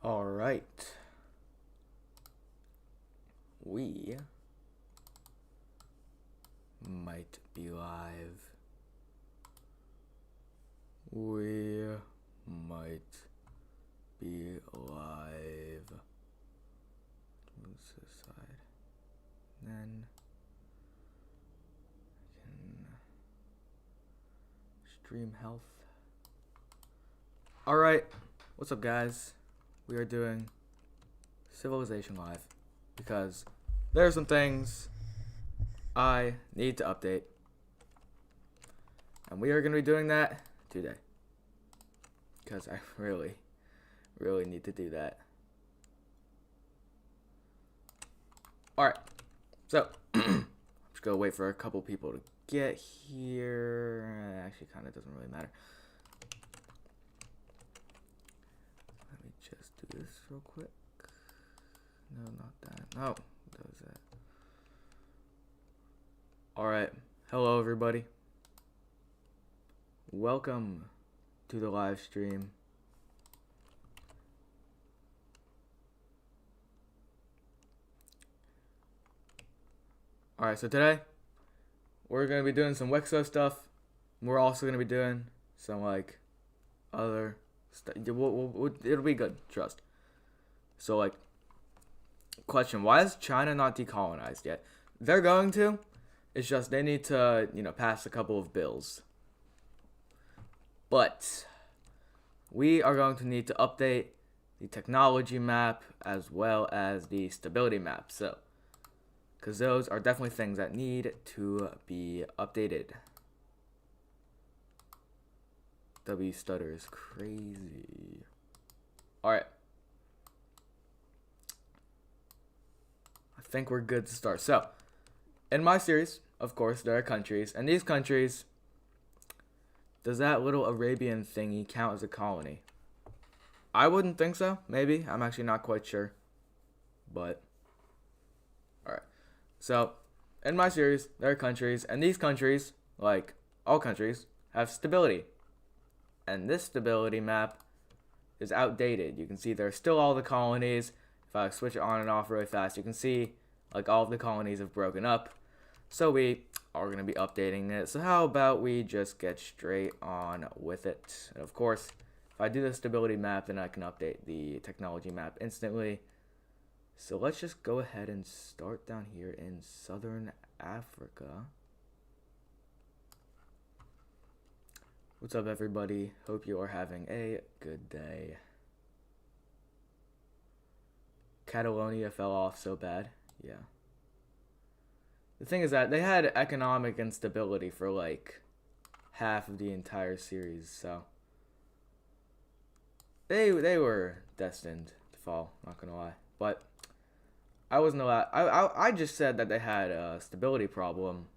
All right. We might be live. We might be live. Move this aside. Then I can stream health. All right. What's up, guys? We are doing Civilization Live because there are some things I need to update, and we are going to be doing that today because I really need to do that. Alright, so I'm just going to wait for a couple people to get here. It actually kind of doesn't really matter. Let me just do this real quick. No, not that. No, that was that. Alright, hello everybody. Welcome to the live stream. Alright, so today we're going to be doing some Wexo stuff. We're also going to be doing some other stuff. It'll be good, trust. So question, why is China not decolonized yet? They're going to. It's just they need to, pass a couple of bills. But we are going to need to update the technology map as well as the stability map. So, because those are definitely things that need to be updated. W stutter is crazy. Alright. I think we're good to start. So, in my series, of course, there are countries. And these countries, does that little Arabian thingy count as a colony? I wouldn't think so. Maybe. I'm actually not quite sure. But, alright. So, in my series, there are countries. And these countries, like all countries, have stability. And this stability map is outdated. You can see there's still all the colonies. If I switch it on and off really fast, you can see all of the colonies have broken up. So we are going to be updating it. So how about we just get straight on with it. And of course, if I do the stability map, then I can update the technology map instantly. So let's just go ahead and start down here in Southern Africa. What's up, everybody? Hope you are having a good day. Catalonia fell off so bad. Yeah. The thing is that they had economic instability for half of the entire series, so they were destined to fall, not gonna lie. But I wasn't allowed. I just said that they had a stability problem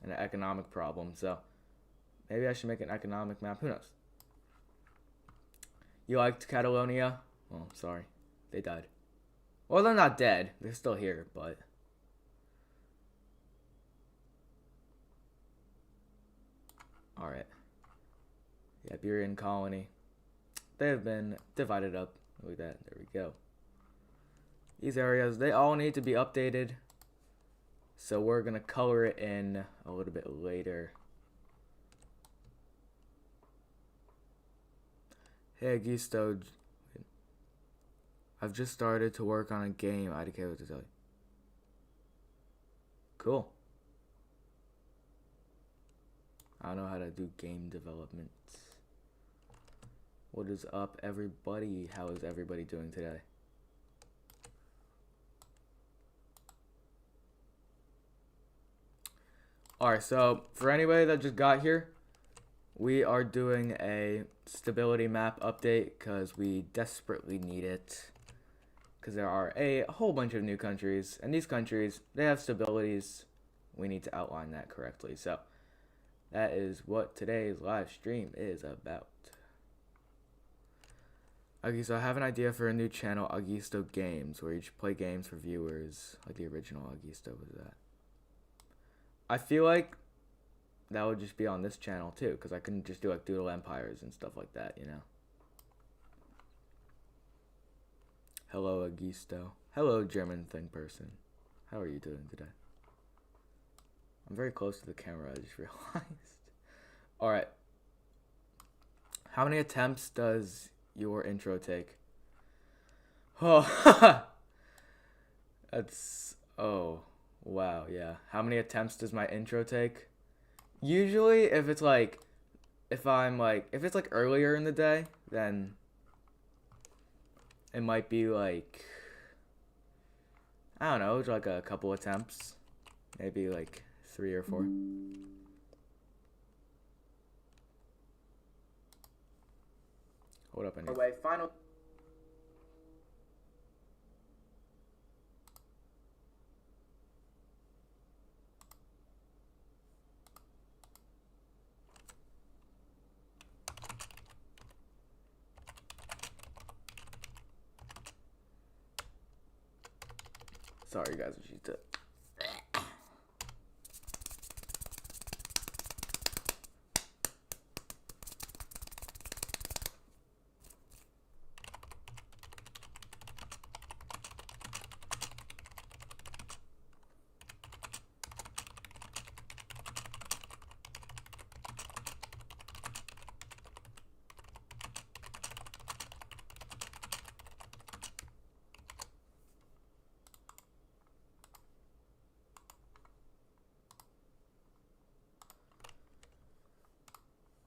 and an economic problem, so maybe I should make an economic map. Who knows? You liked Catalonia? Oh, sorry, they died. Well, they're not dead. They're still here, but alright. The Iberian colony. They have been divided up. Look at that. There we go. These areas, they all need to be updated. So we're going to color it in a little bit later. Hey, Augusto. I've just started to work on a game. I don't what to tell you. Cool. I don't know how to do game development. What is up, everybody? How is everybody doing today? Alright, so for anybody that just got here, we are doing a stability map update because we desperately need it. Because there are a whole bunch of new countries, and these countries, they have stabilities. We need to outline that correctly. So that is what today's live stream is about. Okay, so I have an idea for a new channel, Augusto Games, where you just play games for viewers, like the original Augusto was that. I feel like that would just be on this channel too, because I couldn't just do Doodle Empires and stuff like that, Hello, Augusto. Hello, German thing person. How are you doing today? I'm very close to the camera, I just realized. Alright. How many attempts does your intro take? Oh, that's... Oh, wow, yeah. How many attempts does my intro take? Usually, if it's like... If it's like earlier in the day, then... It might be like... I don't know, like a couple attempts. Maybe like 3 or 4. Hold up, I need... Wait, final... Sorry, guys, what you did.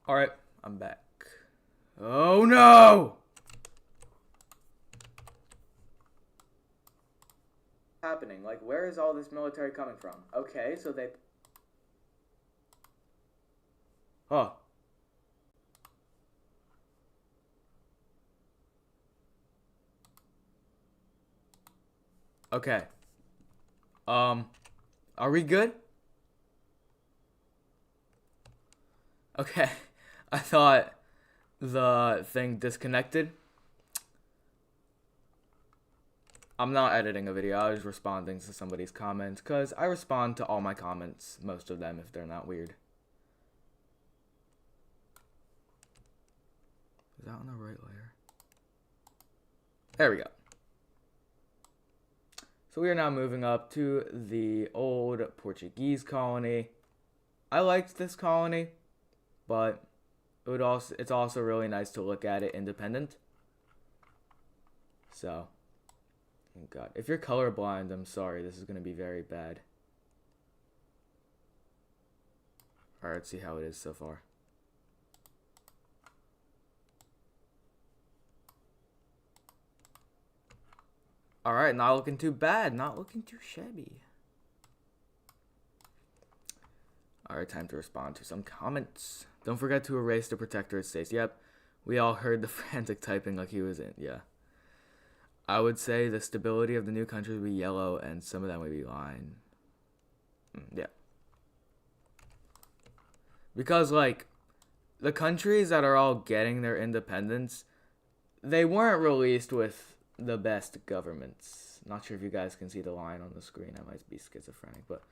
Alright, I'm back. Oh no! Happening? Like, where is all this military coming from? Okay, so they... Oh. Okay. Are we good? Okay. I thought the thing disconnected. I'm not editing a video, I was responding to somebody's comments, because I respond to all my comments, most of them, if they're not weird. Is that on the right layer? There we go. So we are now moving up to the old Portuguese colony. I liked this colony, but it's also really nice to look at it independent. So, oh God, if you're colorblind, I'm sorry, this is going to be very bad. Alright, let's see how it is so far. Alright, not looking too bad, not looking too shabby. Alright, time to respond to some comments. Don't forget to erase the protectorate states. Yep, we all heard the frantic typing like he was in. Yeah. I would say the stability of the new countries would be yellow and some of them would be line. Yeah. Because, like, the countries that are all getting their independence, they weren't released with the best governments. Not sure if you guys can see the line on the screen. I might be schizophrenic, but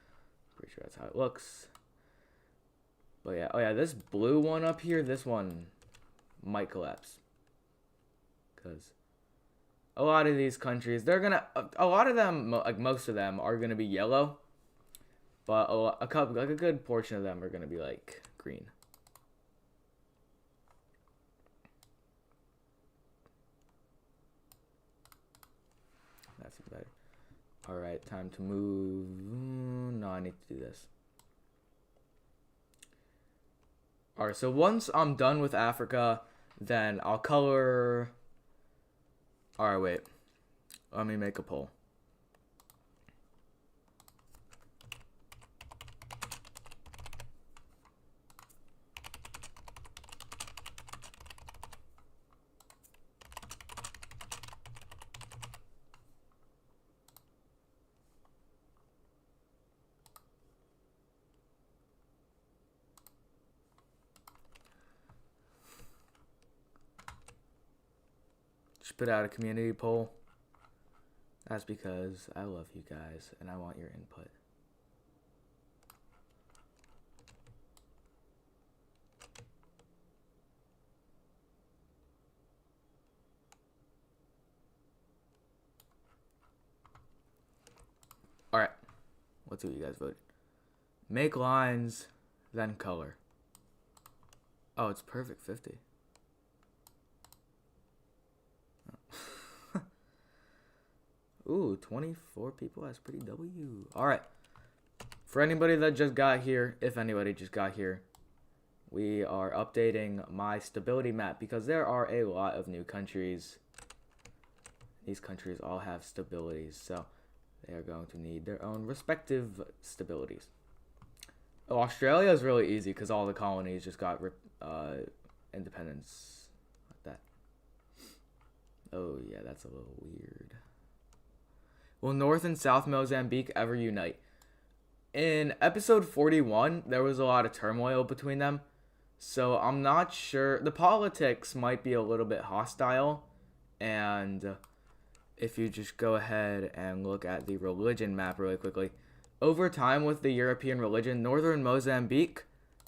pretty sure that's how it looks. But yeah, oh yeah, this blue one up here, this one might collapse. Because a lot of these countries, a lot of them, like most of them, are gonna be yellow. But a good portion of them are gonna be like green. That's better. Alright, time to move. No, I need to do this. Alright, so once I'm done with Africa, then I'll color... Alright, wait. Let me make a poll. Put out a community poll. That's because I love you guys and I want your input. Let's see what you guys voted. Make lines, then color. Oh, it's perfect 50. Ooh, 24 people. That's pretty W. Alright. For anybody that just got here, if anybody just got here, we are updating my stability map because there are a lot of new countries. These countries all have stabilities, so they are going to need their own respective stabilities. Oh, Australia is really easy because all the colonies just got independence like that. Oh, yeah, that's a little weird. Will North and South Mozambique ever unite? In episode 41, there was a lot of turmoil between them. So I'm not sure. The politics might be a little bit hostile. And if you just go ahead and look at the religion map really quickly. Over time with the European religion, northern Mozambique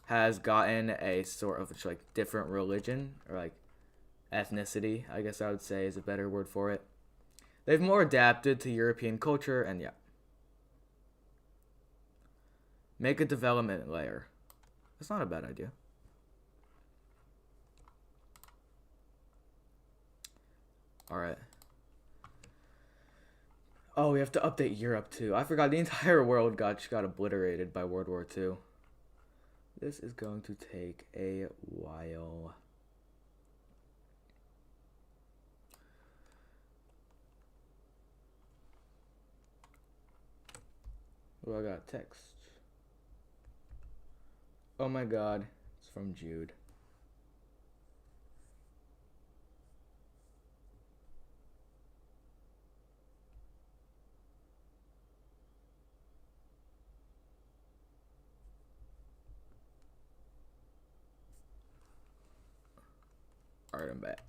has gotten a sort of like different religion. Or like ethnicity, I guess I would say is a better word for it. They've more adapted to European culture, and yeah. Make a development layer. That's not a bad idea. Alright. Oh, we have to update Europe too. I forgot the entire world got obliterated by World War II. This is going to take a while. Oh, I got text. Oh my god, it's from Jude. Alright, I'm back.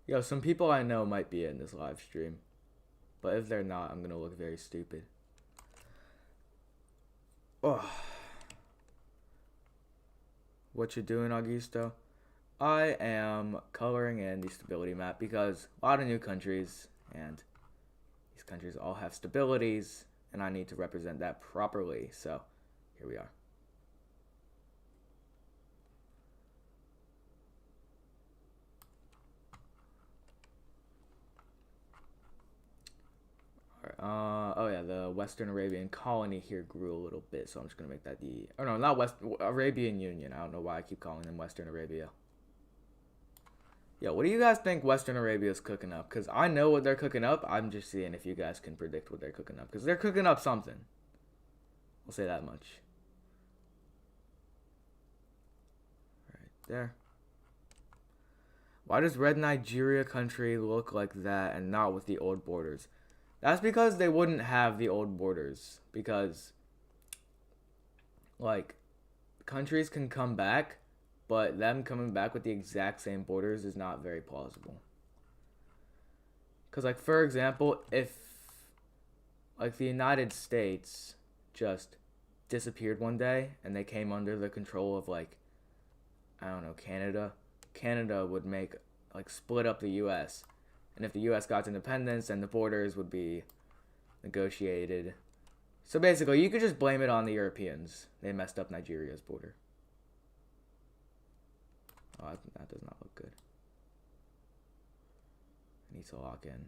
Yo, some people I know might be in this live stream. But if they're not, I'm gonna look very stupid. Oh. What you doing, Augusto? I am coloring in the stability map because a lot of new countries, and these countries all have stabilities, and I need to represent that properly. So, here we are. Oh yeah, the Western Arabian colony here grew a little bit, so I'm just gonna make that the. Oh no, not West Arabian Union. I don't know why I keep calling them Western Arabia. Yo, what do you guys think Western Arabia is cooking up? Cause I know what they're cooking up. I'm just seeing if you guys can predict what they're cooking up. Cause they're cooking up something. I'll say that much. Right there. Why does Red Nigeria country look like that and not with the old borders? That's because they wouldn't have the old borders. Because, like, countries can come back, but them coming back with the exact same borders is not very plausible. Because, like, for example, if, like, the United States just disappeared one day and they came under the control of, like, I don't know, Canada would make, like, split up the U.S., and if the U.S. got independence, then the borders would be negotiated. So basically, you could just blame it on the Europeans. They messed up Nigeria's border. Oh, that does not look good. I need to lock in.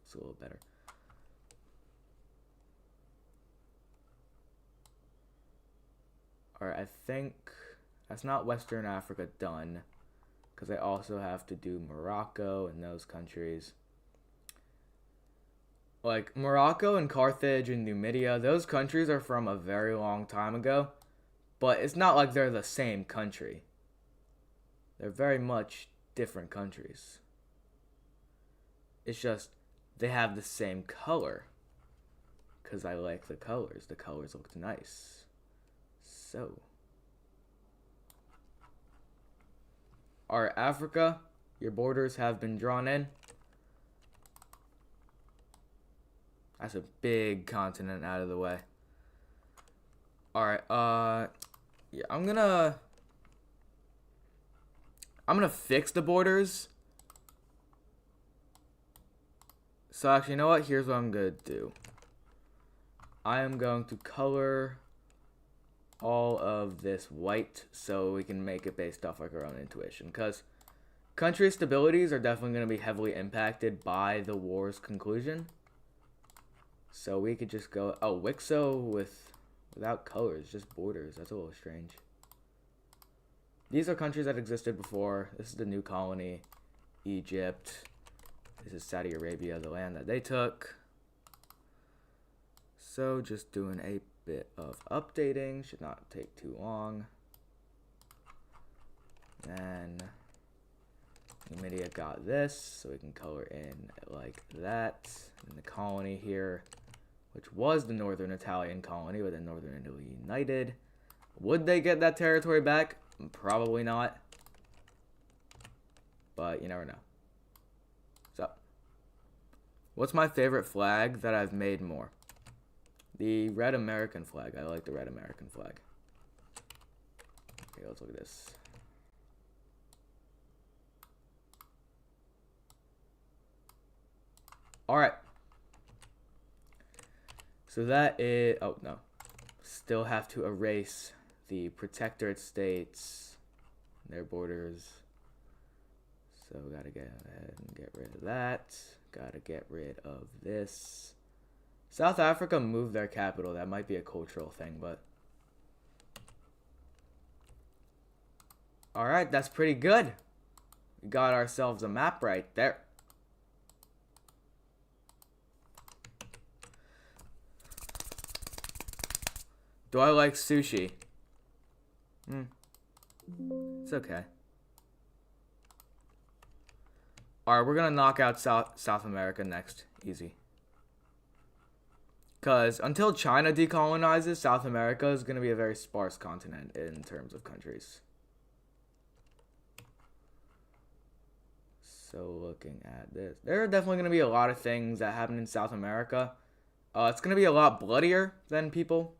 It's a little better. Alright, I think that's not Western Africa done, because I also have to do Morocco and those countries. Like, Morocco and Carthage and Numidia, those countries are from a very long time ago, but it's not like they're the same country. They're very much different countries. It's just, they have the same color, because I like the colors. The colors look nice. So. Alright, Africa, your borders have been drawn in. That's a big continent out of the way. Alright, yeah, I'm gonna I'm going to fix the borders. So actually, you know what? Here's what I'm going to do. I am going to color all of this white so we can make it based off like our own intuition. Because country stabilities are definitely going to be heavily impacted by the war's conclusion. So we could just go, oh, Wixo without colors, just borders. That's a little strange. These are countries that existed before. This is the new colony, Egypt. This is Saudi Arabia, the land that they took. So just doing a bit of updating, should not take too long. And Numidia got this, so we can color in like that. And the colony here, which was the Northern Italian colony, but then Northern Italy united. Would they get that territory back? Probably not. But you never know. So, what's my favorite flag that I've made more? The red American flag. I like the red American flag. Okay, let's look at this. Alright. So that is... Oh, no. Still have to erase the protectorate states, their borders. So gotta get ahead and get rid of that. Gotta get rid of this. South Africa moved their capital. That might be a cultural thing, but... Alright, that's pretty good. We got ourselves a map right there. Do I like sushi? It's okay. Alright, we're gonna knock out South America next. Easy. Because until China decolonizes, South America is gonna be a very sparse continent in terms of countries. So looking at this, there are definitely gonna be a lot of things that happen in South America. It's gonna be a lot bloodier than people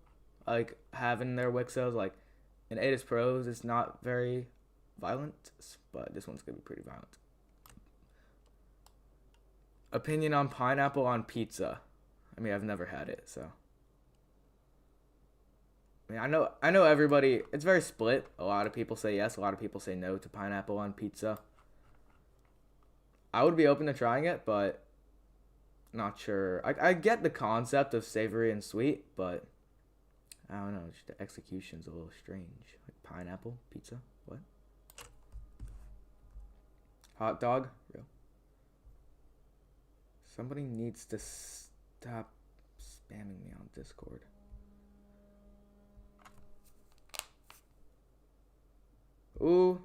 like having their Wixos. Like in Adis Pros, it's not very violent, but this one's gonna be pretty violent. Opinion on pineapple on pizza. I mean, I've never had it, so. I mean, I know everybody, it's very split. A lot of people say yes, a lot of people say no to pineapple on pizza. I would be open to trying it, but not sure. I get the concept of savory and sweet, but I don't know, just the execution's a little strange. Like pineapple, pizza, what? Hot dog? Real. Somebody needs to stop spamming me on Discord. Ooh.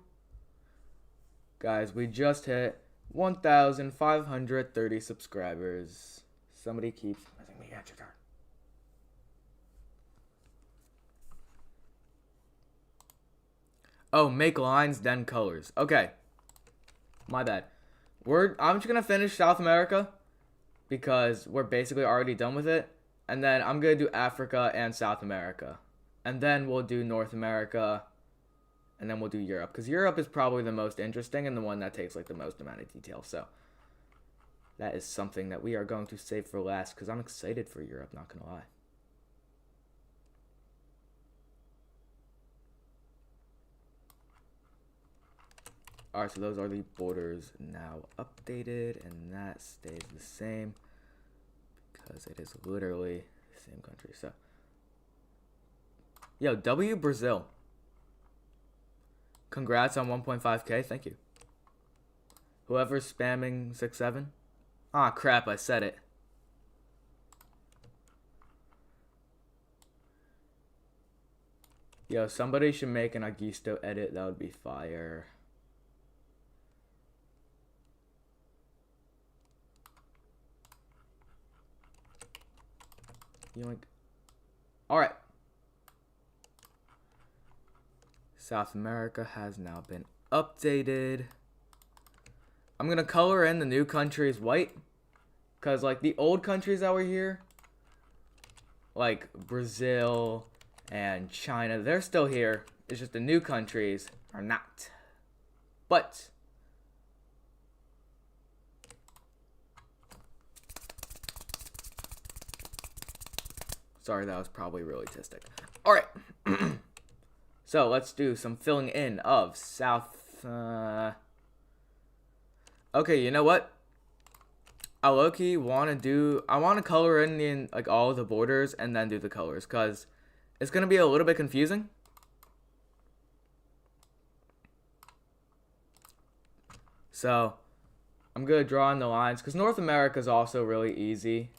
Guys, we just hit 1,530 subscribers. Somebody keeps messing me at your turn. Oh, make lines, then colors. Okay. My bad. I'm just gonna finish South America because we're basically already done with it. And then I'm gonna do Africa and South America. And then we'll do North America. And then we'll do Europe. Because Europe is probably the most interesting and the one that takes like the most amount of detail. So that is something that we are going to save for last because I'm excited for Europe, not gonna lie. Alright, so those are the borders now updated, and that stays the same because it is literally the same country. So, yo, W Brazil. Congrats on 1.5K, thank you. Whoever's spamming 6-7. Ah, crap, I said it. Yo, somebody should make an Augusto edit, that would be fire. Yoink. Alright. South America has now been updated. I'm going to color in the new countries white. Because, like, the old countries that were here, like Brazil and China, they're still here. It's just the new countries are not. But sorry, that was probably really autistic. All right. So let's do some filling in of South. Okay, you know what? I low-key want to color in like all of the borders and then do the colors, because it's going to be a little bit confusing. So I'm going to draw in the lines, because North America is also really easy.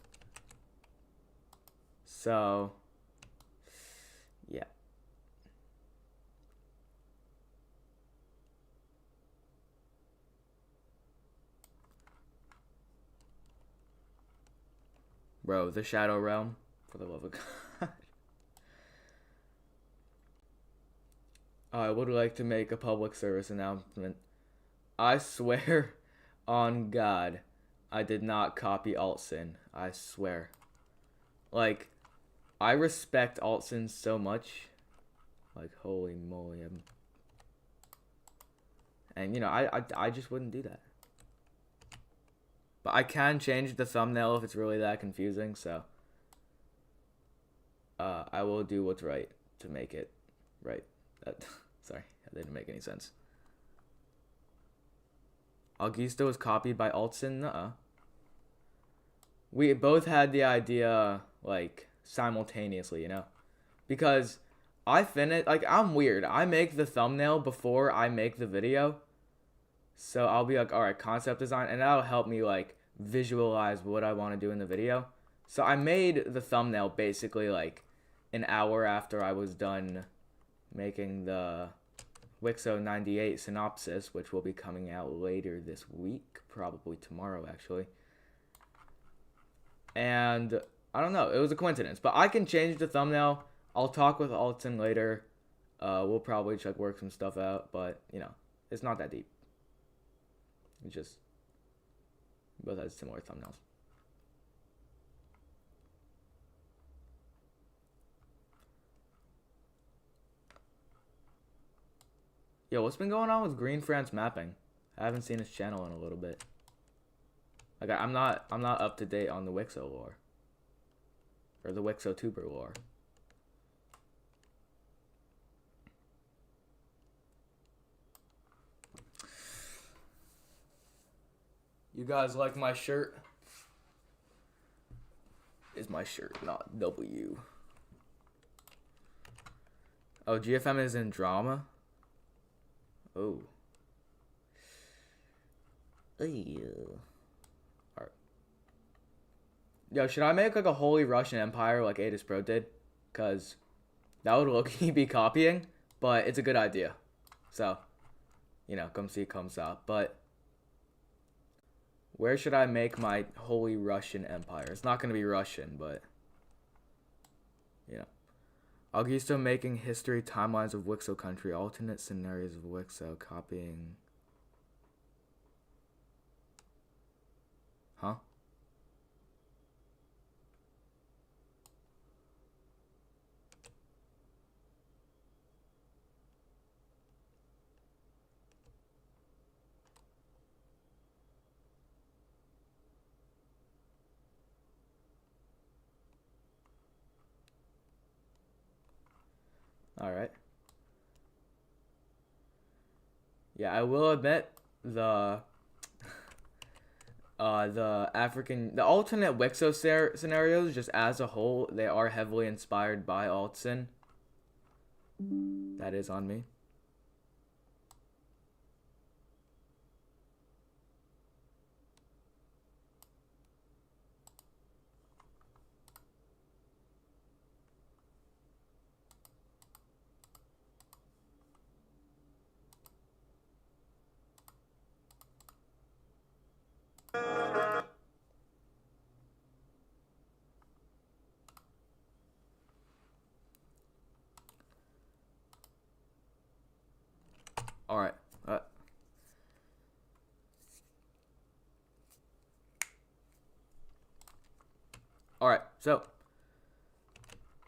So yeah. Bro, the Shadow Realm, for the love of God. I would like to make a public service announcement. I swear on God, I did not copy Altsin. I swear. Like, I respect Altsin so much. Like, holy moly. And, you know, I just wouldn't do that. But I can change the thumbnail if it's really that confusing, so I will do what's right to make it right. Sorry, that didn't make any sense. Augusto was copied by Altsin? Nuh-uh. We both had the idea, like, simultaneously, you know? Because like, I'm weird. I make the thumbnail before I make the video. So I'll be like, alright, concept design, and that'll help me, like, visualize what I want to do in the video. So I made the thumbnail basically, like, an hour after I was done making the Wixo 98 synopsis, which will be coming out later this week, probably tomorrow, actually. And I don't know, it was a coincidence, but I can change the thumbnail. I'll talk with Altsin later. We'll probably work some stuff out, but, you know, it's not that deep. It's just both has similar thumbnails. Yo, what's been going on with Green France mapping? I haven't seen his channel in a little bit. Like, I'm not up to date on the Wixo lore. Or the Wixo tuber lore. You guys like my shirt? Is my shirt, not W. Oh, GFM is in drama? Oh. Ew. Alright. Yo, should I make like a Holy Russian Empire like Adis Pro did? Because that would low-key be copying, but it's a good idea. So, you know, come see, come saw. But where should I make my Holy Russian Empire? It's not going to be Russian, but, you know. Augusto making history timelines of Wixo country, alternate scenarios of Wixo, copying. Huh? Alright. Yeah, I will admit the alternate Wixo scenarios, just as a whole, they are heavily inspired by Altsin. That is on me. Alright. Alright, so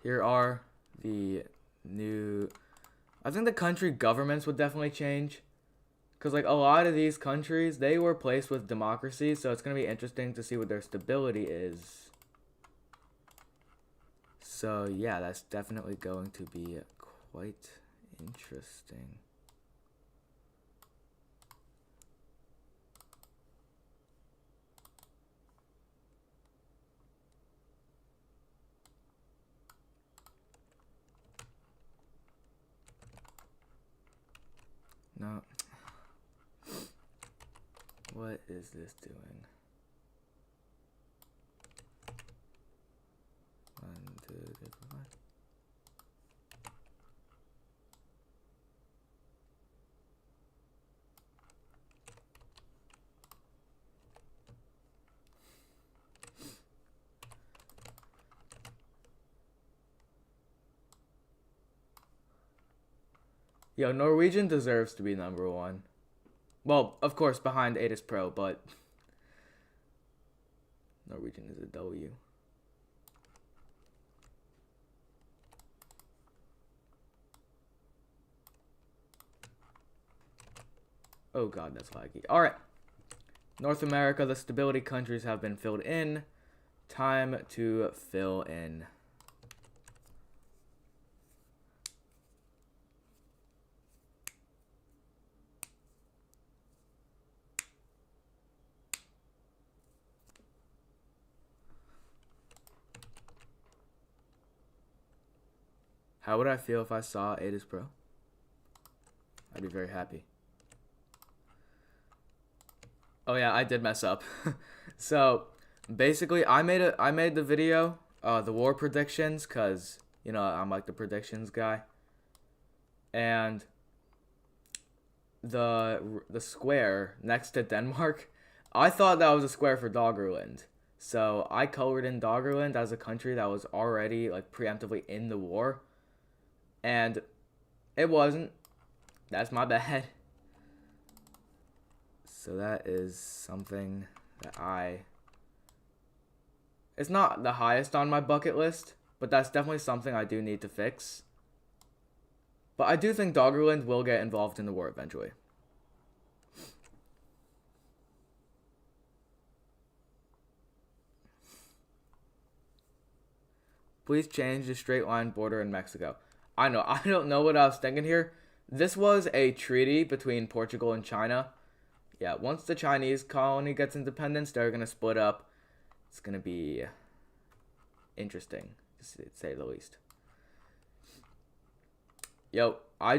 here are the new. I think the country governments would definitely change, Because, like, a lot of these countries, they were placed with democracy, so it's going to be interesting to see what their stability is. So, yeah, that's definitely going to be quite interesting. No. What is this doing? 1, 2, 3, 4, 5. Yo, Norwegian deserves to be number 1. Well, of course, behind Aetus Pro, but Norwegian is a W. Oh god, that's laggy. Alright. North America, the stability countries have been filled in. Time to fill in. How would I feel if I saw Aetus Pro? I'd be very happy. Oh yeah, I did mess up. So basically, I made the video, the war predictions, cause you know I'm like the predictions guy, and the square next to Denmark, I thought that was a square for Doggerland. So I colored in Doggerland as a country that was already like preemptively in the war, and it wasn't. That's my bad. So that is something that it's not the highest on my bucket list, but that's definitely something I do need to fix. But I do think Doggerland will get involved in the war eventually. Please change the straight line border in Mexico. I know, I don't know what I was thinking here. This was a treaty between Portugal and China. Yeah, once the Chinese colony gets independence, they're going to split up. It's going to be interesting, to say the least. Yo, I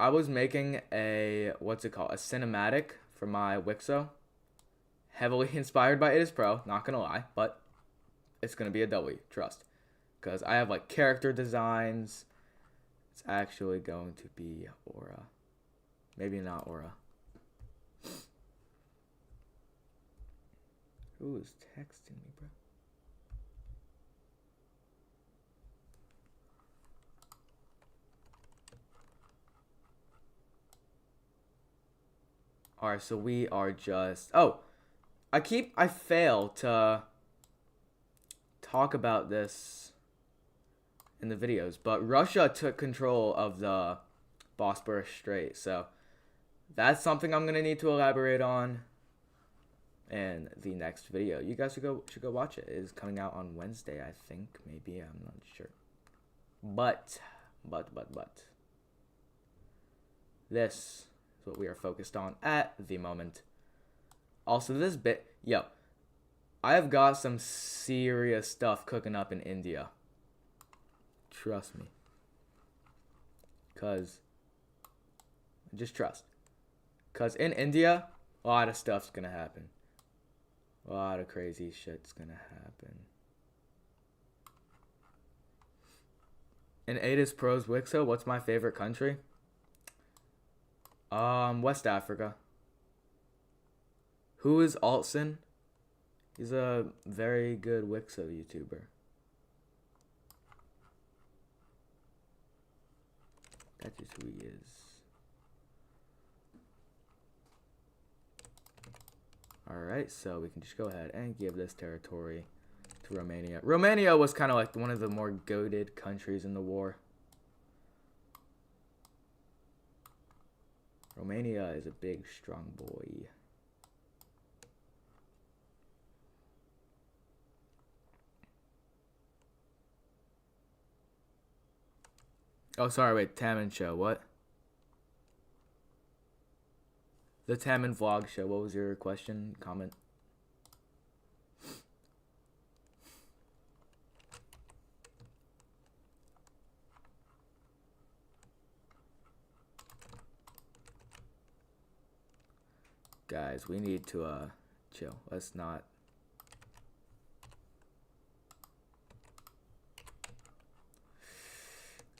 was making a, what's it called? A cinematic for my Wixo. Heavily inspired by Aetus Pro, not going to lie, but it's going to be a W, trust. Because I have like character designs. It's actually going to be Aura. Maybe not Aura. Who is texting me, bro? Alright, so we are just... Oh! I fail to talk about this in the videos, but Russia took control of the Bosporus Strait, so that's something I'm going to need to elaborate on in the next video. You guys should go watch it. It is coming out on Wednesday, I think. Maybe, I'm not sure. But this is what we are focused on at the moment. Also, this bit, yo, I have got some serious stuff cooking up in India. Trust me. Just trust. Because in India, a lot of stuff's going to happen. A lot of crazy shit's going to happen. In Aetus Pro's Wixo, what's my favorite country? West Africa. Who is Altson? He's a very good Wixo YouTuber. That's just who he is. Alright, so we can just go ahead and give this territory to Romania. Romania was kind of like one of the more goated countries in the war. Romania is a big, strong boy. Oh, sorry, wait, Taman show, what? The Taman vlog show, what was your question, comment? Guys, we need to, chill. Let's not.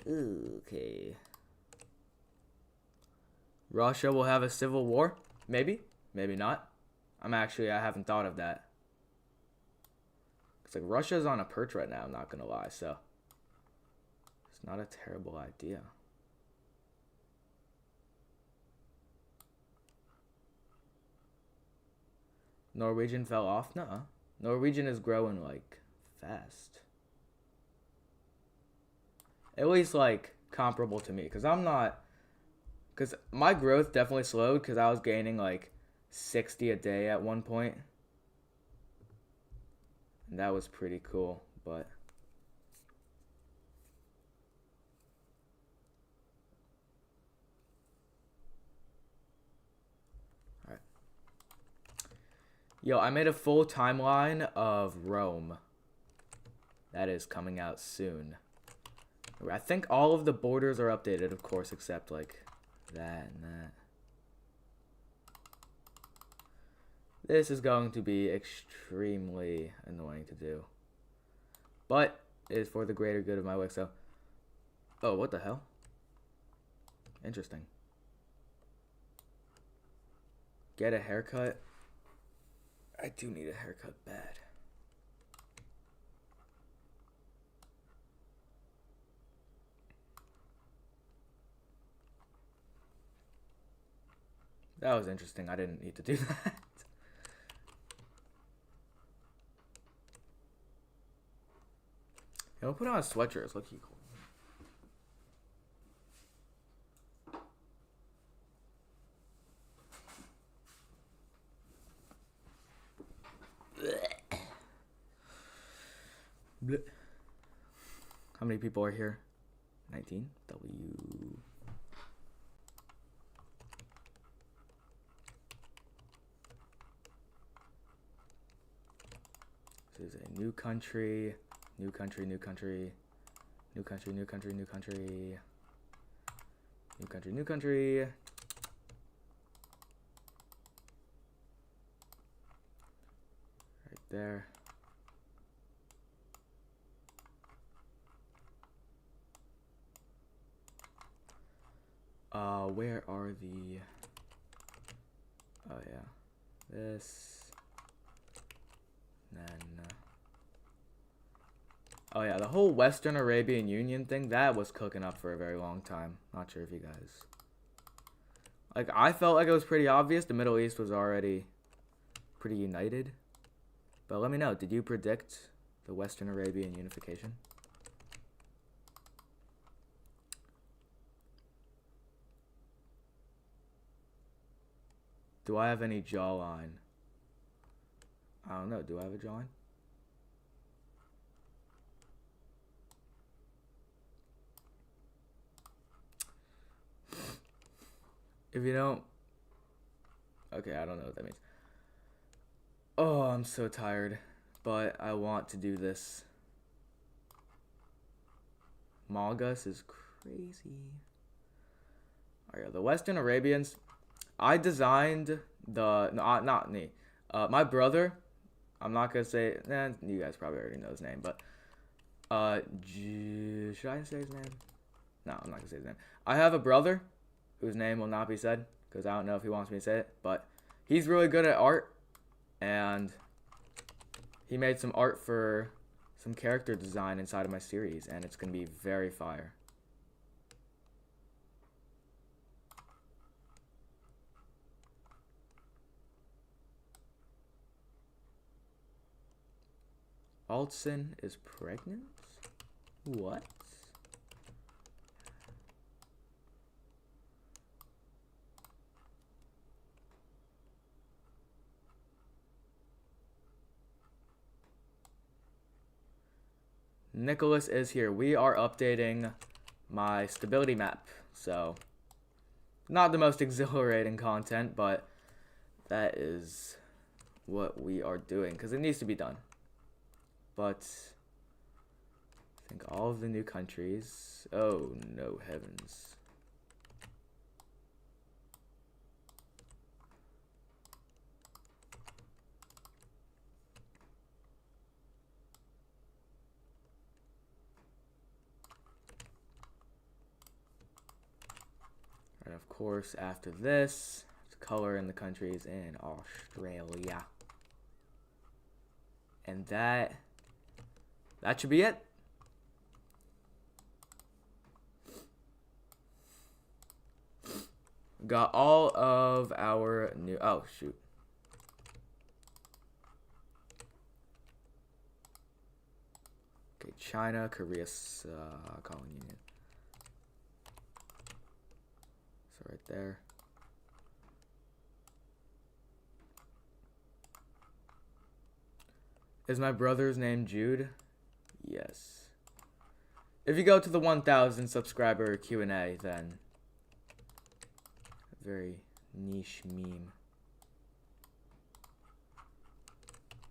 Okay. Russia will have a civil war? Maybe. Maybe not. I haven't thought of that. It's like Russia's on a perch right now, I'm not gonna lie, so. It's not a terrible idea. Norwegian fell off? Nuh-uh. Norwegian is growing, like, fast. At least, like, comparable to me. Because I'm not... Because my growth definitely slowed because I was gaining, like, 60 a day at one point. And that was pretty cool, but... Yo, I made a full timeline of Rome. That is coming out soon. I think all of the borders are updated, of course, except like that and that. This is going to be extremely annoying to do. But it is for the greater good of my work, so... Oh, what the hell? Interesting. Get a haircut. I do need a haircut bad. That was interesting. I didn't need to do that. I'll put on a sweatshirt. It's looking cool. Blech. How many people are here? 19. W. This is a new country. New country, new country. New country, new country, new country. New country, new country. Right there. Where are the... Oh, yeah. This. Then... Oh, yeah, the whole Western Arabian Union thing, that was cooking up for a very long time. Not sure if you guys... Like, I felt like it was pretty obvious. The Middle East was already pretty united. But let me know, did you predict the Western Arabian unification? Do I have any jawline? I don't know. Do I have a jawline? If you don't... Okay, I don't know what that means. Oh, I'm so tired. But I want to do this. Malgus is crazy. Oh, yeah, the Western Arabians... I designed the... No, not me. My brother... I'm not going to say... you guys probably already know his name, but... should I say his name? No, I'm not going to say his name. I have a brother whose name will not be said, because I don't know if he wants me to say it, but he's really good at art, and he made some art for some character design inside of my series, and it's going to be very fire. Altson is pregnant? What? Nicholas is here. We are updating my stability map. So, not the most exhilarating content, but that is what we are doing because it needs to be done. But I think all of the new countries. Oh no heavens. And of course, after this, color in the countries in Australia. And that should be it. Got all of our new, oh shoot. Okay, China, Korea, Colin Union. So right there. Is my brother's name Jude? Yes. If you go to the 1,000 subscriber Q&A, then very niche meme.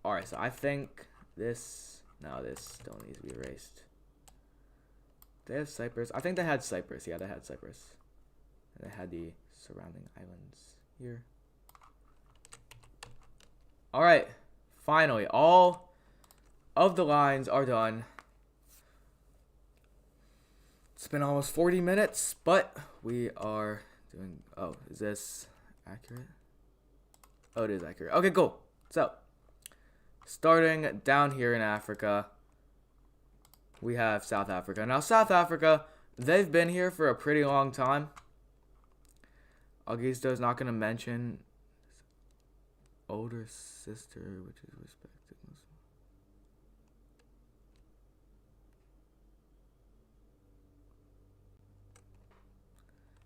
Alright, so I think this, no, this still needs to be erased. They have Cyprus. I think they had Cyprus. Yeah, they had Cyprus. And they had the surrounding islands here. Alright, finally, all of the lines are done. It's been almost 40 minutes, but we are doing, oh, is this accurate? Oh, it is accurate. Okay, cool. So, starting down here in Africa, we have South Africa. Now, South Africa, they've been here for a pretty long time. Augusto's not going to mention his older sister, which is respected.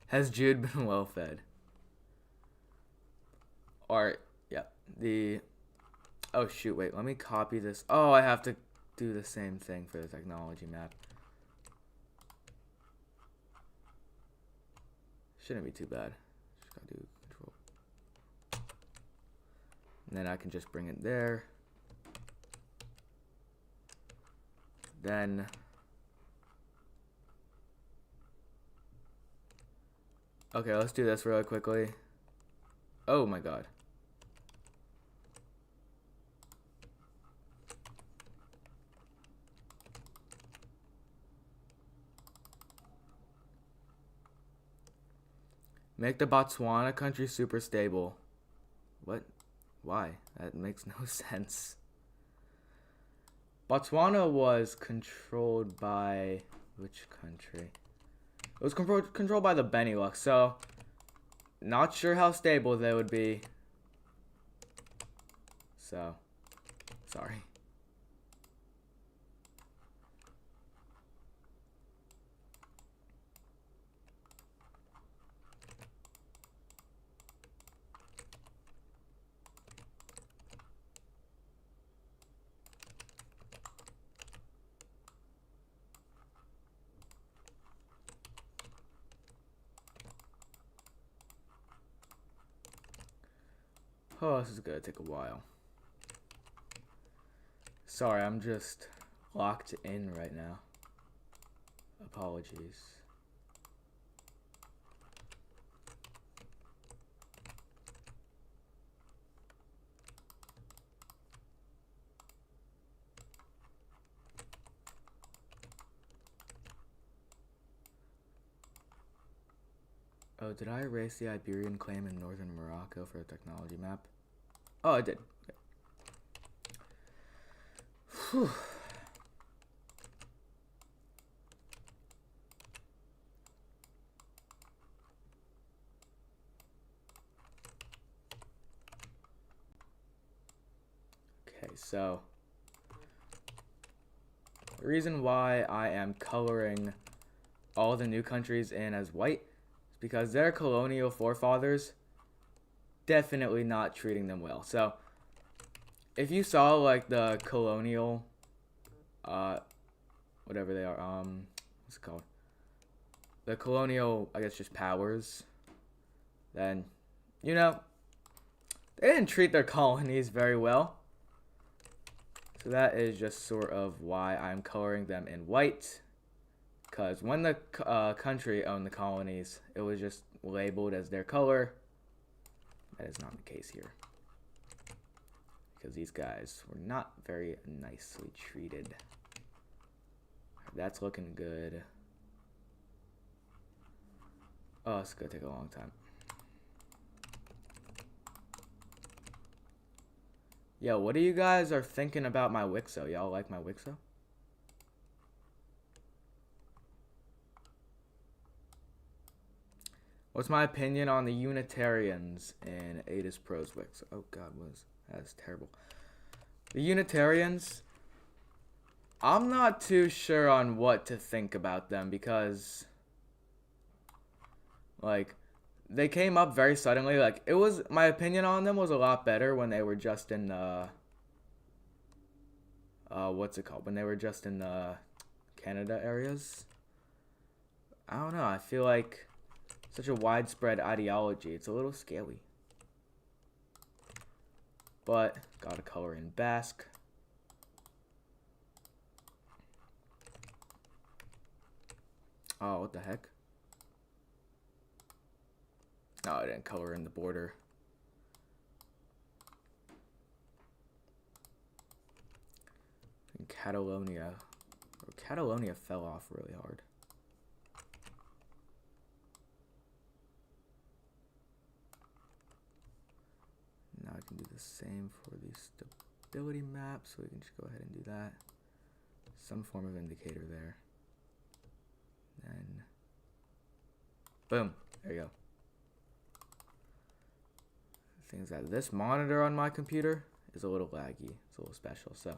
Has Jude been well fed? Alright, yeah. Oh shoot, wait, let me copy this. Oh, I have to do the same thing for the technology map. Shouldn't be too bad. Just gotta do control. And then I can just bring it there. Then okay, let's do this really quickly. Oh my god. Make the Botswana country super stable. What? Why? That makes no sense. Botswana was controlled by which country? It was controlled by the Benelux, so not sure how stable they would be. So, sorry. Oh, this is gonna take a while. Sorry, I'm just locked in right now. Apologies. Oh, did I erase the Iberian claim in northern Morocco for a technology map? Oh, I did. Okay. Whew. Okay, so the reason why I am coloring all the new countries in as white is because their colonial forefathers definitely not treating them well. So if you saw like the colonial whatever they are. What's it called? The colonial, I guess, just powers. Then, you know, they didn't treat their colonies very well. So that is just sort of why I'm coloring them in white. Because when the country owned the colonies, it was just labeled as their color. That is not the case here. Because these guys were not very nicely treated. That's looking good. Oh, it's gonna take a long time. Yo, what do you guys are thinking about my Wixo? Y'all like my Wixo? What's my opinion on the Unitarians in Adis Pro's Wixo? Oh god, that's terrible. The Unitarians, I'm not too sure on what to think about them because, like, they came up very suddenly. Like, it was, my opinion on them was a lot better when they were just in, what's it called? When they were just in the Canada areas. I don't know. I feel like such a widespread ideology. It's a little scary. But, gotta color in Basque. Oh, what the heck? No, I didn't color in the border. In Catalonia. Catalonia fell off really hard. Now I can do the same for the stability map, so we can just go ahead and do that. Some form of indicator there. Then, boom, there you go. The thing is that this monitor on my computer is a little laggy. It's a little special, so.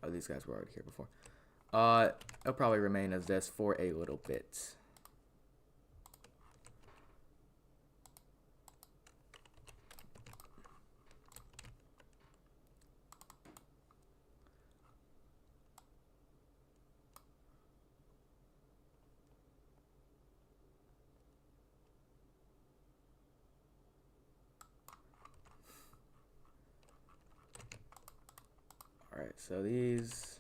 Oh, these guys were already here before. It'll probably remain as this for a little bit. Alright, so these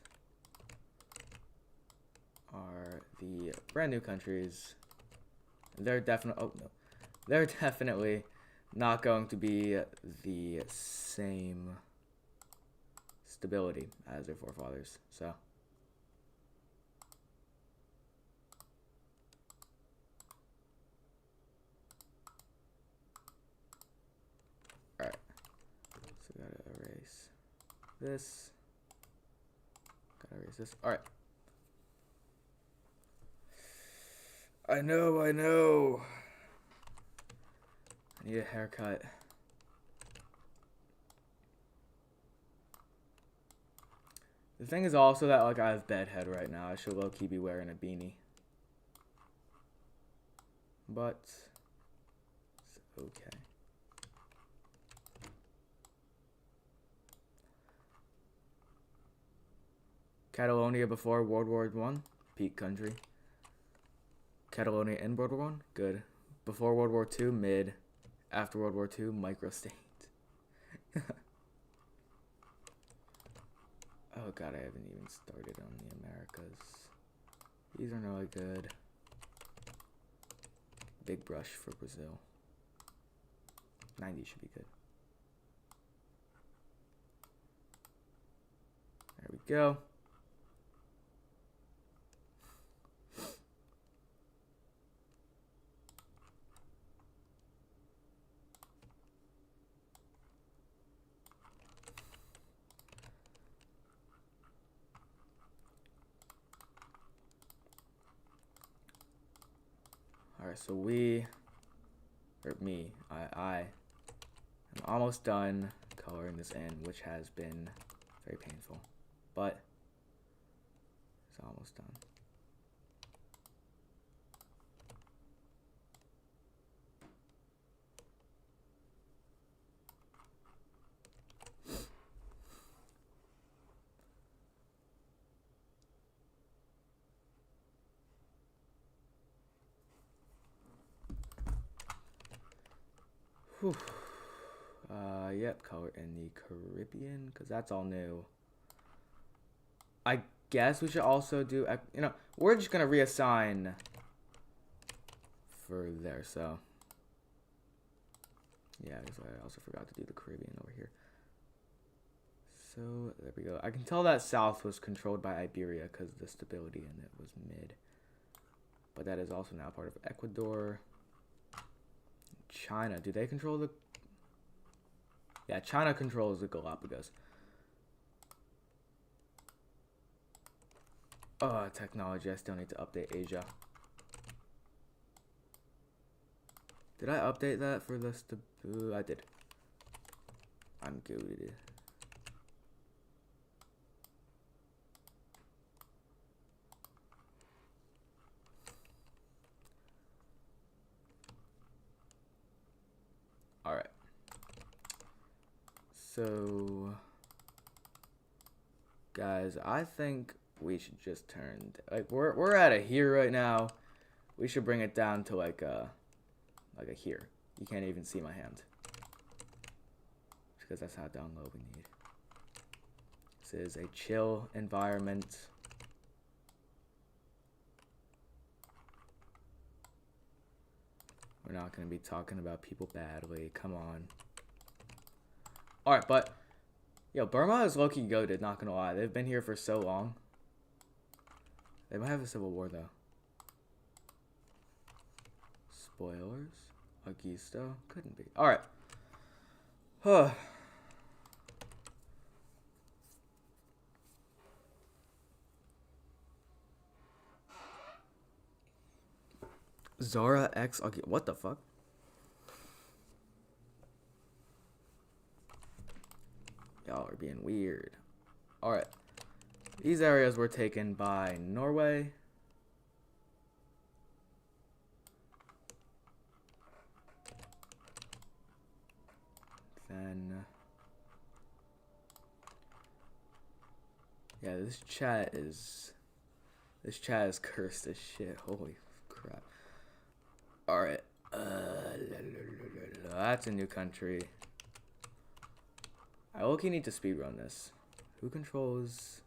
are the brand new countries. They're definitely, oh no, they're definitely not going to be the same stability as their forefathers, so. Alright, so we gotta erase this. Gotta erase this. Alright. I know. I need a haircut. The thing is also that, like, I have bedhead right now. I should low-key be wearing a beanie. But it's okay. Catalonia before World War I, peak country. Catalonia in World War I, good. Before World War II, mid. After World War II, microstate. Oh god, I haven't even started on the Americas. These are not really good. Big brush for Brazil. 90 should be good. There we go. Alright, so I am almost done coloring this in, which has been very painful, but it's almost done. Whew. Yep, color in the Caribbean, because that's all new. I guess we should also do, you know, we're just going to reassign for there, so. Yeah, I also forgot to do the Caribbean over here. So, there we go. I can tell that South was controlled by Iberia because the stability in it was mid. But that is also now part of Ecuador. China, do they control the... Yeah, China controls the Galapagos. Oh, technology, I still need to update Asia. Did I update that for the I did. I'm good. Alright. So, guys, I think we should just turn, like, we're at a here right now. We should bring it down to like a here. You can't even see my hand. Because that's how down low we need. This is a chill environment. We're not going to be talking about people badly. Come on. Alright, but... Yo, Burma is low-key goated, not going to lie. They've been here for so long. They might have a civil war, though. Spoilers? Augusto? Couldn't be. Alright. Huh. Zara X. Okay, what the fuck? Y'all are being weird. Alright. These areas were taken by Norway. Then... Yeah, this chat is cursed as shit. Holy crap. Alright. That's a new country. I low-key need to speedrun this. Who controls...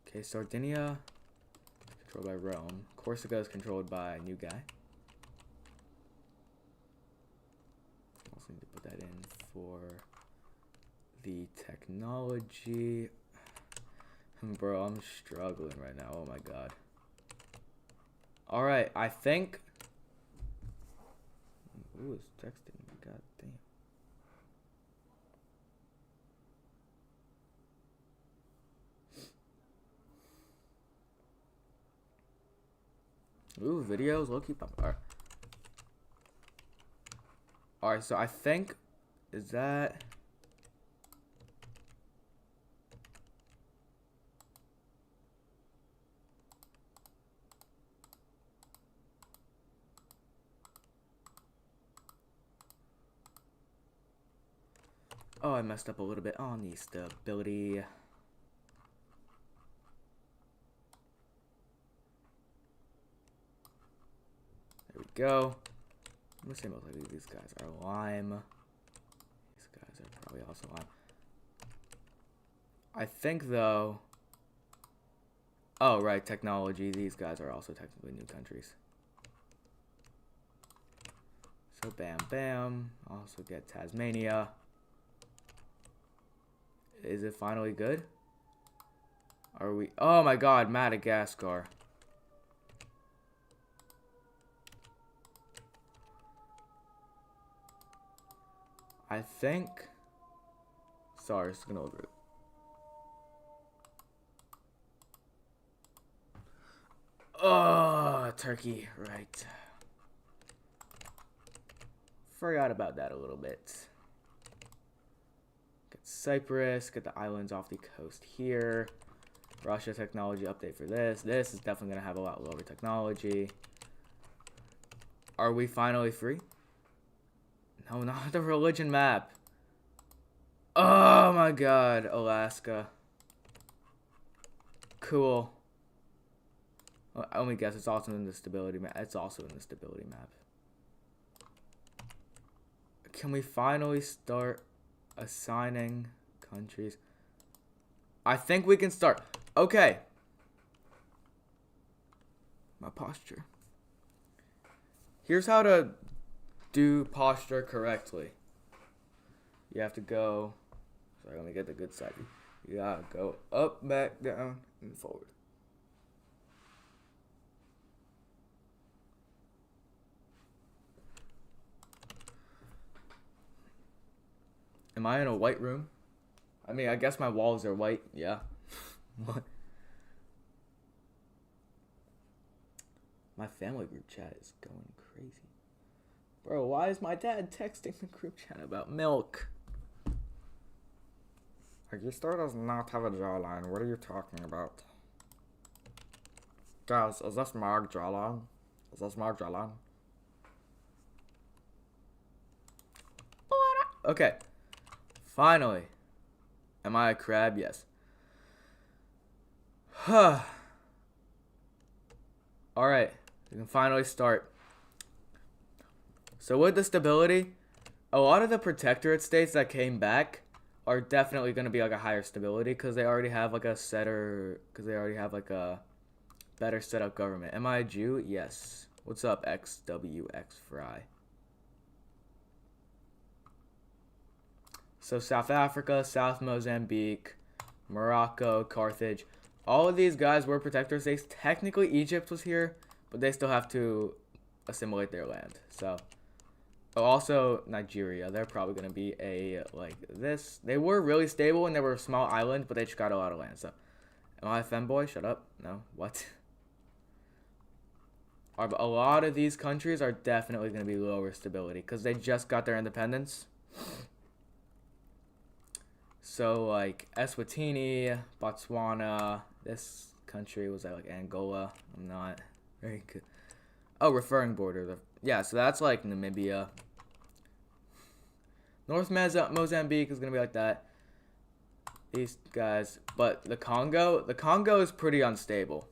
Okay, Sardinia, controlled by Rome. Corsica is controlled by a new guy. Also need to put that in for the technology. Bro, I'm struggling right now. Oh my god. Alright, I think... Who is texting me? God damn. Ooh, videos, low-key pop. Alright. Alright, so I think... Is that... Oh, I messed up a little bit on the stability. There we go. I'm gonna say most likely these guys are lime. These guys are probably also lime. I think though... Oh, right, technology. These guys are also technically new countries. So bam, bam. Also get Tasmania. Is it finally good? Are we... Oh my god, Madagascar. I think... Sorry, it's gonna over it. Oh, Turkey, right. Forgot about that a little bit. Get Cyprus, get the islands off the coast here. Russia technology update for this. This is definitely going to have a lot lower technology. Are we finally free? No, not the religion map. Oh my god, Alaska. Cool. Let me guess, it's also in the stability map. It's also in the stability map. Can we finally start assigning countries? I think we can start. Okay. My posture. Here's how to do posture correctly. You have to go. Sorry, let me get the good side. You gotta go up, back, down, and forward. Am I in a white room? I mean, I guess my walls are white. Yeah. What? My family group chat is going crazy. Bro, why is my dad texting the group chat about milk? Registrar does not have a jawline. What are you talking about? Guys, is this Mark jawline? Is this Mark jawline? Okay. Finally. Am I a crab? Yes. Alright. We can finally start. So with the stability, a lot of the protectorate states that came back are definitely going to be like a higher stability because they already have like a better set up government. Am I a Jew? Yes. What's up, XWX Fry? So South Africa, South Mozambique, Morocco, Carthage. All of these guys were protectorate states. Technically Egypt was here, but they still have to assimilate their land. So also Nigeria, they're probably going to be like this. They were really stable and they were a small island, but they just got a lot of land. So am I a femboy? Shut up. No. What? A lot of these countries are definitely going to be lower stability because they just got their independence. So like Eswatini, Botswana, this country was like Angola. I'm not very good. Oh, referring border. Yeah, so that's like Namibia. North Mozambique is going to be like that. These guys. But the Congo is pretty unstable.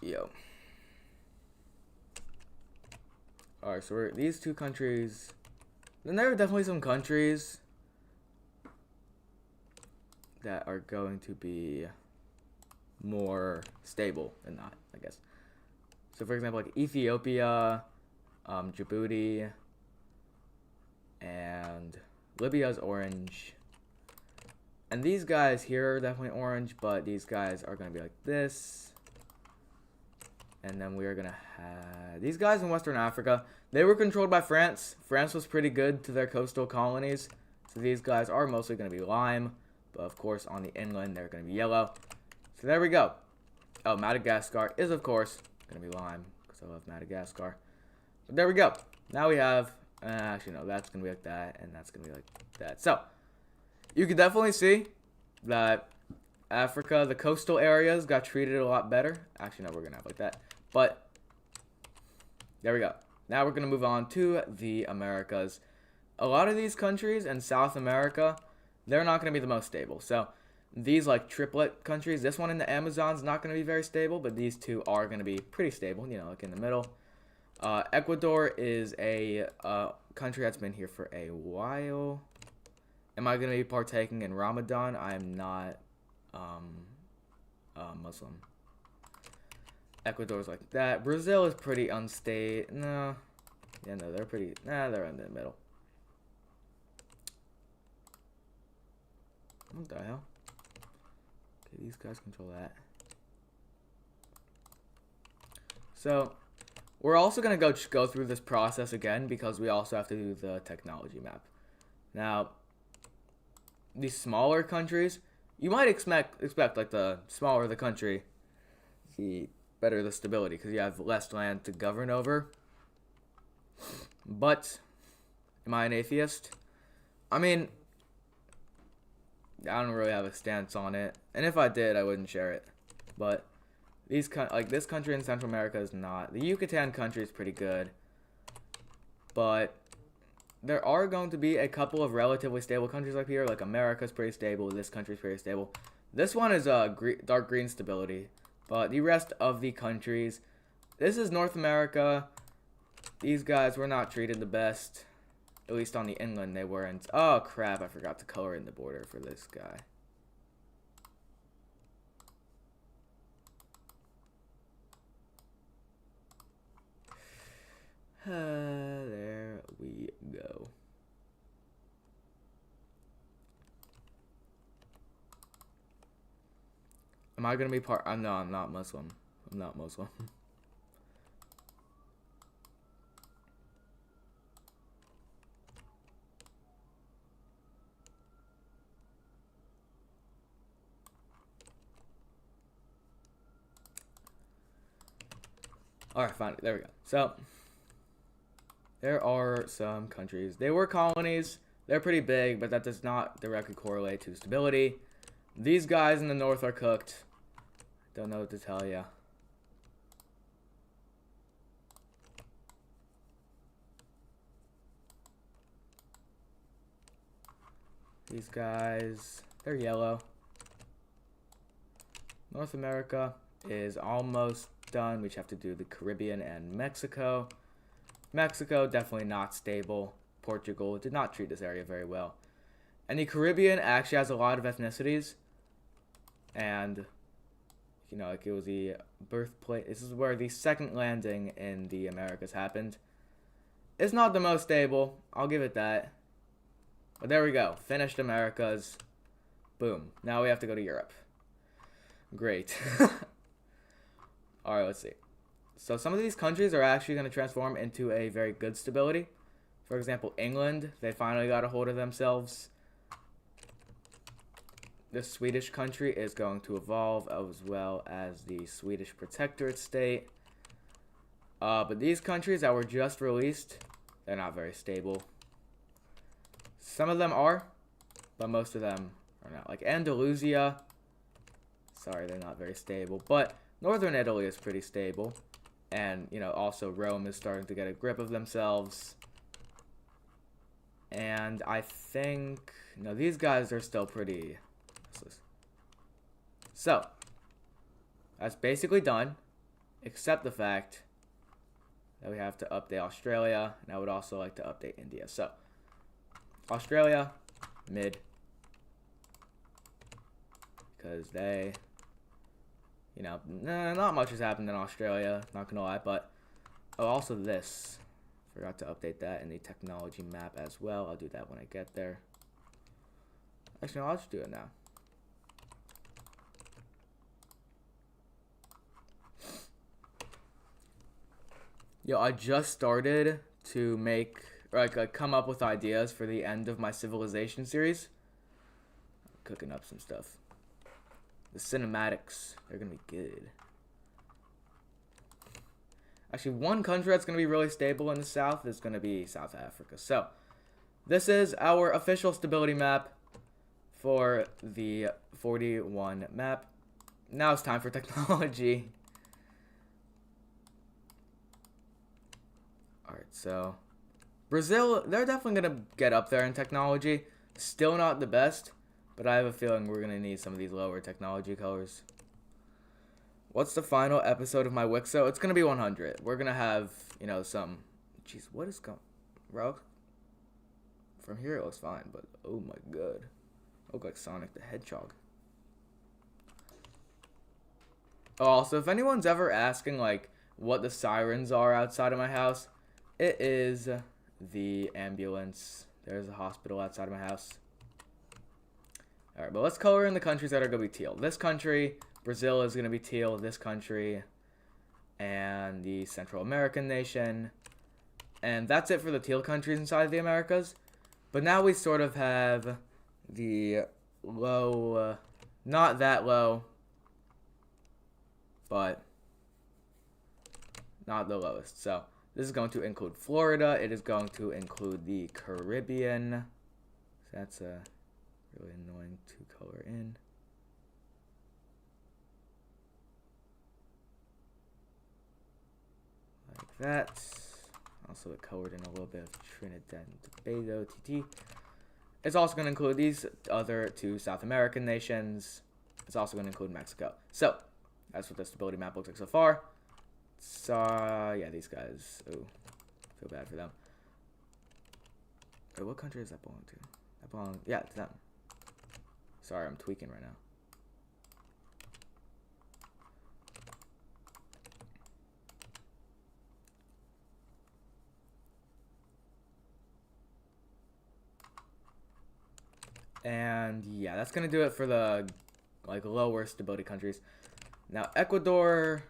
Yo. Alright, so these two countries. Then there are definitely some countries that are going to be more stable than not, I guess. So for example, like Ethiopia, Djibouti, and Libya's orange. And these guys here are definitely orange, but these guys are going to be like this. And then we are going to have these guys in Western Africa. They were controlled by France. France was pretty good to their coastal colonies. So these guys are mostly going to be lime. But of course, on the inland, they're going to be yellow. So there we go. Oh, Madagascar is, of course, going to be lime. Because I love Madagascar. But there we go. Now we have... actually, no. That's going to be like that. And that's going to be like that. So, you can definitely see that Africa, the coastal areas, got treated a lot better. Actually, no, we're going to have like that. But, there we go. Now we're going to move on to the Americas. A lot of these countries in South America, they're not going to be the most stable. So, these like triplet countries, this one in the Amazon is not going to be very stable, but these two are going to be pretty stable, you know, like in the middle. Ecuador is a country that's been here for a while. Am I going to be partaking in Ramadan? I am not Muslim. Ecuador's like that. Brazil is pretty unstable. No. Yeah, no, they're pretty... Nah, they're in the middle. What the hell? Okay, these guys control that. So, we're also going to go through this process again because we also have to do the technology map. Now, these smaller countries, you might expect like the smaller the country, the better the stability because you have less land to govern over. But, am I an atheist? I mean, I don't really have a stance on it, and if I did, I wouldn't share it. But these like this country in Central America is not. The Yucatan country is pretty good, but there are going to be a couple of relatively stable countries up here. Like America's pretty stable. This country's pretty stable. This one is dark green stability. But the rest of the countries, this is North America. These guys were not treated the best. At least on the inland they weren't. Oh crap, I forgot to color in the border for this guy. There we go. Am I gonna be part? No, I'm not Muslim. I'm not Muslim. Alright, fine. There we go. So, there are some countries. They were colonies. They're pretty big, but that does not directly correlate to stability. These guys in the north are cooked. Don't know what to tell you. These guys, they're yellow. North America is almost done. We just have to do the Caribbean and Mexico. Mexico, definitely not stable. Portugal did not treat this area very well. And the Caribbean actually has a lot of ethnicities. And, you know, like it was the birthplace. This is where the second landing in the Americas happened. It's not the most stable. I'll give it that. But there we go. Finished Americas. Boom. Now we have to go to Europe. Great. Alright, let's see. So some of these countries are actually going to transform into a very good stability. For example, England, they finally got a hold of themselves. The Swedish country is going to evolve, as well as the Swedish Protectorate state. But these countries that were just released, they're not very stable. Some of them are, but most of them are not. Like Andalusia, sorry, they're not very stable. But northern Italy is pretty stable. And, you know, also Rome is starting to get a grip of themselves. And I think, no, these guys are still pretty useless. So, that's basically done, except the fact that we have to update Australia, and I would also like to update India. So, Australia, mid, because they, you know, not much has happened in Australia, not gonna lie, but, oh, also this, forgot to update that in the technology map as well. I'll do that when I get there. Actually, no, I'll just do it now. Yo, I just started to make, or like come up with ideas for the end of my Civilization series. I'm cooking up some stuff. The cinematics, they're gonna be good. Actually, one country that's gonna be really stable in the south is gonna be South Africa. So, this is our official stability map for the 41 map. Now it's time for technology. Alright, so Brazil, they're definitely going to get up there in technology. Still not the best, but I have a feeling we're going to need some of these lower technology colors. What's the final episode of my Wixo? It's going to be 100. We're going to have, you know, some... Jeez, what is going... Bro, from here it looks fine, but oh my god. I look like Sonic the Hedgehog. Oh, also, if anyone's ever asking, like, what the sirens are outside of my house... It is the ambulance. There's a hospital outside of my house. Alright, but let's color in the countries that are going to be teal. This country, Brazil is going to be teal. This country, and the Central American nation. And that's it for the teal countries inside of the Americas. But now we sort of have the low, not that low, but not the lowest. So... this is going to include Florida. It is going to include the Caribbean. So that's really annoying to color in. Like that. Also colored in a little bit of Trinidad and Tobago, TT. It's also going to include these other two South American nations. It's also going to include Mexico. So, that's what the stability map looks like so far. So, yeah, these guys. Ooh, feel bad for them. Wait, what country does that belong to? That belongs, yeah, to them. Sorry, I'm tweaking right now. And yeah, that's gonna do it for the like lower stability countries. Now Ecuador,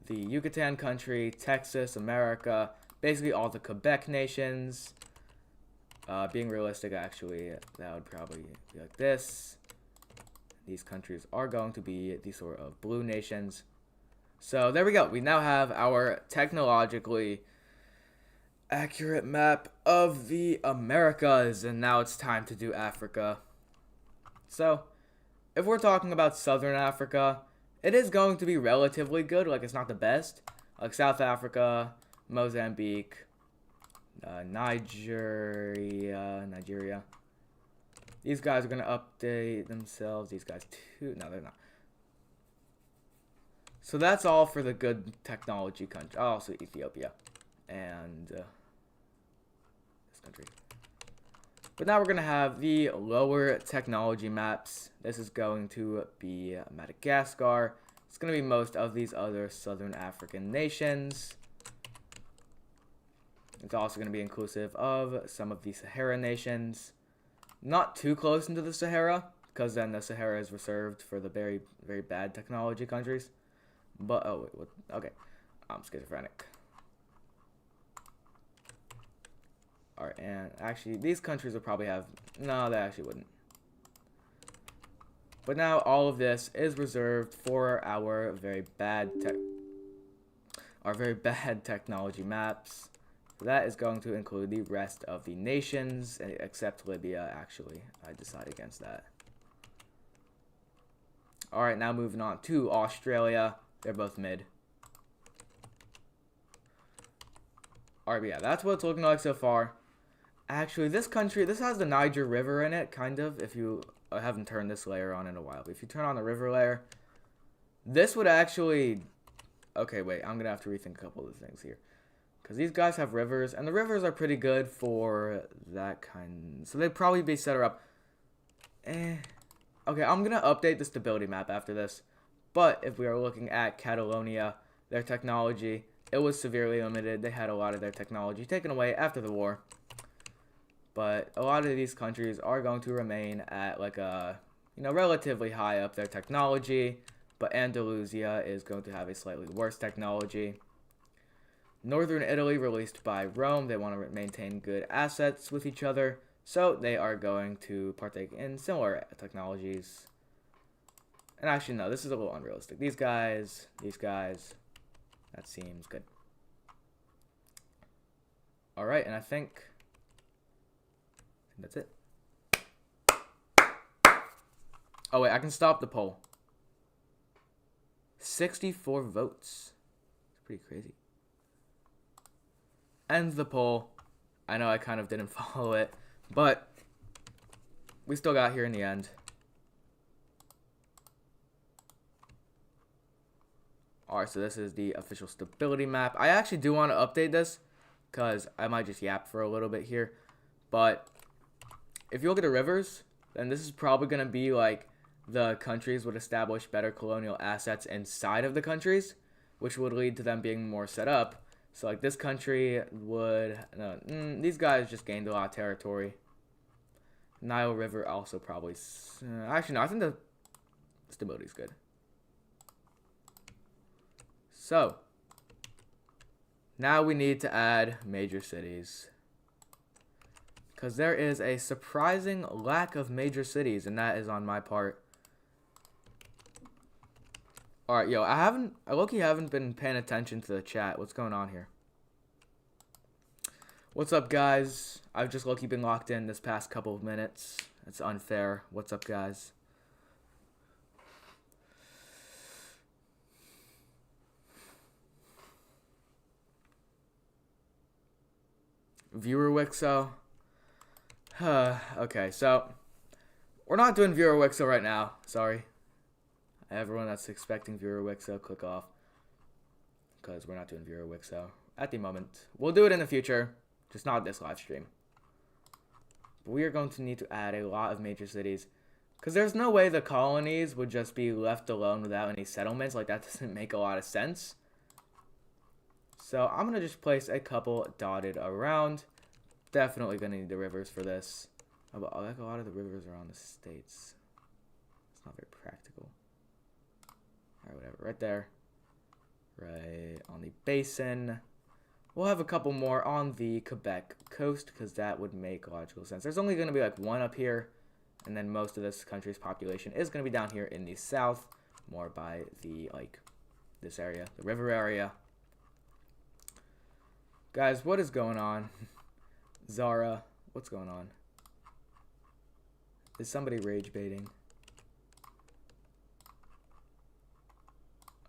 the Yucatan country, Texas, America, basically all the Quebec nations. Being realistic, actually, that would probably be like this. These countries are going to be the sort of blue nations. So there we go. We now have our technologically accurate map of the Americas, and now it's time to do Africa. So, if we're talking about Southern Africa, it is going to be relatively good. Like, it's not the best. Like South Africa, Mozambique, Nigeria. These guys are going to update themselves. These guys too. No, they're not. So that's all for the good technology country. Oh, also Ethiopia. And this country. But now we're going to have the lower technology maps. This is going to be Madagascar. It's going to be most of these other Southern African nations. It's also going to be inclusive of some of the Sahara nations. Not too close into the Sahara, because then the Sahara is reserved for the very, very bad technology countries. But, oh, wait, what? Okay. I'm schizophrenic. Alright, and actually, these countries will probably have... No, they actually wouldn't. But now, all of this is reserved for our very bad technology maps. That is going to include the rest of the nations, except Libya, actually. I decided against that. Alright, now moving on to Australia. They're both mid. Alright, but yeah, that's what it's looking like so far. Actually, this country, this has the Niger River in it, kind of, if you... I haven't turned this layer on in a while, but if you turn on the river layer, this would actually... Okay, wait, I'm going to have to rethink a couple of things here. Because these guys have rivers, and the rivers are pretty good for that kind... So they'd probably be set her up... Okay, I'm going to update the stability map after this. But if we are looking at Catalonia, their technology, it was severely limited. They had a lot of their technology taken away after the war. But a lot of these countries are going to remain at like a, relatively high up their technology. But Andalusia is going to have a slightly worse technology. Northern Italy, released by Rome, they want to maintain good assets with each other. So they are going to partake in similar technologies. And actually, no, this is a little unrealistic. These guys, that seems good. Alright, and I think that's it. Oh, wait, I can stop the poll. 64 votes. It's pretty crazy. Ends the poll. I know I kind of didn't follow it, but we still got here in the end. Alright, so this is the official stability map. I actually do want to update this, because I might just yap for a little bit here. But if you look at the rivers, then this is probably going to be like the countries would establish better colonial assets inside of the countries, which would lead to them being more set up. So like this country would, these guys just gained a lot of territory. Nile River also probably, actually no, I think the stability is good. So, now we need to add major cities. Because there is a surprising lack of major cities, and that is on my part. Alright, yo, I low-key haven't been paying attention to the chat. What's going on here? What's up, guys? I've just low-key been locked in this past couple of minutes. It's unfair. What's up, guys? Viewer Wixo. Okay, so we're not doing Viewer Wixo right now. Sorry. Everyone that's expecting Viewer Wixo, click off. Because we're not doing Viewer Wixo at the moment. We'll do it in the future, just not this live stream. But we are going to need to add a lot of major cities. Because there's no way the colonies would just be left alone without any settlements. Like, that doesn't make a lot of sense. So I'm going to just place a couple dotted around. Definitely going to need the rivers for this. Like, a lot of the rivers are on the states. It's not very practical. Alright, whatever. Right there. Right on the basin. We'll have a couple more on the Quebec coast because that would make logical sense. There's only going to be like one up here. And then most of this country's population is going to be down here in the south. More by the, like, this area. The river area. Guys, what is going on? Zara, what's going on? Is somebody rage baiting?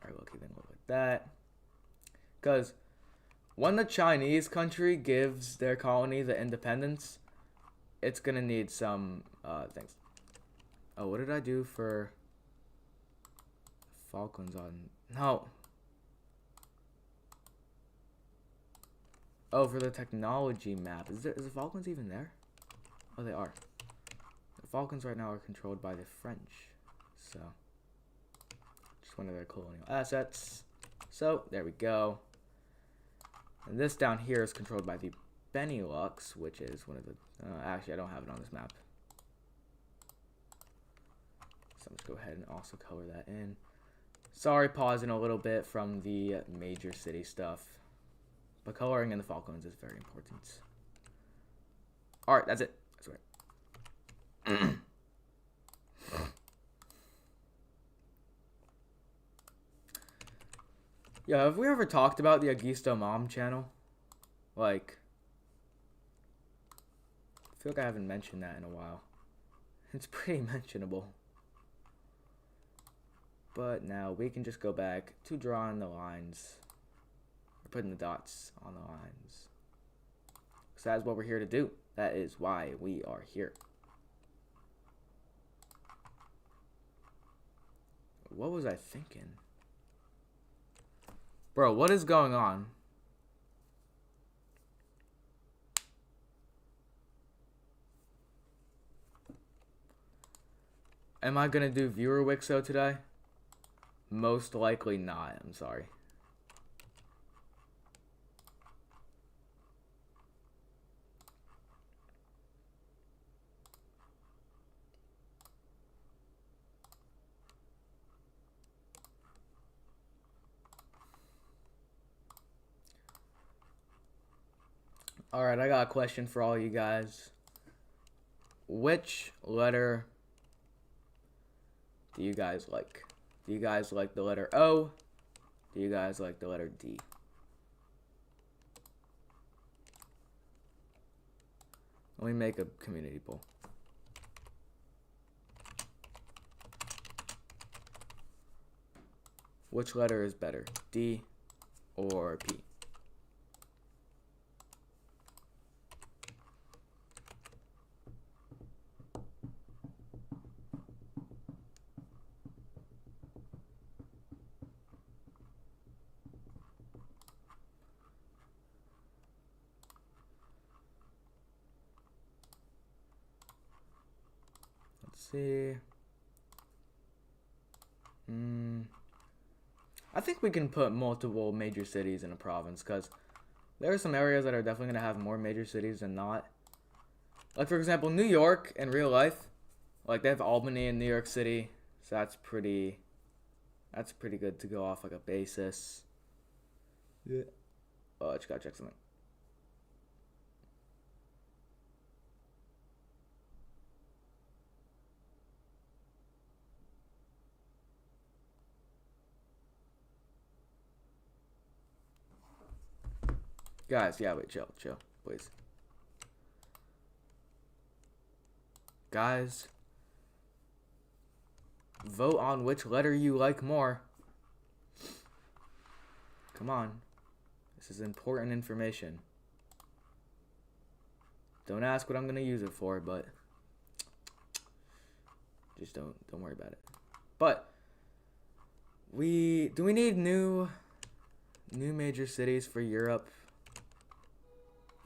Alright, we'll keep it like that. Because when the Chinese country gives their colony the independence, it's going to need some things. Oh, what did I do for Falklands on? No. Oh, for the technology map. Is the Falklands even there? Oh, they are. The Falklands right now are controlled by the French. So, just one of their colonial assets. So, there we go. And this down here is controlled by the Benelux, which is one of the... actually, I don't have it on this map. So I'm just go ahead and also color that in. Sorry, pausing a little bit from the major city stuff. But coloring in the Falklands is very important. Alright, that's it. I swear. Yeah, have we ever talked about the Augusto Mom channel? Like... I feel like I haven't mentioned that in a while. It's pretty mentionable. But now we can just go back to drawing the lines. Or putting the dots on the lines. So that's what we're here to do. That is why we are here. What was I thinking? Bro, what is going on? Am I gonna do Viewer Wixo today? Most likely not, I'm sorry. Alright, I got a question for all you guys. Which letter do you guys like? Do you guys like the letter O? Do you guys like the letter D? Let me make a community poll. Which letter is better, D or P? See. I think we can put multiple major cities in a province because there are some areas that are definitely going to have more major cities than not. Like, for example, New York in real life. Like, they have Albany in New York City. So that's pretty good to go off like a basis. Yeah. Oh, I just gotta check something. Guys, yeah, wait, chill, please. Guys, vote on which letter you like more. Come on. This is important information. Don't ask what I'm gonna use it for, but just don't worry about it. But do we need new major cities for Europe?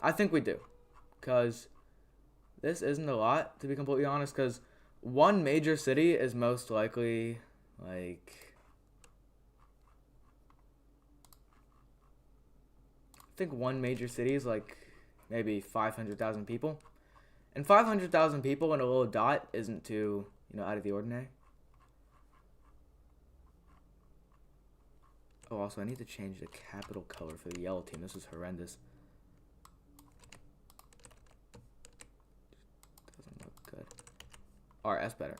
I think we do, because this isn't a lot, to be completely honest, because one major city is most likely, like, I think one major city is, like, maybe 500,000 people. And 500,000 people in a little dot isn't too, out of the ordinary. Oh, also, I need to change the capital color for the yellow team. This is horrendous. Doesn't look good. Alright, that's better.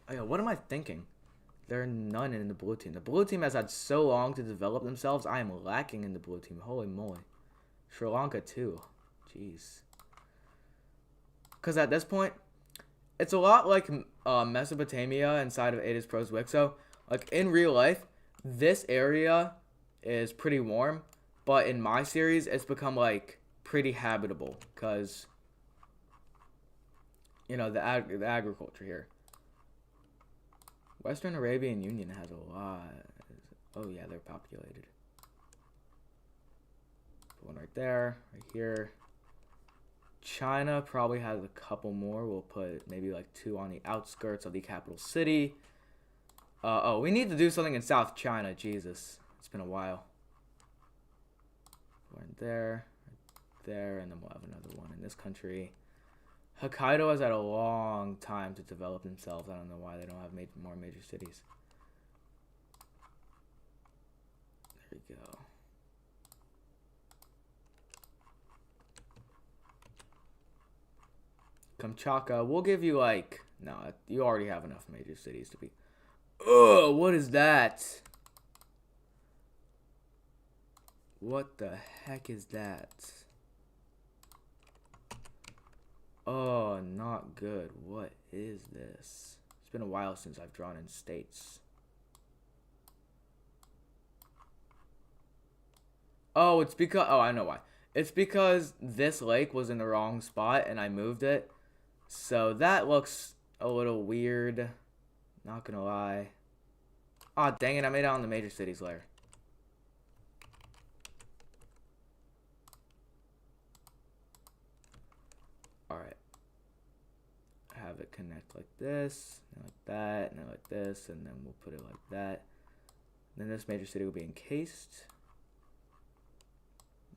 Oh, yeah, what am I thinking? There are none in the blue team. The blue team has had so long to develop themselves. I am lacking in the blue team. Holy moly. Sri Lanka, too. Jeez. Because at this point, it's a lot like Mesopotamia inside of Ada's Pros Wixo. Like, in real life, this area is pretty warm. But in my series, it's become, like, pretty habitable. Because, the agriculture here. Western Arabian Union has a lot. Oh, yeah, they're populated. Put one right there, right here. China probably has a couple more. We'll put maybe like 2 on the outskirts of the capital city. Oh, we need to do something in South China. Jesus, it's been a while. One there, right there, and then we'll have another one in this country. Hokkaido has had a long time to develop themselves. I don't know why they don't have more major cities. There we go. Kamchatka, we'll give you like... No, you already have enough major cities to be... Ugh, what is that? What the heck is that? Oh, not good. What is this? It's been a while since I've drawn in states. Oh, it's because... Oh, I know why. It's because this lake was in the wrong spot and I moved it. So that looks a little weird. Not gonna lie. Aw, oh, dang it. I made it on the major cities layer. Alright. Have it connect like this, and like that, and then like this, and then we'll put it like that. And then this major city will be encased.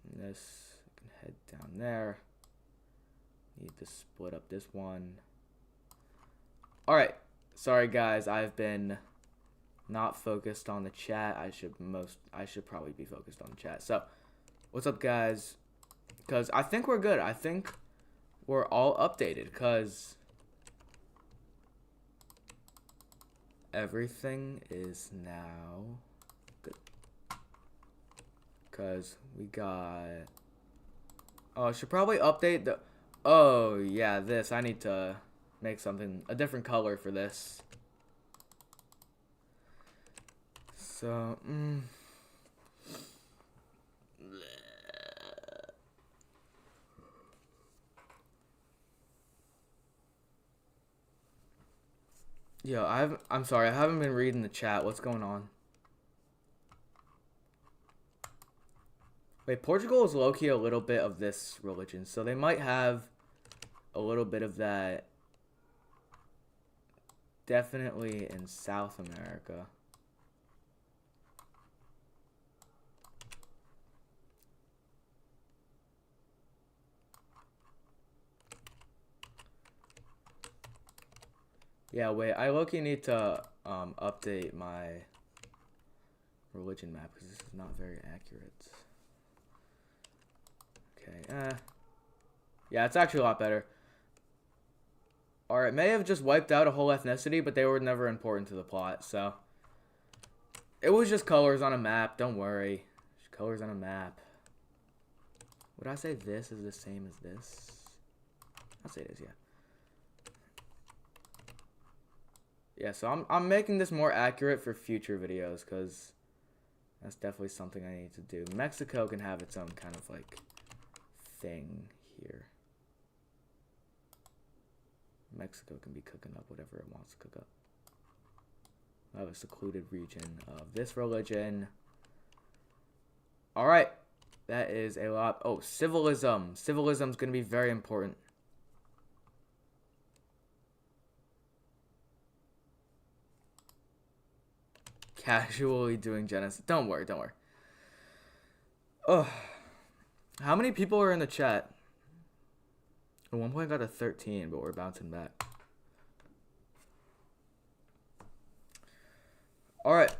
And this can head down there. Need to split up this one. Alright. Sorry guys, I've been not focused on the chat. I should probably be focused on the chat. So, what's up guys? Because I think we're good. I think we're all updated because everything is now good. Because we got... Oh, I should probably update the... Oh, yeah, this. I need to make something, a different color for this. So, Yo, I'm sorry, I haven't been reading the chat. What's going on? Wait, Portugal is low-key a little bit of this religion, so they might have a little bit of that definitely in South America. Yeah, wait, I low-key need to update my religion map because this is not very accurate. Okay, yeah, it's actually a lot better. Alright, may have just wiped out a whole ethnicity, but they were never important to the plot, so. It was just colors on a map, don't worry. Just colors on a map. Would I say this is the same as this? I'll say it is, yeah. Yeah, so I'm making this more accurate for future videos, because that's definitely something I need to do. Mexico can have its own kind of, like, thing here. Mexico can be cooking up whatever it wants to cook up. I have a secluded region of this religion. Alright. That is a lot. Oh, civilism. Civilism is going to be very important. Casually doing genocide. Don't worry, don't worry. Oh. How many people are in the chat? At one point I got a 13, but we're bouncing back. Alright.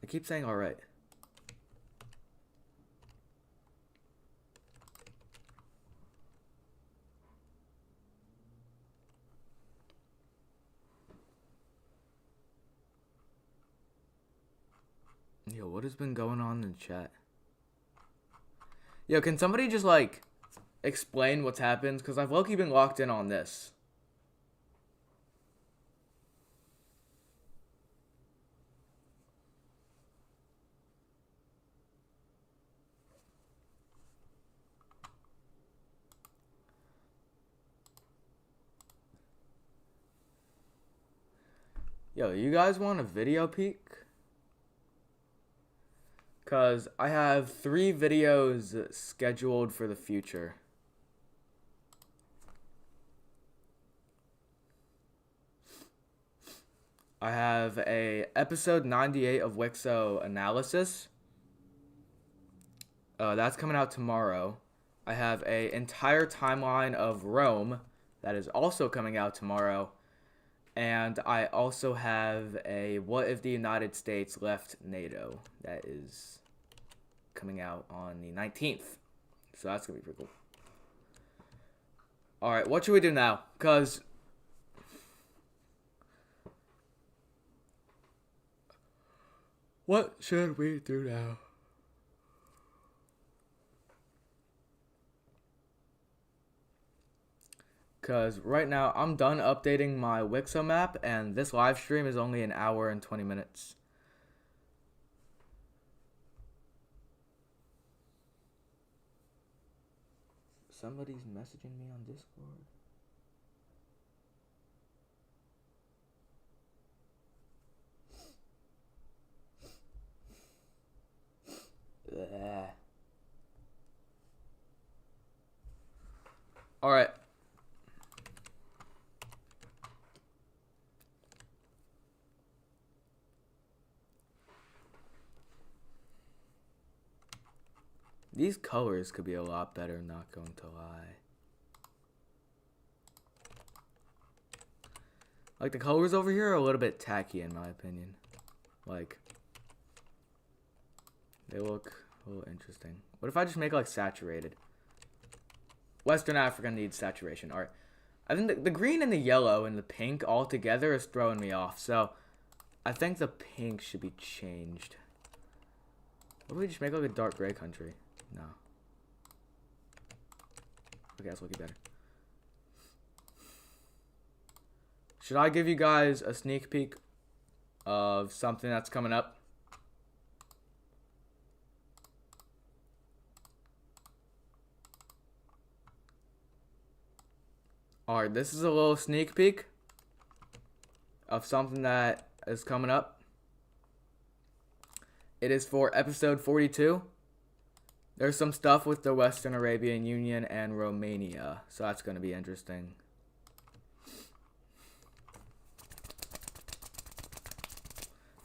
I keep saying alright. Yo, what has been going on in the chat? Yo, can somebody just, like, explain what's happened? Because I've low-key been locked in on this. Yo, you guys want a video peek? Because I have 3 videos scheduled for the future. I have a episode 98 of Wixo analysis. That's coming out tomorrow. I have a entire timeline of Rome that is also coming out tomorrow. And I also have a What If the United States Left NATO that is coming out on the 19th. So that's going to be pretty cool. Alright, what should we do now? Because what should we do now? Because right now I'm done updating my Wixo map and this live stream is only an hour and 20 minutes. Somebody's messaging me on Discord. Alright. These colors could be a lot better, not going to lie. Like, the colors over here are a little bit tacky in my opinion. Like, they look a little interesting. What if I just make, like, saturated? Western Africa needs saturation. Alright. I think the green and the yellow and the pink all together is throwing me off. So, I think the pink should be changed. What if we just make, like, a dark gray country? No. Okay, that's looking better. Should I give you guys a sneak peek of something that's coming up? Alright, this is a little sneak peek of something that is coming up. It is for episode 42. There's some stuff with the Western Arabian Union and Romania, so that's going to be interesting.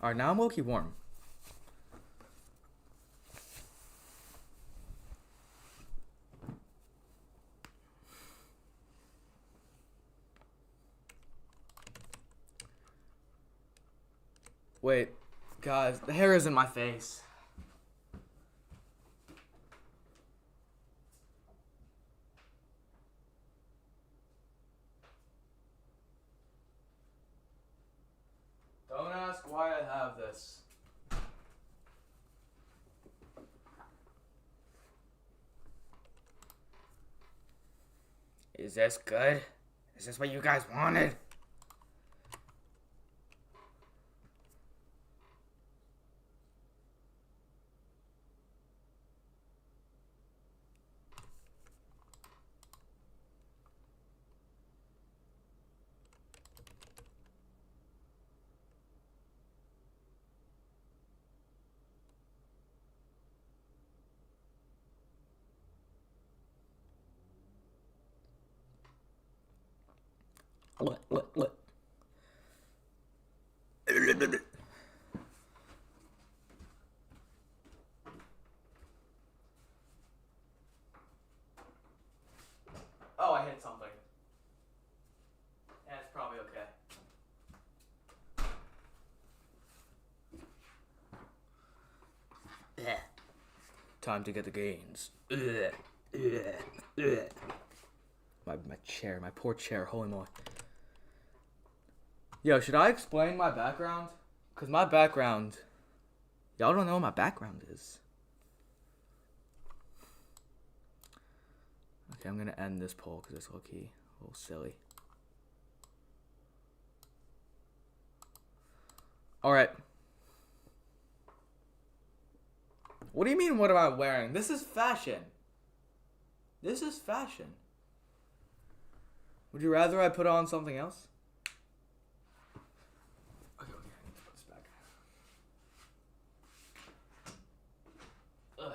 Alright, now I'm low-key warm. Wait, guys, the hair is in my face. Don't ask why I have this. Is this good? Is this what you guys wanted? Oh, I hit something. Yeah, it's probably okay. Time to get the gains. My chair, my poor chair, holy moly. Yo, should I explain my background? Because my background, y'all don't know what my background is. Okay, I'm going to end this poll because it's low-key a little silly. Alright. What do you mean, what am I wearing? This is fashion. This is fashion. Would you rather I put on something else? Okay, I need to put this back. Ugh.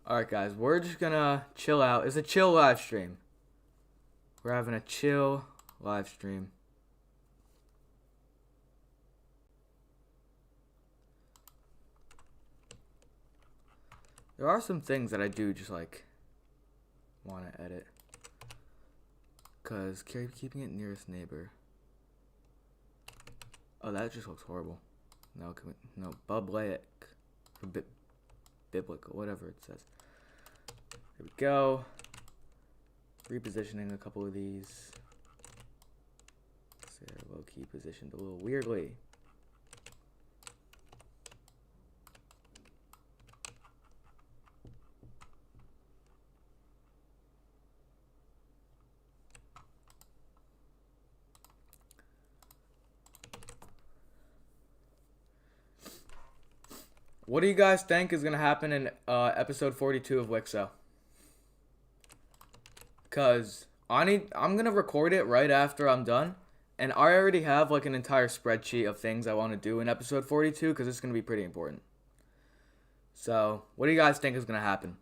Alright guys, we're just gonna chill out. It's a chill live stream. We're having a chill live stream. There are some things that I do just like want to edit. Cause keeping it nearest neighbor. Oh, that just looks horrible. No, no, bublaic. Or biblical, whatever it says. There we go. Repositioning a couple of these. So they're low-key positioned a little weirdly. What do you guys think is going to happen in episode 42 of Wixo? Because I'm going to record it right after I'm done. And I already have like an entire spreadsheet of things I want to do in episode 42 because it's going to be pretty important. So, what do you guys think is going to happen?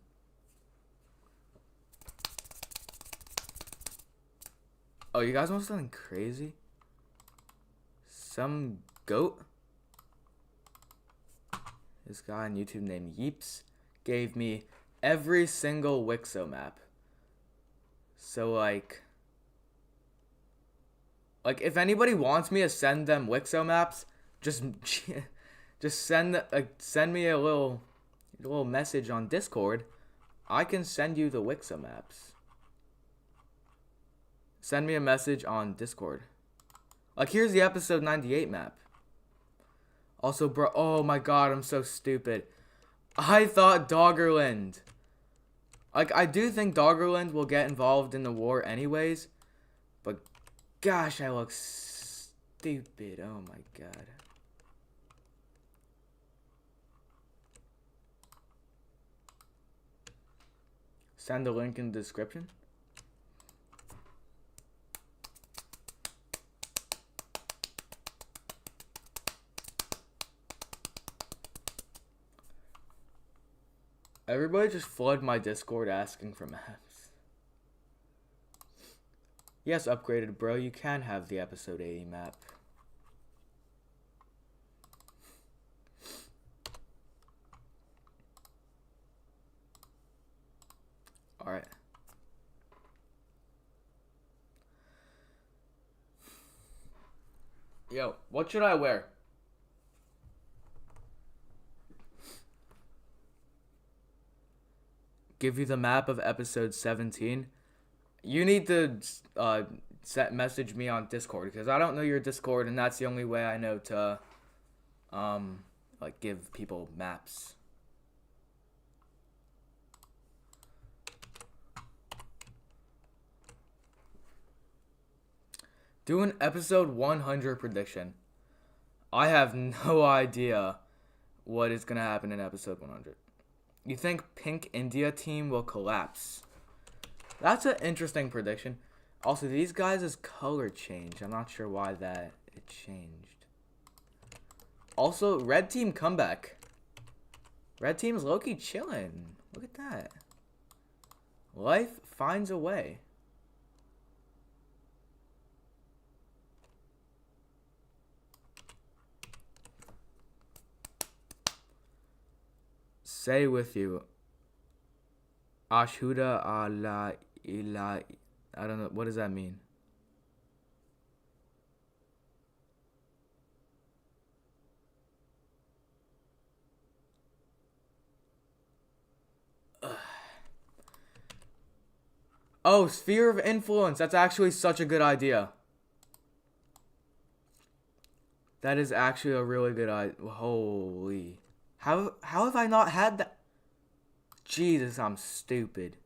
Oh, you guys want something crazy? Some goat? This guy on YouTube named Yeeps gave me every single Wixo map. So like if anybody wants me to send them Wixo maps, just send me a little message on Discord. I can send you the Wixo maps. Send me a message on Discord. Like here's the episode 98 map. Also, bro, oh my god, I'm so stupid. I thought Doggerland. Like, I do think Doggerland will get involved in the war anyways. But, gosh, I look stupid. Oh my god. Send the link in the description. Everybody just flood my Discord asking for maps. Yes, upgraded bro, you can have the episode 80 map. Alright. Yo, what should I wear? Give you the map of episode 17. You need to message me on Discord because I don't know your Discord and that's the only way I know to like give people maps. Do an episode 100 prediction. I have no idea what is going to happen in episode 100. You think Pink India team will collapse? That's an interesting prediction. Also, these guys' color changed. I'm not sure why that it changed. Also, red team comeback. Red team's low-key chilling. Look at that. Life finds a way. Say with you. Ashhuda ala ila. I don't know. What does that mean? Oh, sphere of influence. That's actually such a good idea. That is actually a really good idea. Holy. How have I not had that? Jesus, I'm stupid.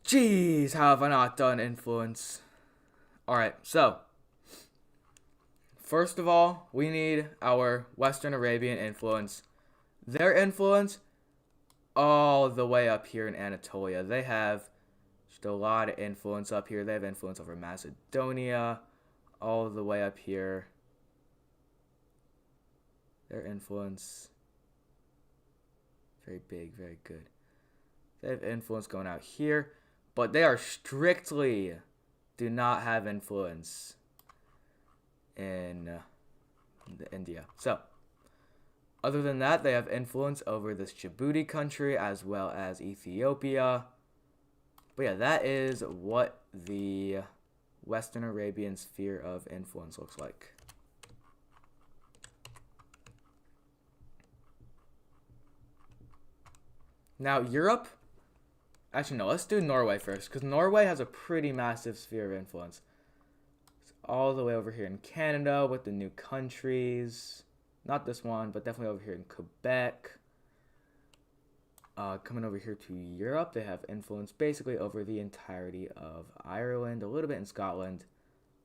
Jeez, how have I not done influence? Alright, so. First of all, we need our Western Arabian influence. Their influence all the way up here in Anatolia. They have just a lot of influence up here. They have influence over Macedonia, all the way up here. Their influence, very big, very good. They have influence going out here, but they are strictly do not have influence in India. So, other than that, they have influence over this Djibouti country as well as Ethiopia. But yeah, that is what the Western Arabian sphere of influence looks like. Now, Europe. Actually, no, let's do Norway first, because Norway has a pretty massive sphere of influence. It's all the way over here in Canada with the new countries. Not this one, but definitely over here in Quebec. Coming over here to Europe, they have influence basically over the entirety of Ireland, a little bit in Scotland,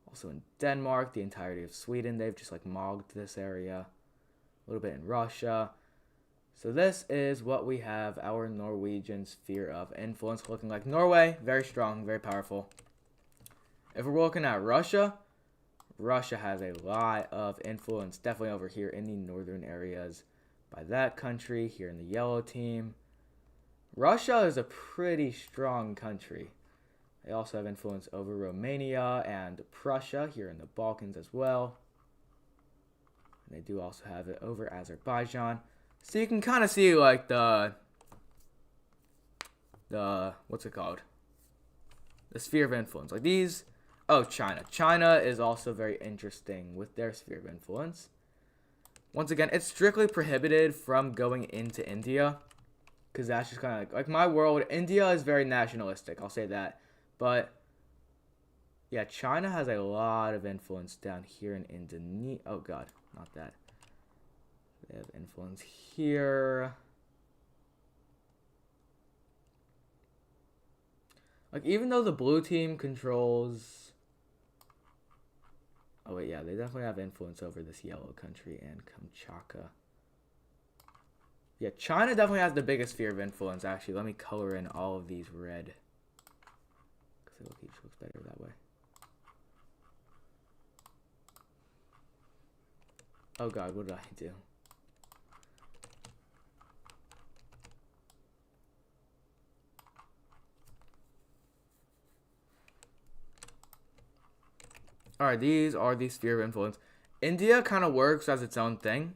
also in Denmark, the entirety of Sweden. They've just like mogged this area, a little bit in Russia. So this is what we have, our Norwegian sphere of influence looking like. Norway, very strong, very powerful. If we're looking at Russia, Russia has a lot of influence, definitely over here in the northern areas by that country, here in the yellow team. Russia is a pretty strong country. They also have influence over Romania and Prussia here in the Balkans as well. And they do also have it over Azerbaijan. So you can kind of see like the what's it called? The sphere of influence. Like these. Oh, China. China is also very interesting with their sphere of influence. Once again, it's strictly prohibited from going into India. Because that's just kind of like my world. India is very nationalistic. I'll say that. But yeah, China has a lot of influence down here in Indonesia. Oh, God. Not that. They have influence here. Like, even though the blue team controls... Oh, wait, yeah. They definitely have influence over this yellow country and Kamchatka. Yeah, China definitely has the biggest sphere of influence, actually. Let me color in all of these red. Because it looks better that way. Oh, God. What did I do? Alright, these are the sphere of influence. India kind of works as its own thing.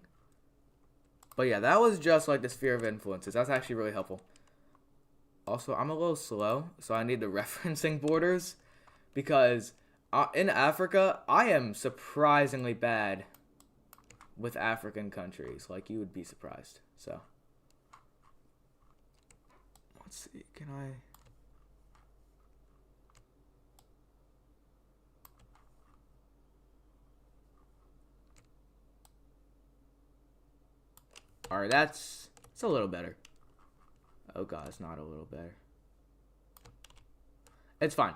But yeah, that was just like the sphere of influences. That's actually really helpful. Also, I'm a little slow, so I need the referencing borders. Because in Africa, I am surprisingly bad with African countries. Like, you would be surprised. So, let's see. Can I... Alright, it's a little better. Oh god, it's not a little better. It's fine.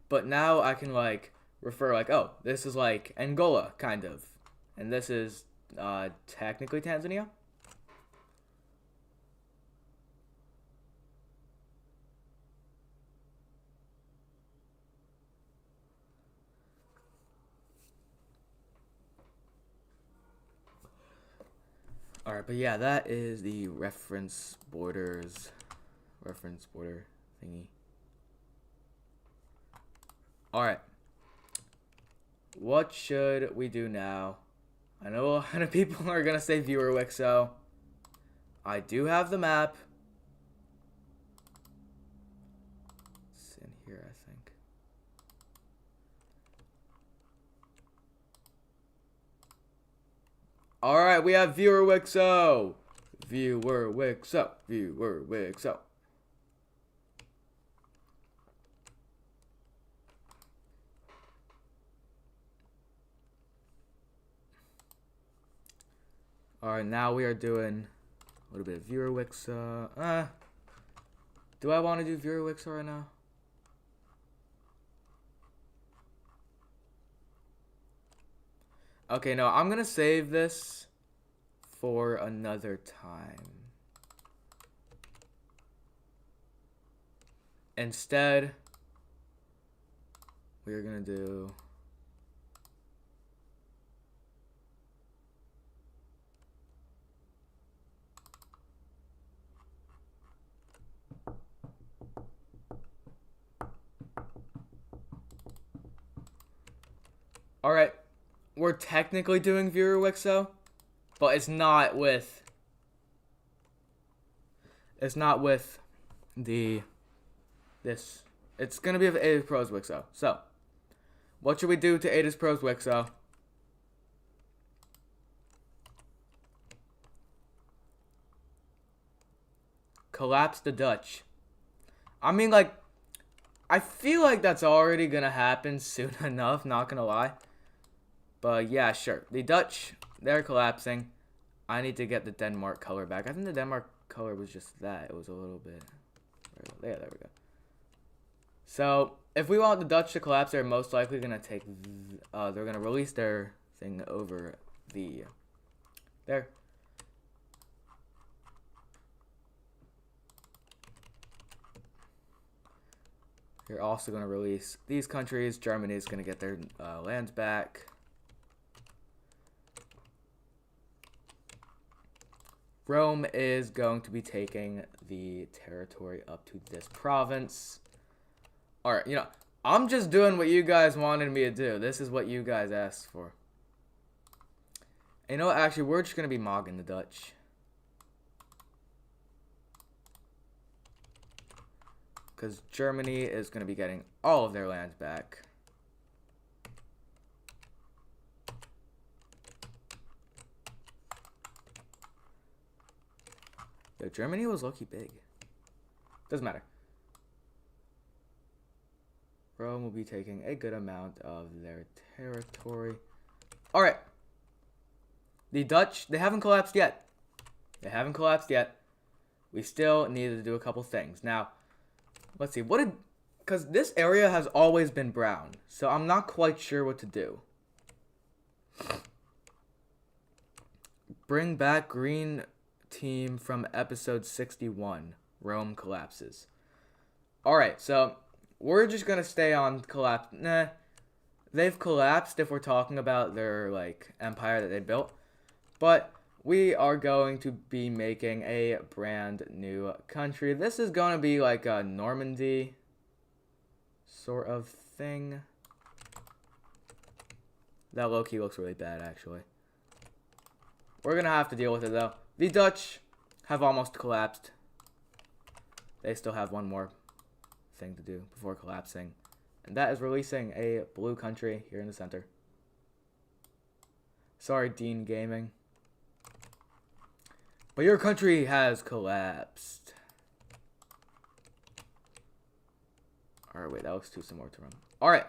But now I can, like, refer like, oh, this is like Angola, kind of. And this is technically Tanzania. Alright, but yeah, that is the reference border thingy. Alright. What should we do now? I know a lot of people are gonna say viewer Wixo. I do have the map. It's in here, I think. Alright, we have viewer Wixo. Viewer Wixo. Viewer Wixo. Alright, now we are doing a little bit of viewer Wixo. Do I want to do viewer Wixo right now? Okay, no, I'm gonna save this for another time. Instead, we are gonna do... Alright, we're technically doing viewer Wixo, but it's not with this. It's gonna be with Ada's Pros Wixo. So, what should we do to Ada's Pros Wixo? Collapse the Dutch. I mean, like, I feel like that's already gonna happen soon enough, not gonna lie. But yeah, sure. The Dutch, they're collapsing. I need to get the Denmark color back. I think the Denmark color was just that. It was a little bit... Yeah, there we go. So, if we want the Dutch to collapse, they're most likely going to take... they're going to release their thing over the... There. You're also going to release these countries. Germany is going to get their lands back. Rome is going to be taking the territory up to this province. Alright, you know, I'm just doing what you guys wanted me to do. This is what you guys asked for. You know what, actually, we're just going to be mogging the Dutch. Because Germany is going to be getting all of their lands back. Yo, Germany was low-key big. Doesn't matter. Rome will be taking a good amount of their territory. Alright. The Dutch, they haven't collapsed yet. They haven't collapsed yet. We still need to do a couple things. Now, let's see. What did... Because this area has always been brown. So I'm not quite sure what to do. Bring back green... team from episode 61. Rome collapses. Alright, so we're just gonna stay on collapse. Nah, they've collapsed if we're talking about their like empire that they built, but we are going to be making a brand new country. This is gonna be like a Normandy sort of thing. That low-key looks really bad, actually. We're gonna have to deal with it though. The Dutch have almost collapsed. They still have one more thing to do before collapsing. And that is releasing a blue country here in the center. Sorry, Dean Gaming. But your country has collapsed. Alright, wait, that looks too similar to Rome. Alright.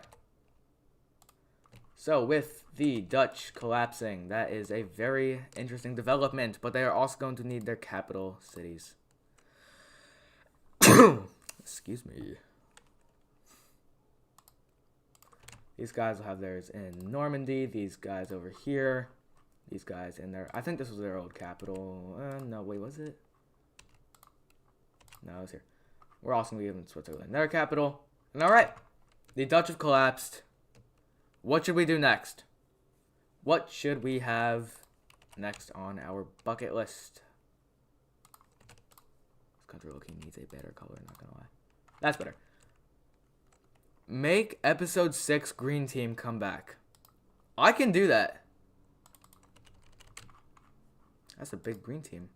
So, with the Dutch collapsing, that is a very interesting development, but they are also going to need their capital cities. Excuse me. These guys will have theirs in Normandy. These guys over here. These guys in there. I think this was their old capital. No, wait, was it? No, it was here. We're also going to give them Switzerland their capital. And alright, the Dutch have collapsed. What should we do next? What should we have next on our bucket list? This country looking needs a better color, not gonna lie. That's better. Make episode 6 green team come back. I can do that. That's a big green team.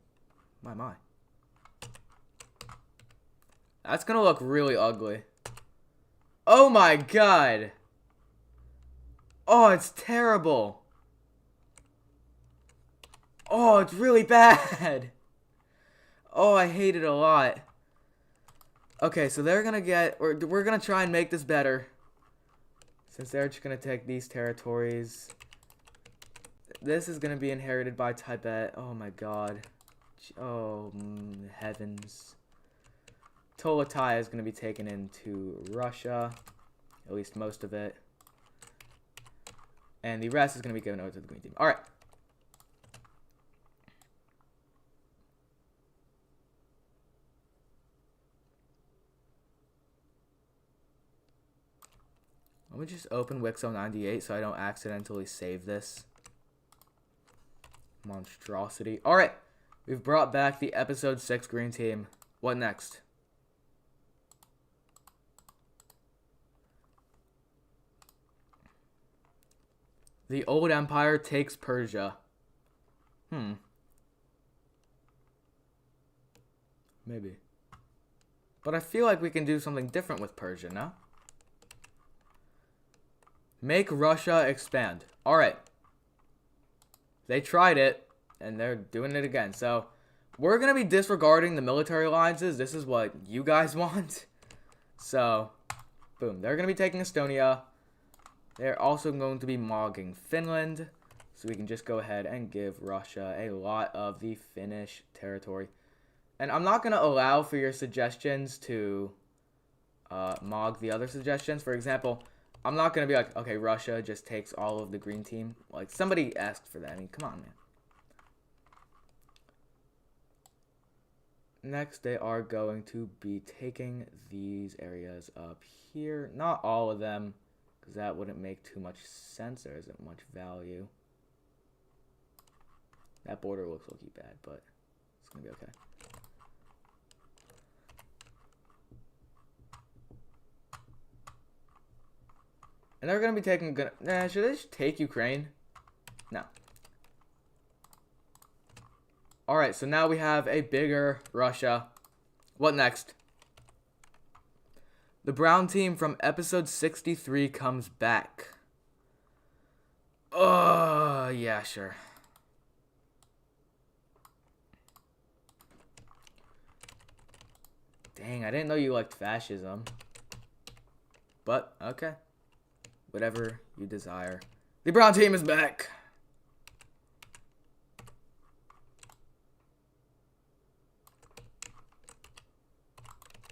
My. That's gonna look really ugly. Oh my god. Oh, it's terrible. Oh, it's really bad. Oh, I hate it a lot. Okay, so they're gonna get... We're gonna try and make this better. Since they're just gonna take these territories. This is gonna be inherited by Tibet. Oh my god. Oh, heavens. Tolatai is gonna be taken into Russia. At least most of it. And the rest is gonna be given over to the green team. Alright. Let me just open Wixo 98 so I don't accidentally save this. Monstrosity. Alright. We've brought back the episode 6 green team. What next? The old empire takes Persia. Maybe. But I feel like we can do something different with Persia, no? Make Russia expand. Alright. They tried it, and they're doing it again. So, we're going to be disregarding the military alliances. This is what you guys want. So, boom. They're going to be taking Estonia. They're also going to be mogging Finland. So we can just go ahead and give Russia a lot of the Finnish territory. And I'm not going to allow for your suggestions to mog the other suggestions. For example, I'm not going to be like, okay, Russia just takes all of the green team. Like, somebody asked for that. I mean, come on, man. Next, they are going to be taking these areas up here. Not all of them, because that wouldn't make too much sense. There isn't much value. That border looks low-key bad, but it's going to be okay. And they're going to be taking... should they just take Ukraine? No. Alright, so now we have a bigger Russia. What next? The brown team from episode 63 comes back. Oh, yeah, sure. Dang, I didn't know you liked fascism. But, okay. Whatever you desire. The brown team is back.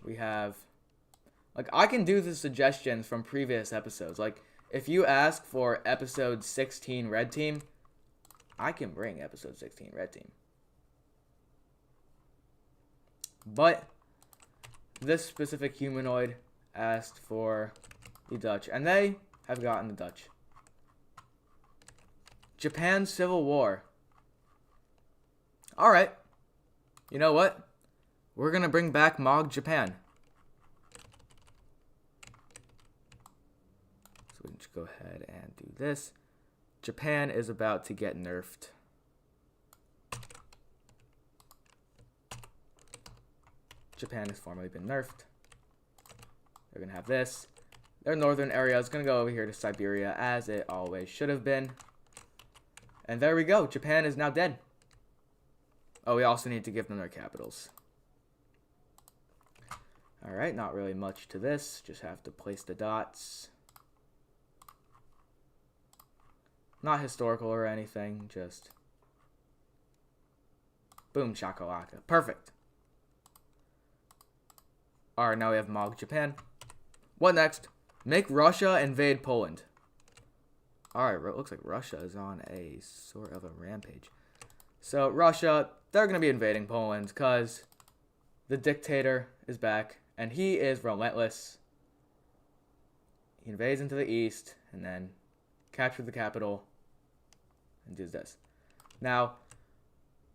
We have... Like, I can do the suggestions from previous episodes. Like, if you ask for episode 16 red team, I can bring episode 16 red team. But this specific humanoid asked for the Dutch, and they have gotten the Dutch. Japan Civil War. Alright. You know what? We're gonna bring back Mog Japan. So we can just go ahead and do this. Japan is about to get nerfed. Japan has formerly been nerfed. They're gonna have this. Their northern area is going to go over here to Siberia, as it always should have been. And there we go. Japan is now dead. Oh, we also need to give them their capitals. Alright, not really much to this. Just have to place the dots. Not historical or anything, just... Boom, shakalaka. Perfect. Alright, now we have Mog Japan. What next? Make Russia invade Poland. Alright, it looks like Russia is on a sort of a rampage. So, Russia, they're going to be invading Poland because the dictator is back, and he is relentless. He invades into the east, and then captures the capital, and does this. Now,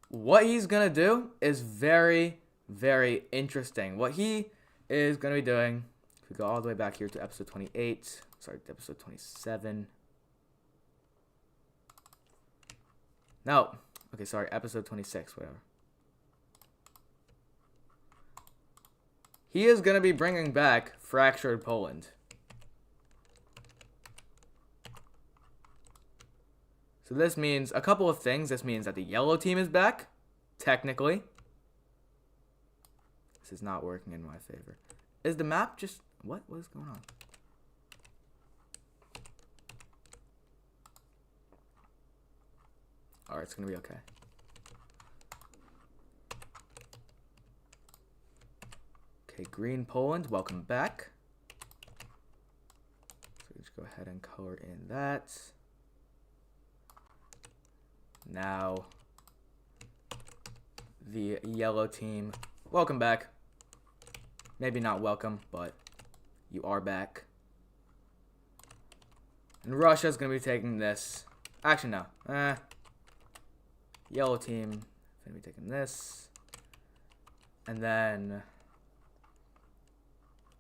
what he's going to do is very, very interesting. What he is going to be doing, if we go all the way back here to episode 28, sorry, to episode 27. No. Okay, sorry, episode 26, whatever. He is going to be bringing back fractured Poland. So this means a couple of things. This means that the yellow team is back, technically. This is not working in my favor. Is the map just... What is going on? Alright, it's going to be okay. Okay, green Poland, welcome back. So let's go ahead and color in that. Now, the yellow team, welcome back. Maybe not welcome, but you are back. And Russia's going to be taking this. Actually, no. Yellow team going to be taking this. And then...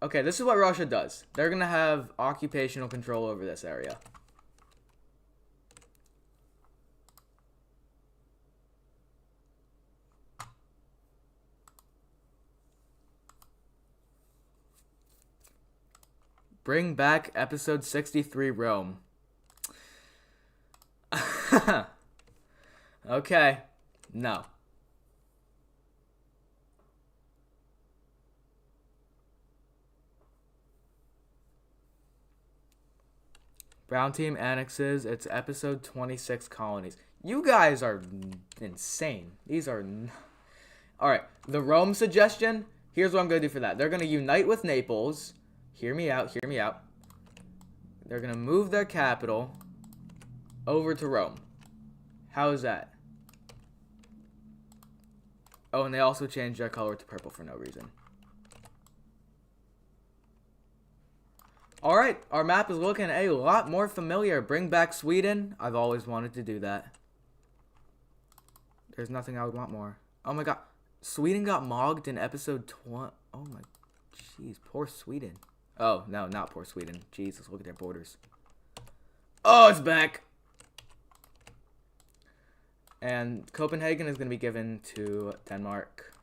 Okay, this is what Russia does. They're going to have occupational control over this area. Bring back episode 63 Rome. Okay. No. Brown team annexes its episode 26 colonies. You guys are insane. These are... Alright, the Rome suggestion, here's what I'm going to do for that. They're going to unite with Naples. Hear me out, hear me out. They're going to move their capital over to Rome. How is that? Oh, and they also changed their color to purple for no reason. Alright, our map is looking a lot more familiar. Bring back Sweden. I've always wanted to do that. There's nothing I would want more. Oh my god. Sweden got mogged in episode 20. Oh my jeez, poor Sweden. Oh, no, not poor Sweden. Jesus, look at their borders. Oh, it's back! And Copenhagen is going to be given to Denmark.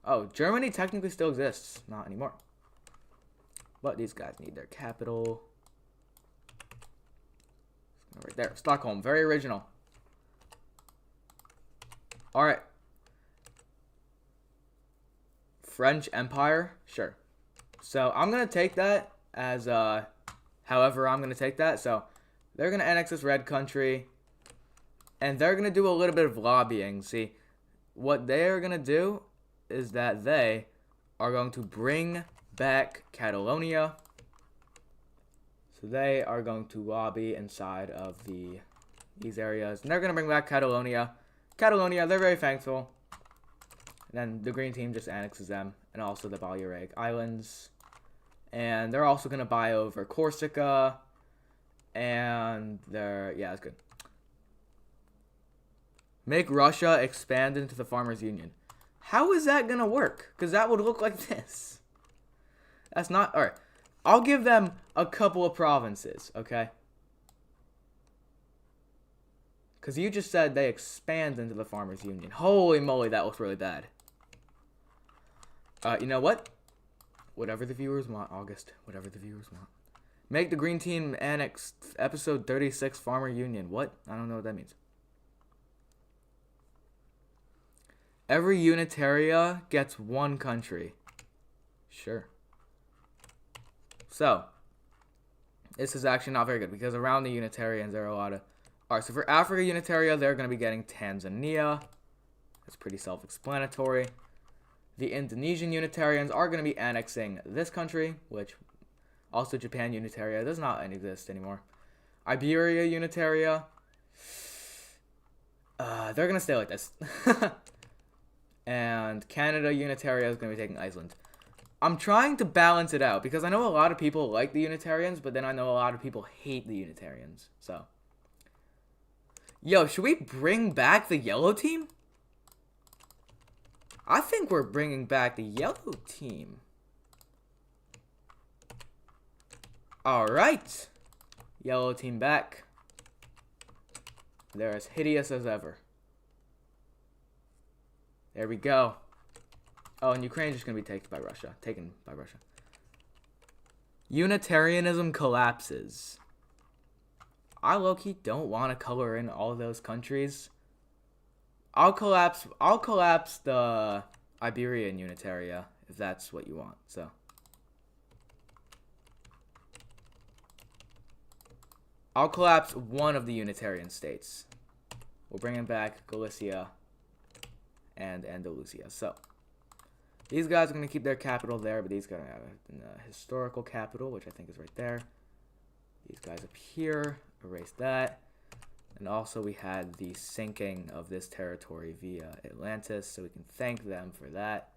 Oh, Germany technically still exists. Not anymore. But these guys need their capital. Right there. Stockholm. Very original. Alright. French Empire? Sure. So, I'm going to take that as, however I'm going to take that. So, they're going to annex this red country. And they're going to do a little bit of lobbying. See, what they are going to do is that they are going to bring back Catalonia. So they are going to lobby inside of these areas. And they're going to bring back Catalonia. Catalonia, they're very thankful. And then the green team just annexes them. And also the Balearic Islands. And they're also going to buy over Corsica. And they're... Yeah, that's good. Make Russia expand into the Farmers Union. How is that going to work? Because that would look like this. That's not... Alright. I'll give them a couple of provinces, okay? Because you just said they expand into the Farmers Union. Holy moly, that looks really bad. You know what? Whatever the viewers want, August. Whatever the viewers want. Make the green team annex episode 36 Farmer Union. What? I don't know what that means. Every unitaria gets one country. Sure. So, this is actually not very good because around the Unitarians there are a lot of... Alright, so for Africa Unitaria, they're going to be getting Tanzania. That's pretty self-explanatory. The Indonesian Unitarians are going to be annexing this country, which Also, Japan Unitaria does not exist anymore. Iberia Unitaria. They're going to stay like this. And Canada Unitaria is going to be taking Iceland. I'm trying to balance it out because I know a lot of people like the Unitarians, but then I know a lot of people hate the Unitarians. So, yo, should we bring back the yellow team? I think we're bringing back the yellow team. All right. Yellow team back. They're as hideous as ever. There we go. Oh, and Ukraine's just going to be taken by Russia. Unitarianism collapses. I low-key don't want to color in all those countries. I'll collapse the Iberian Unitaria if that's what you want. So I'll collapse one of the Unitarian states. We'll bring in back Galicia and Andalusia. So these guys are going to keep their capital there, but these guys have a historical capital, which I think is right there. These guys up here, erase that. And also we had the sinking of this territory via Atlantis, so we can thank them for that.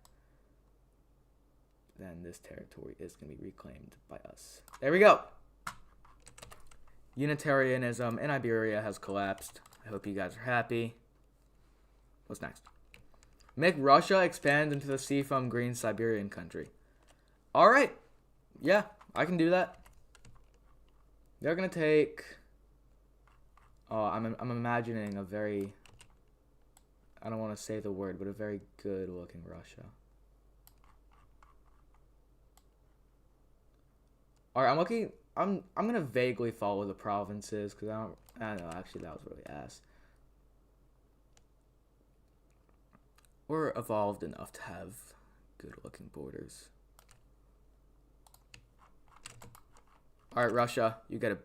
Then this territory is going to be reclaimed by us. There we go. Unitarianism in Iberia has collapsed. I hope you guys are happy. What's next? Make Russia expand into the sea from green Siberian country. Alright. Yeah, I can do that. They're going to take... Oh, I'm imagining a very... I don't want to say the word, but a very good looking Russia. Alright, I'm going to vaguely follow the provinces, because I don't know, actually that was really ass. We're evolved enough to have good-looking borders. Alright, Russia, you get a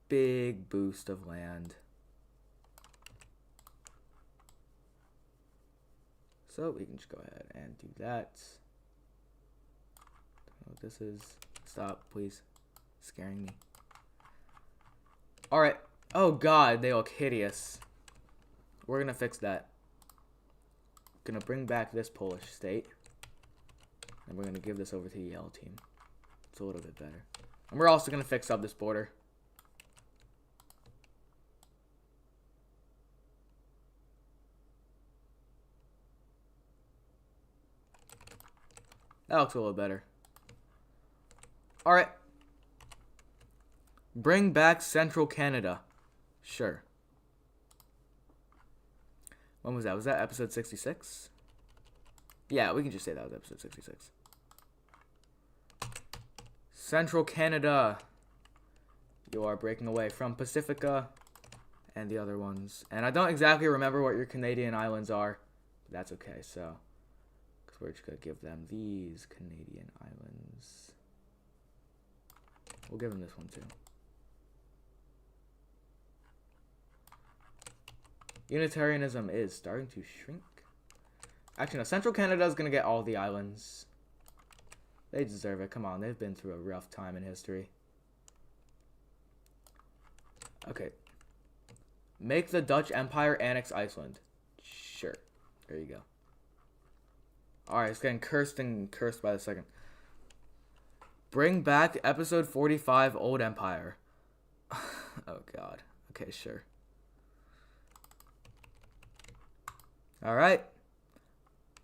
big boost of land. So we can just go ahead and do that. Don't know what this is. Stop, please. Scaring me. Alright. Oh god, they look hideous. We're gonna fix that. Gonna bring back this Polish state, and we're gonna give this over to the yellow team. It's a little bit better, and we're also gonna fix up this border. That looks a little better. All right, bring back Central Canada. Sure. When was that? Was that episode 66? Yeah, we can just say that was episode 66. Central Canada. You are breaking away from Pacifica and the other ones. And I don't exactly remember what your Canadian islands are. But that's okay, so. Because we're just going to give them these Canadian islands. We'll give them this one too. Unitarianism is starting to shrink. Actually, no. Central Canada is going to get all the islands. They deserve it. Come on. They've been through a rough time in history. Okay. Make the Dutch Empire annex Iceland. Sure. There you go. Alright, it's getting cursed and cursed by the second. Bring back episode 45, Old Empire. Oh, God. Okay, sure. Alright.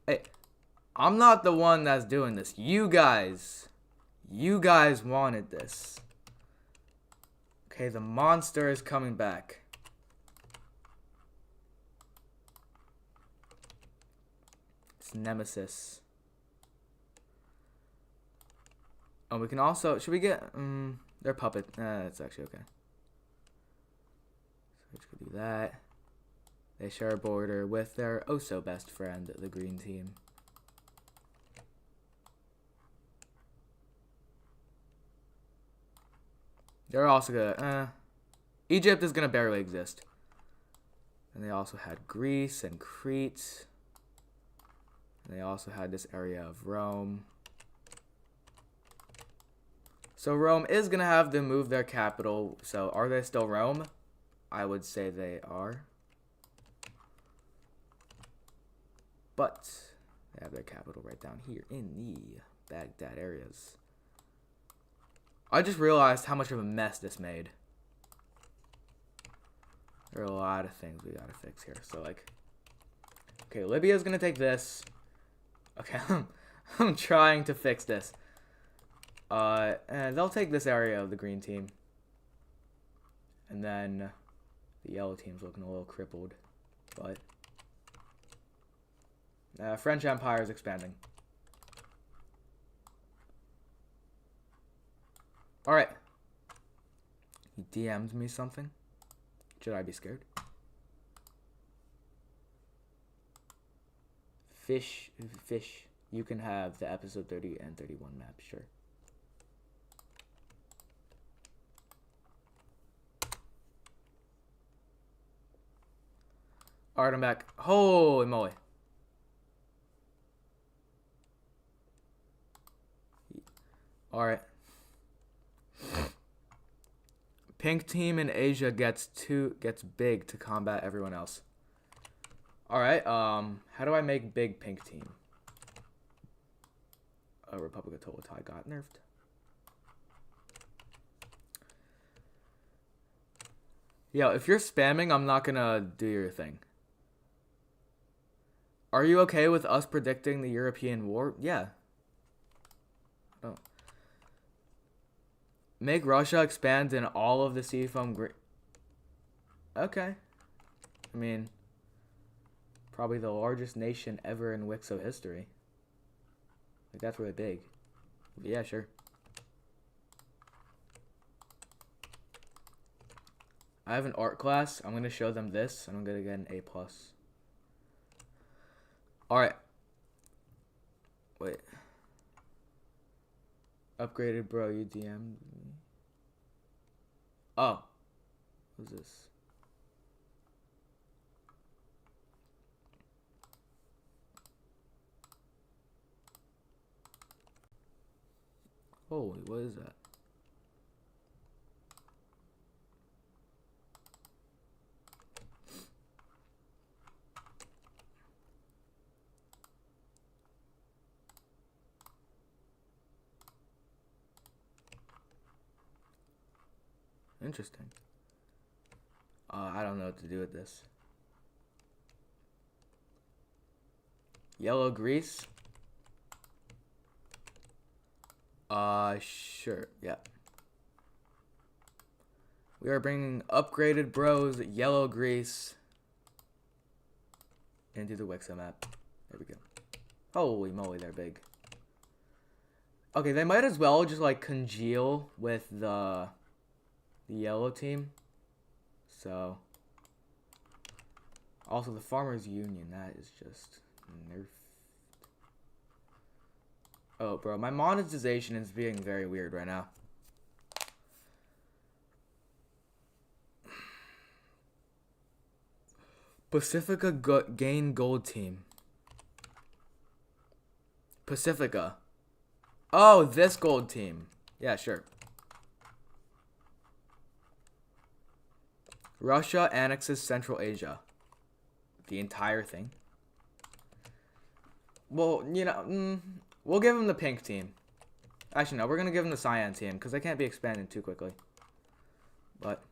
Hey, I'm not the one that's doing this. You guys wanted this. Okay, the monster is coming back. It's Nemesis. Oh, we can also... Should we get... their puppet. That's actually okay. So we could do that. They share a border with their oh-so-best friend, the green team. They're also gonna... Egypt is gonna barely exist. And they also had Greece and Crete. And they also had this area of Rome. So Rome is going to have to move their capital. So are they still Rome? I would say they are. But they have their capital right down here in the Baghdad areas. I just realized how much of a mess this made. There are a lot of things we gotta fix here. So, like, okay, Libya's gonna take this. Okay, I'm trying to fix this. And they'll take this area of the green team. And then the yellow team's looking a little crippled. But French Empire is expanding. Alright. He DM'd me something. Should I be scared? Fish. You can have the episode 30 and 31 map, sure. Alright, I'm back. Holy moly. Alright. Pink team in Asia gets big to combat everyone else. Alright, how do I make big pink team? Republic of Tolotai got nerfed. Yo, if you're spamming, I'm not gonna do your thing. Are you okay with us predicting the European war? Yeah. Oh. Make Russia expand in all of the seafoam. Okay. I mean, probably the largest nation ever in Wixo history. Like, that's really big. But yeah, sure. I have an art class. I'm going to show them this, and I'm going to get an A+. Alright. Wait. Upgraded, bro. You DM'd me. Oh. What's this? Holy, what is that? Interesting. I don't know what to do with this. Yellow grease? Sure, yeah. We are bringing upgraded bros, yellow grease, into the Wixo map. There we go. Holy moly, they're big. Okay, they might as well just, like, congeal with the yellow team. So, also the Farmers Union, that is just nerfed. Oh, bro, my monetization is being very weird right now. Pacifica gain gold team. Pacifica. Oh, this gold team. Yeah, sure. Russia annexes Central Asia. The entire thing. Well, you know, we'll give them the pink team. Actually, no, we're going to give them the cyan team because they can't be expanded too quickly. But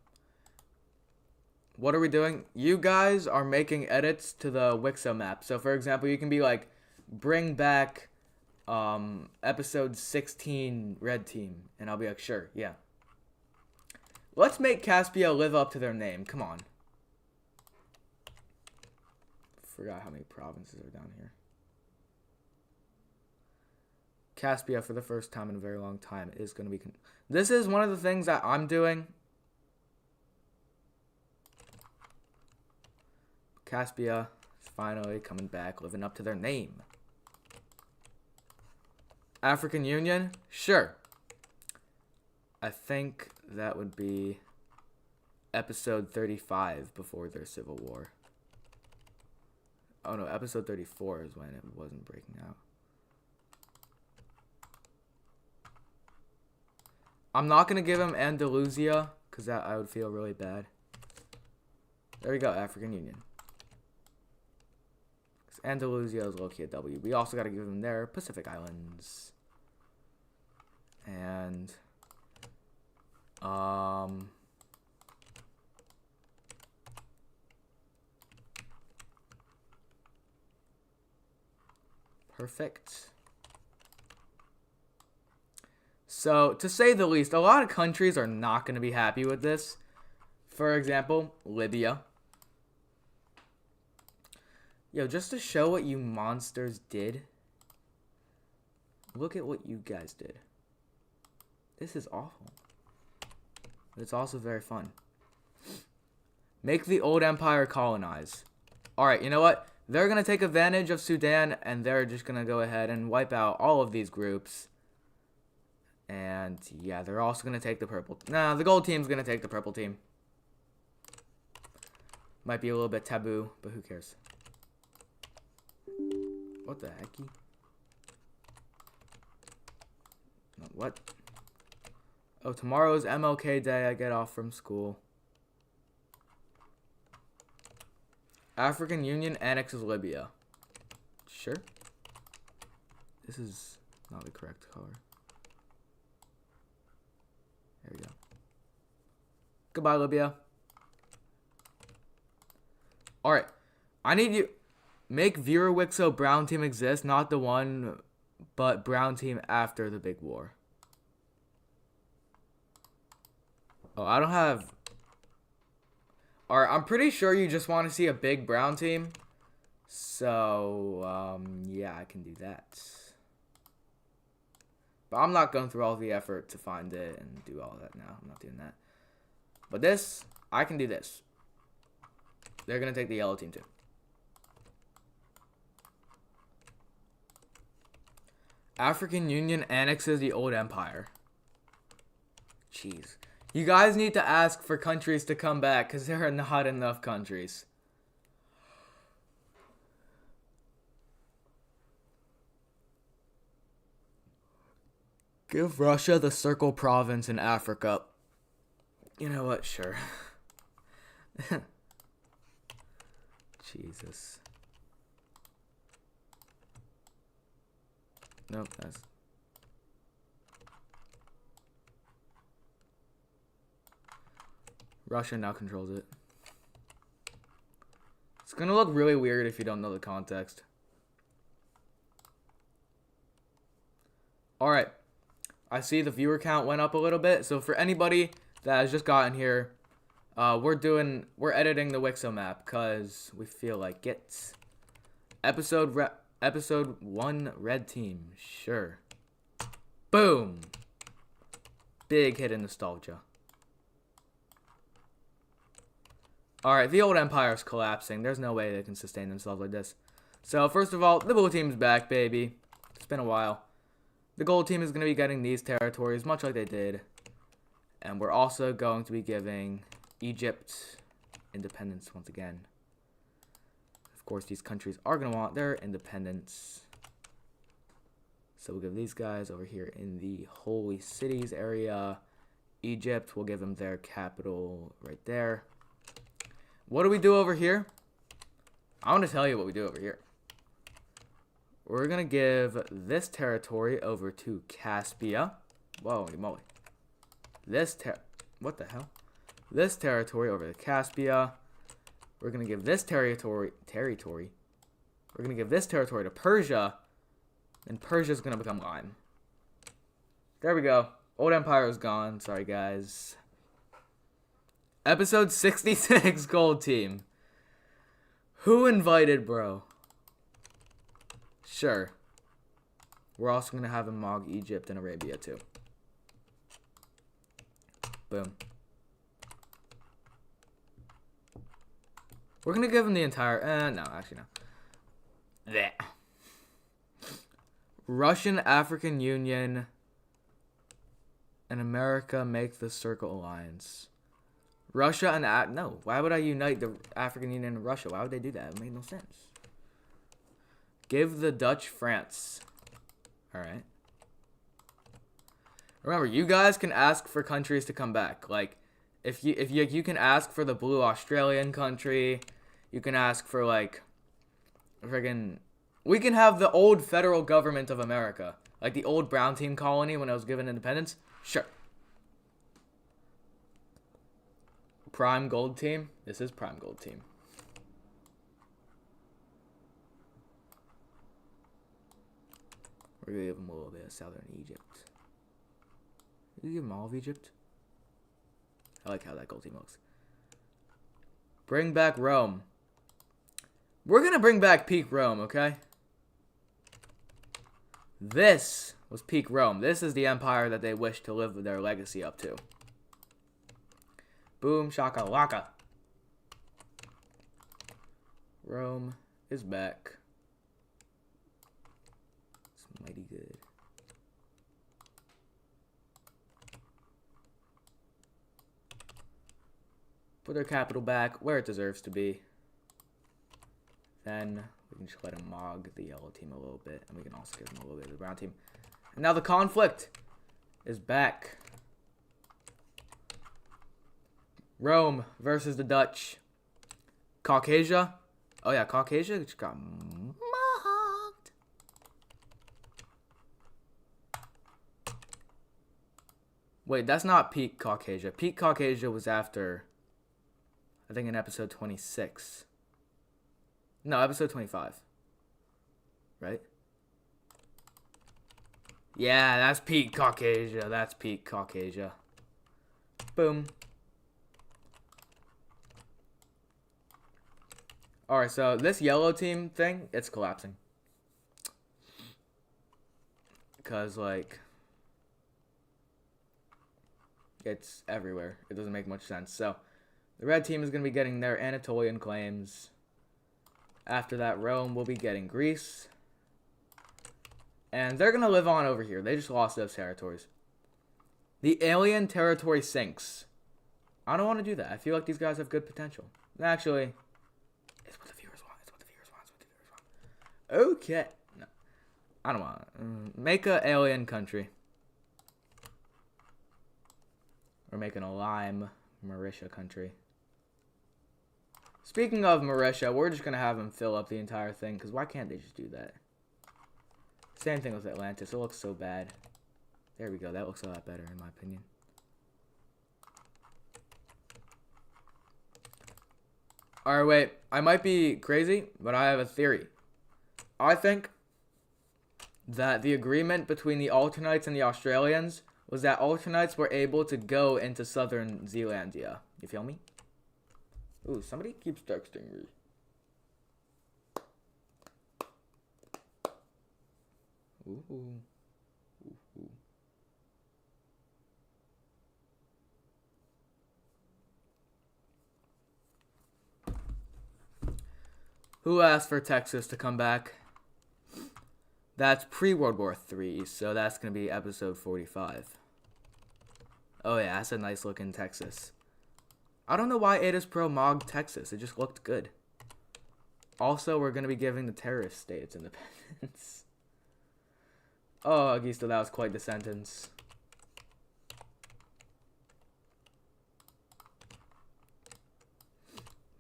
what are we doing? You guys are making edits to the Wixo map. So, for example, you can be like, bring back episode 16 red team. And I'll be like, sure, yeah. Let's make Caspia live up to their name. Come on. Forgot how many provinces are down here. Caspia, for the first time in a very long time, is going to be... This is one of the things that I'm doing. Caspia is finally coming back, living up to their name. African Union? Sure. I think that would be episode 35 before their civil war. Oh no, episode 34 is when it wasn't breaking out. I'm not going to give him Andalusia because that I would feel really bad. There we go, African Union. Andalusia is low-key a W. We also got to give them their Pacific Islands. And perfect. So, to say the least, a lot of countries are not going to be happy with this. For example, Libya. Yo, just to show what you monsters did, look at what you guys did. This is awful. But it's also very fun. Make the old empire colonize. Alright, you know what? They're going to take advantage of Sudan, and they're just going to go ahead and wipe out all of these groups. And, yeah, they're also going to take the purple. Nah, the gold team's going to take the purple team. Might be a little bit taboo, but who cares? What the hecky? No, what? Oh, tomorrow's MLK Day. I get off from school. African Union annexes Libya. Sure. This is not the correct color. There we go. Goodbye, Libya. Alright. I need you... Make Vera Wixo Brown Team exist. Not the one, but Brown Team after the big war. Oh, I don't have... Alright, I'm pretty sure you just want to see a big brown team. So, yeah, I can do that. But I'm not going through all the effort to find it and do all that now. I'm not doing that. But this, I can do this. They're going to take the yellow team too. African Union annexes the old empire. Jeez. You guys need to ask for countries to come back because there are not enough countries. Give Russia the Circle Province in Africa. You know what? Sure. Jesus. Nope, that's... Russia now controls it. It's gonna look really weird if you don't know the context. Alright. I see the viewer count went up a little bit. So for anybody that has just gotten here, we're editing the Wixo map because we feel like it. Episode 1 red team. Sure. Boom. Big hit in nostalgia. Alright, the old empire is collapsing. There's no way they can sustain themselves like this. So, first of all, the blue team's back, baby. It's been a while. The gold team is going to be getting these territories, much like they did. And we're also going to be giving Egypt independence once again. Of course, these countries are going to want their independence. So we'll give these guys over here in the Holy Cities area. Egypt, we'll give them their capital right there. What do we do over here? I want to tell you what we do over here. We're going to give this territory over to Caspia. Whoa, moly. What the hell? This territory over to Caspia. We're going to give this territory. We're going to give this territory to Persia. And Persia's going to become Lime. There we go. Old Empire is gone. Sorry, guys. Episode 66, Gold Team. Who invited, bro? Sure. We're also going to have him mog Egypt and Arabia, too. Boom. We're going to give him the entire... no, actually, no. Blech. Russian African Union and America make the Circle Alliance. Russia and... no, why would I unite the African Union and Russia? Why would they do that? It made no sense. Give the Dutch France. Alright. Remember, you guys can ask for countries to come back. Like, if you can ask for the blue Australian country, you can ask for like, friggin', we can have the old federal government of America, like the old brown team colony when I was given independence. Sure. Prime gold team. This is prime gold team. We're gonna give them a little bit of southern Egypt. Did you give them all of Egypt? I like how that gold team looks. Bring back Rome. We're gonna bring back peak Rome, okay? This was peak Rome. This is the empire that they wish to live their legacy up to. Boom shakalaka. Rome is back. It's mighty good. Put their capital back where it deserves to be. Then we can just let them mog the yellow team a little bit. And we can also give them a little bit of the brown team. And now the conflict is back. Rome versus the Dutch. Caucasia. Oh yeah, Caucasia just got mogged. Wait, that's not peak Caucasia. Peak Caucasia was after, I think, in episode 26. No, episode 25. Right? Yeah, that's peak Caucasia. That's peak Caucasia. Boom. Alright, so this yellow team thing, it's collapsing. Because, like, it's everywhere. It doesn't make much sense. So, the red team is going to be getting their Anatolian claims. After that, Rome will be getting Greece. And they're going to live on over here. They just lost those territories. The alien territory sinks. I don't want to do that. I feel like these guys have good potential. Actually, it's what the viewers want. It's what the viewers want. It's what the viewers want. Okay. No. I don't want it. Make a alien country. We're making a lime Mauritius country. Speaking of Mauritius, we're just going to have them fill up the entire thing. Because why can't they just do that? Same thing with Atlantis. It looks so bad. There we go. That looks a lot better in my opinion. Alright, wait. I might be crazy, but I have a theory. I think that the agreement between the Alternites and the Australians was that Alternites were able to go into southern Zealandia. You feel me? Ooh, somebody keeps texting me. Ooh. Ooh. Who asked for Texas to come back? That's pre-World War III, so that's going to be episode 45. Oh yeah, that's a nice looking Texas. I don't know why Adas Pro mogged Texas. It just looked good. Also, we're going to be giving the terrorist state its independence. Oh, Augusto, that was quite the sentence.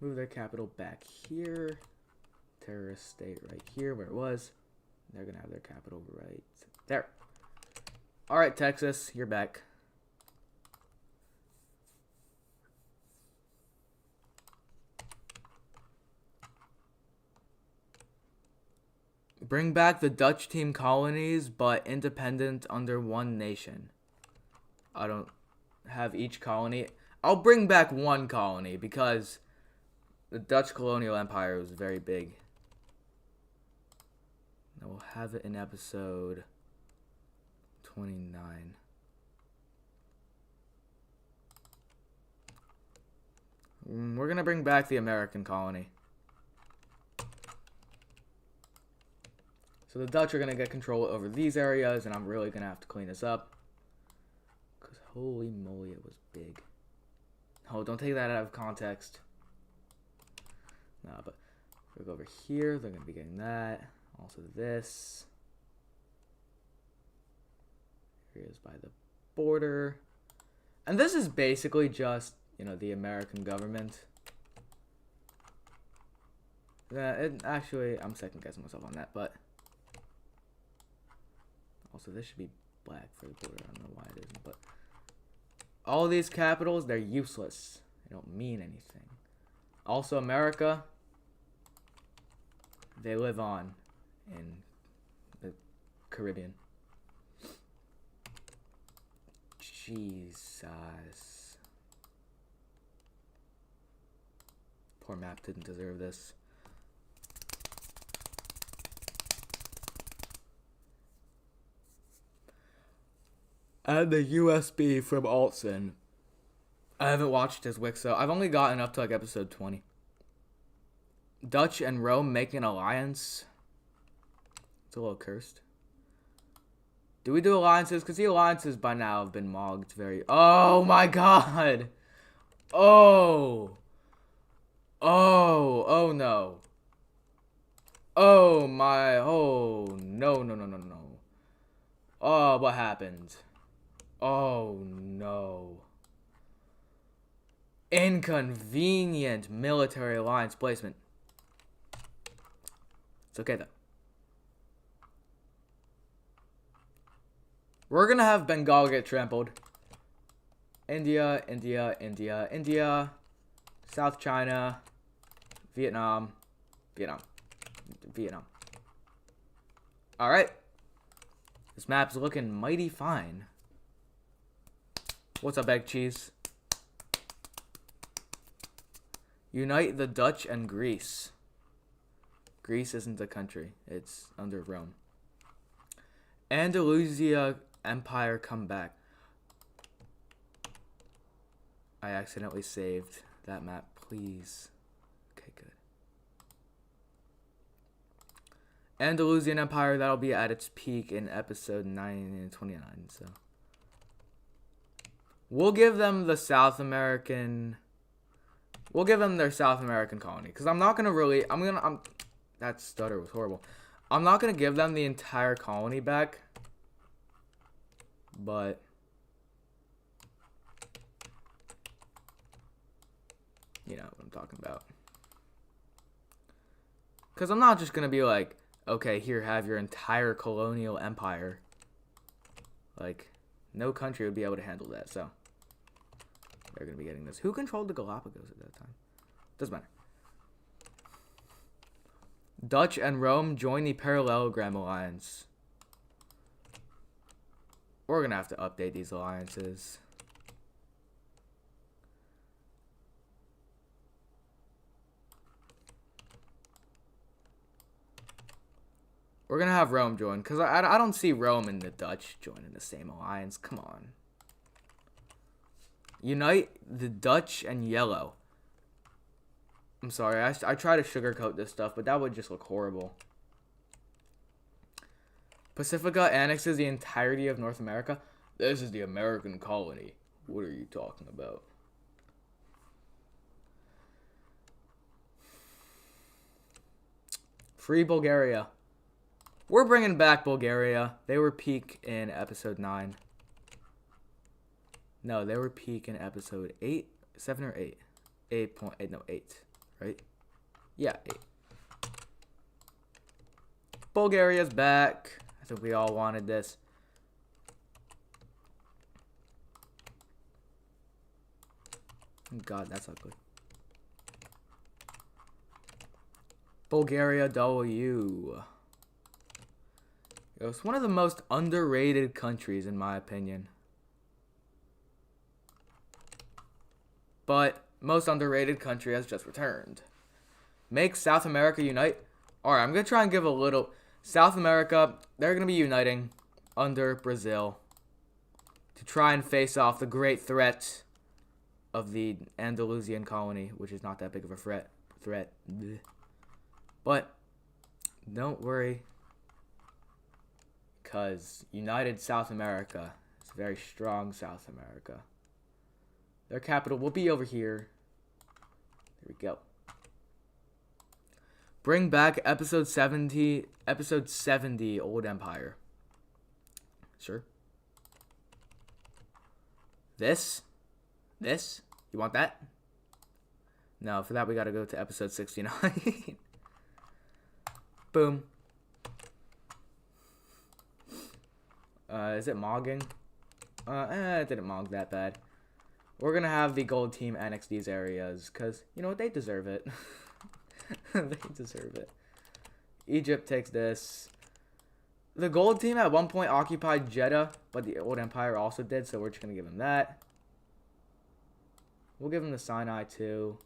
Move their capital back here. Terrorist state right here where it was. They're going to have their capital right there. Alright, Texas, you're back. Bring back the Dutch team colonies, but independent under one nation. I don't have each colony. I'll bring back one colony because the Dutch colonial empire was very big. And we'll have it in episode 29. We're going to bring back the American colony. So the Dutch are going to get control over these areas, and I'm really going to have to clean this up. Because holy moly, it was big. Oh, don't take that out of context. No, but if we go over here, they're going to be getting that. Also this. Areas by the border. And this is basically just, the American government. Actually, I'm second guessing myself on that, but also this should be black for the border. I don't know why it isn't, but all these capitals, they're useless. They don't mean anything. Also, America, they live on in the Caribbean. Jesus. Poor map didn't deserve this. And the USB from Altson. I haven't watched his Wix, so I've only gotten up to like episode 20. Dutch and Rome make an alliance. It's a little cursed. Do we do alliances? Because the alliances by now have been mogged very... Oh my god! Oh! Oh no. Oh my... Oh, no. Oh, what happened? Oh no. Inconvenient military alliance placement. It's okay though. We're gonna have Bengal get trampled. India. South China. Vietnam. Alright. This map's looking mighty fine. What's up, egg cheese? Unite the Dutch and Greece. Greece isn't a country. It's under Rome. Andalusia Empire come back. I accidentally saved that map. Please. Okay, good. Andalusian Empire, that'll be at its peak in episode 9 and 29, so. We'll give them the South American... We'll give them their South American colony. Because I'm not going to really... that stutter was horrible. I'm not going to give them the entire colony back. But... You know what I'm talking about. Because I'm not just going to be like, okay, here, have your entire colonial empire. Like, no country would be able to handle that, so. They're going to be getting this. Who controlled the Galapagos at that time? Doesn't matter. Dutch and Rome join the Parallelogram Alliance. We're going to have to update these alliances. We're going to have Rome join, because I don't see Rome and the Dutch joining the same alliance. Come on. Unite the Dutch and Yellow. I'm sorry, I try to sugarcoat this stuff, but that would just look horrible. Pacifica annexes the entirety of North America. This is the American colony. What are you talking about? Free Bulgaria. We're bringing back Bulgaria. They were peak in episode 9. No, they were peak in episode 8, 7 or 8. 8.8, no, 8, right? Yeah, 8. Bulgaria's back. I think we all wanted this. God, that's ugly. Bulgaria W. It's one of the most underrated countries, in my opinion. But most underrated country has just returned. Make South America unite. Alright, I'm going to try and give a little... South America, they're going to be uniting under Brazil to try and face off the great threat of the Andalusian colony, which is not that big of a threat. Blech. But don't worry, because United South America is very strong South America. Their capital will be over here. There we go. Bring back episode 70, Old Empire. Sure. This? This? You want that? No, for that we gotta go to episode 69. Boom. Is it mogging? It didn't mog that bad. We're gonna have the gold team annex these areas, because, you know what, they deserve it. They deserve it. Egypt takes this. The gold team at one point occupied Jeddah, but the old empire also did, so we're just gonna give them that. We'll give them the Sinai too.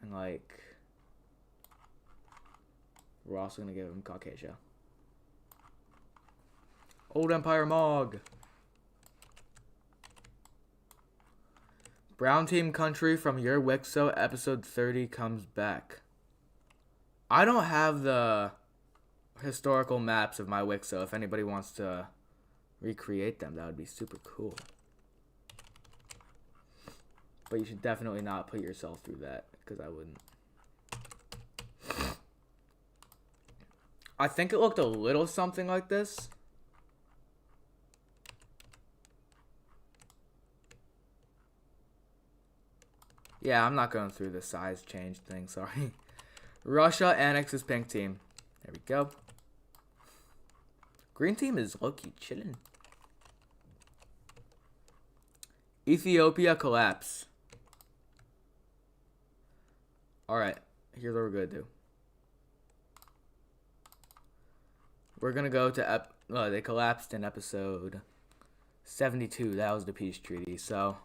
And like, we're also gonna give them Caucasia. Old Empire Mog. Brown Team Country from Your Wixo episode 30 comes back. I don't have the historical maps of my Wixo. If anybody wants to recreate them, that would be super cool. But you should definitely not put yourself through that, because I wouldn't. I think it looked a little something like this. Yeah, I'm not going through the size change thing, sorry. Russia annexes pink team. There we go. Green team is low-key chilling. Ethiopia collapse. Alright, here's what we're going to do. We're going to go to... they collapsed in episode 72. That was the peace treaty, so...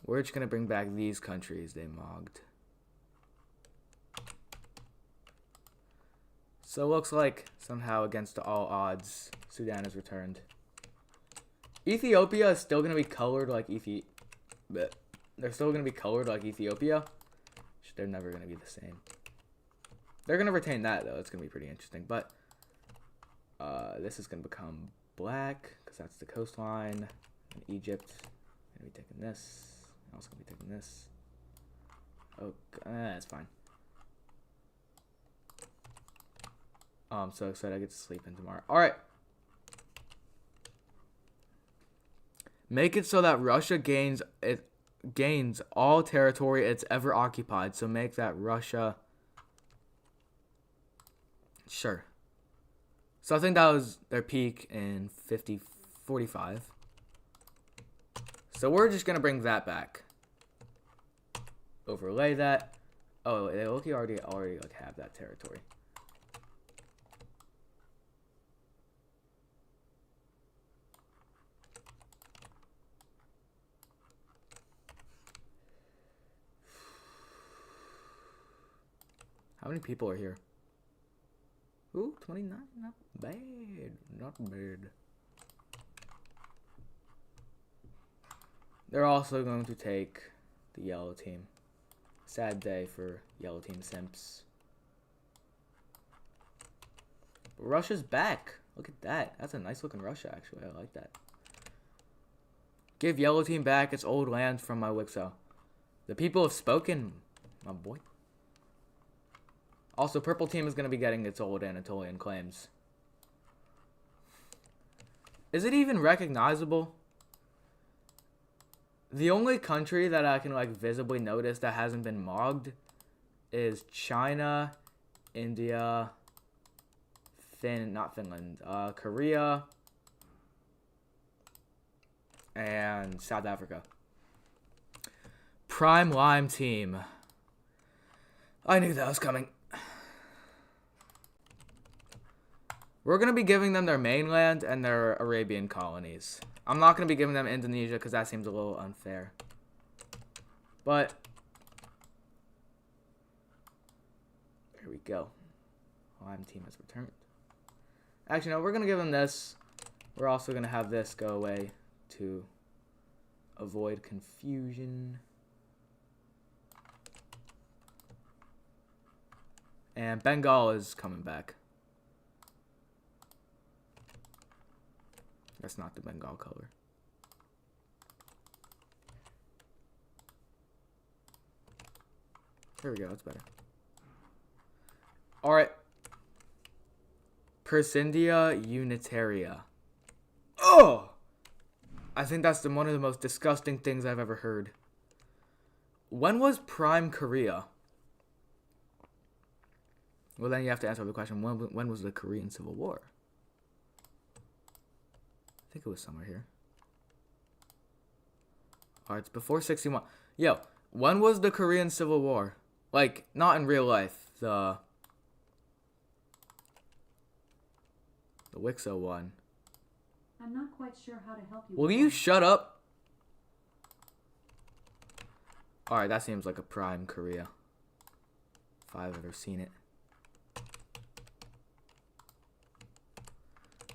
We're just going to bring back these countries they mogged. So it looks like, somehow against all odds, Sudan has returned. Ethiopia is still going to be colored like They're still going to be colored like Ethiopia. They're never going to be the same. They're going to retain that, though. It's going to be pretty interesting. But this is going to become black, because that's the coastline. And Egypt, going to be taking this. I'm also going to be taking this. Oh, that's fine. Oh, I'm so excited I get to sleep in tomorrow. Alright. Make it so that Russia gains all territory it's ever occupied. So make that Russia. Sure. So I think that was their peak in 45. So we're just going to bring that back. Overlay that. Oh, they already like have that territory. How many people are here? Ooh, 29. Not bad. Not bad. They're also going to take the yellow team. Sad day for yellow team simps. But Russia's back. Look at that. That's a nice looking Russia, actually. I like that. Give yellow team back its old land from my Wixo. The people have spoken, my boy. Also, purple team is going to be getting its old Anatolian claims. Is it even recognizable? The only country that I can like visibly notice that hasn't been mogged is China, India, Korea, and South Africa. Prime Lime team. I knew that was coming. We're going to be giving them their mainland and their Arabian colonies. I'm not going to be giving them Indonesia because that seems a little unfair. But, here we go. Lime team has returned. Actually, no, we're going to give them this. We're also going to have this go away to avoid confusion. And Bengal is coming back. That's not the Bengal color. There we go, that's better. Alright. Persindia Unitaria. Oh! I think that's one of the most disgusting things I've ever heard. When was Prime Korea? Well, then you have to answer the question, when was the Korean Civil War? I think it was somewhere here. Alright, it's before 61. Yo, when was the Korean Civil War? Like, not in real life. The Wixo one. I'm not quite sure how to help you. Will you shut up? Alright, that seems like a prime Korea. If I've ever seen it.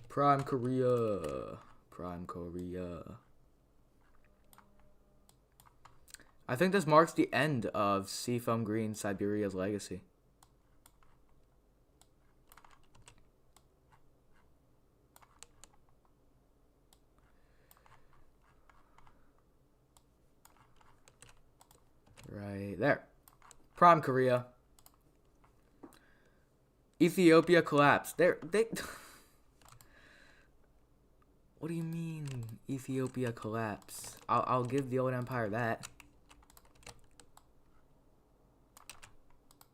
Prime Korea. Prime Korea. I think this marks the end of Seafoam Green Siberia's legacy. Right there. Prime Korea. Ethiopia collapsed. They What do you mean Ethiopia collapse? I'll give the old empire that.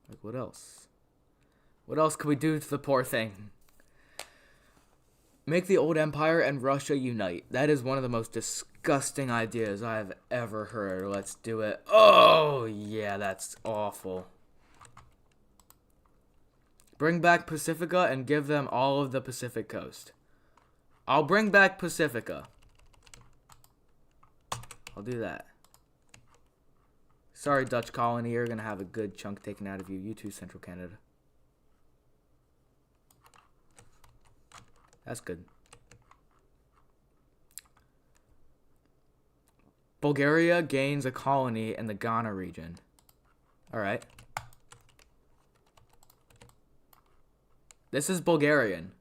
Like, what else? What else can we do to the poor thing? Make the old empire and Russia unite. That is one of the most disgusting ideas I have ever heard. Let's do it. Oh, yeah, that's awful. Bring back Pacifica and give them all of the Pacific coast. I'll bring back Pacifica. I'll do that. Sorry, Dutch colony, you're gonna have a good chunk taken out of you. You too, Central Canada. That's good. Bulgaria gains a colony in the Ghana region. Alright. This is Bulgarian.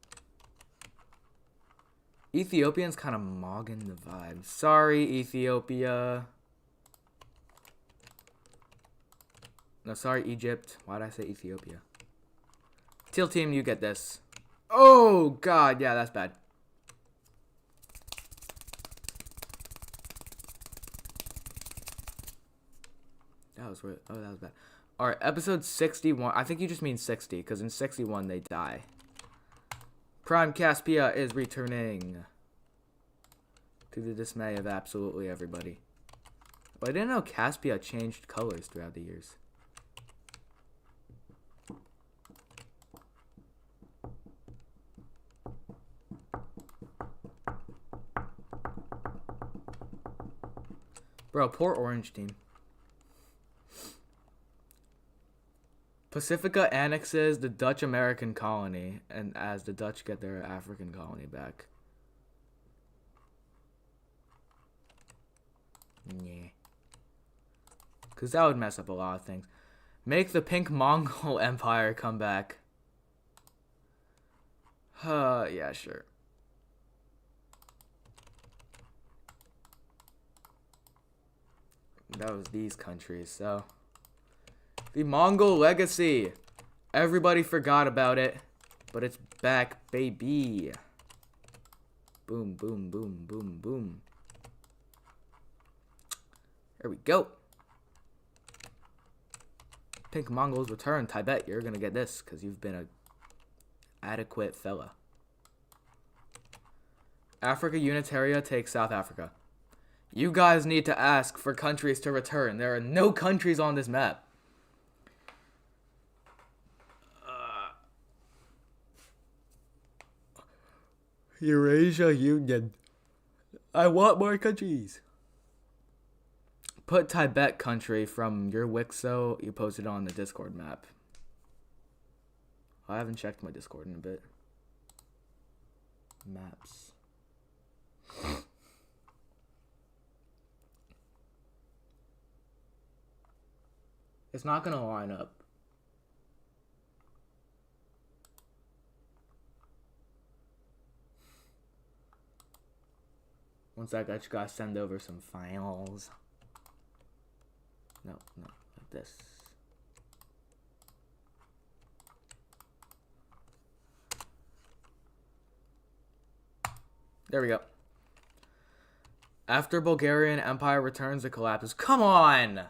Ethiopian's kind of mogging the vibe. Sorry, Ethiopia. No, sorry, Egypt. Why did I say Ethiopia? Teal team, you get this. Oh, God. Yeah, that's bad. That was weird. Oh, that was bad. Alright, episode 61. I think you just mean 60, because in 61 they die. Prime Caspia is returning. To the dismay of absolutely everybody. But I didn't know Caspia changed colors throughout the years. Bro, poor orange team. Pacifica annexes the Dutch American colony, and as the Dutch get their African colony back. Yeah. Because that would mess up a lot of things. Make the Pink Mongol Empire come back. Yeah, sure. That was these countries, so. The Mongol legacy. Everybody forgot about it, but it's back, baby. Boom, boom, boom, boom, boom. There we go. Pink Mongols return. Tibet, you're gonna get this, because you've been a adequate fella. Africa Unitaria takes South Africa. You guys need to ask for countries to return. There are no countries on this map. Eurasia Union. I want more countries. Put Tibet country from your Wixo you posted on the Discord map. I haven't checked my Discord in a bit. Maps. It's not gonna line up. One sec, I just gotta send over some files. No, like this. There we go. After Bulgarian Empire returns or collapses. Come on!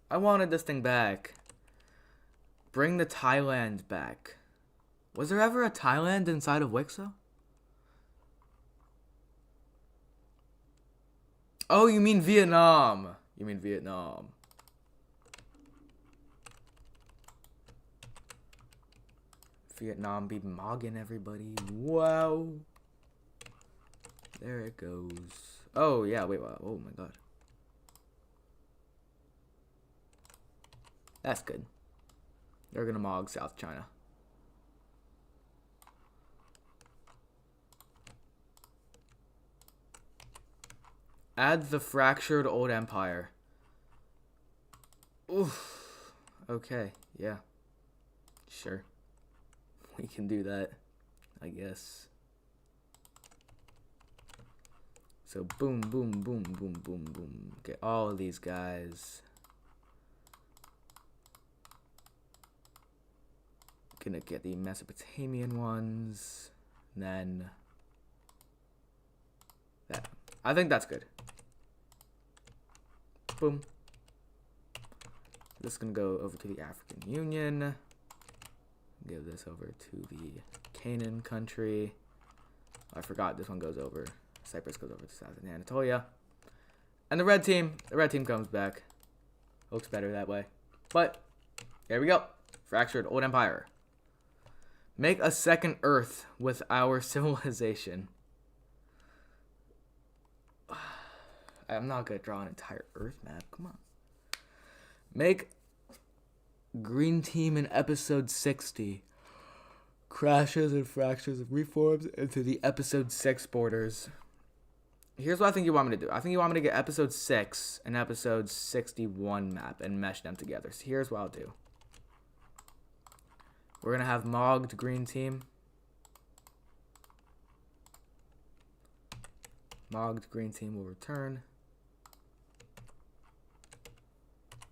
I wanted this thing back. Bring the Thailand back. Was there ever a Thailand inside of Wixo? Oh, you mean Vietnam. You mean Vietnam. Vietnam be mogging everybody. Wow. There it goes. Oh, yeah, wait, wow. Oh, my God. That's good. They're gonna mog South China. Add the fractured old empire. Oof. Okay, yeah. Sure. We can do that, I guess. So boom, boom, boom, boom, boom, boom. Get all of these guys. Gonna get the Mesopotamian ones. And then that. I think that's good. Boom. This is gonna go over to the African Union. Give this over to the Canaan country. Oh, I forgot this one goes over. Cyprus goes over to Southern Anatolia. And the red team comes back. Looks better that way. But there we go. Fractured old empire. Make a second Earth with our civilization. I'm not gonna draw an entire Earth map. Come on. Make green team in episode 60. Crashes and fractures and reforms into the episode 6 borders. Here's what I think you want me to do. I think you want me to get episode 6 and episode 61 map and mesh them together. So here's what I'll do. We're gonna have mogged green team. Mogged green team will return.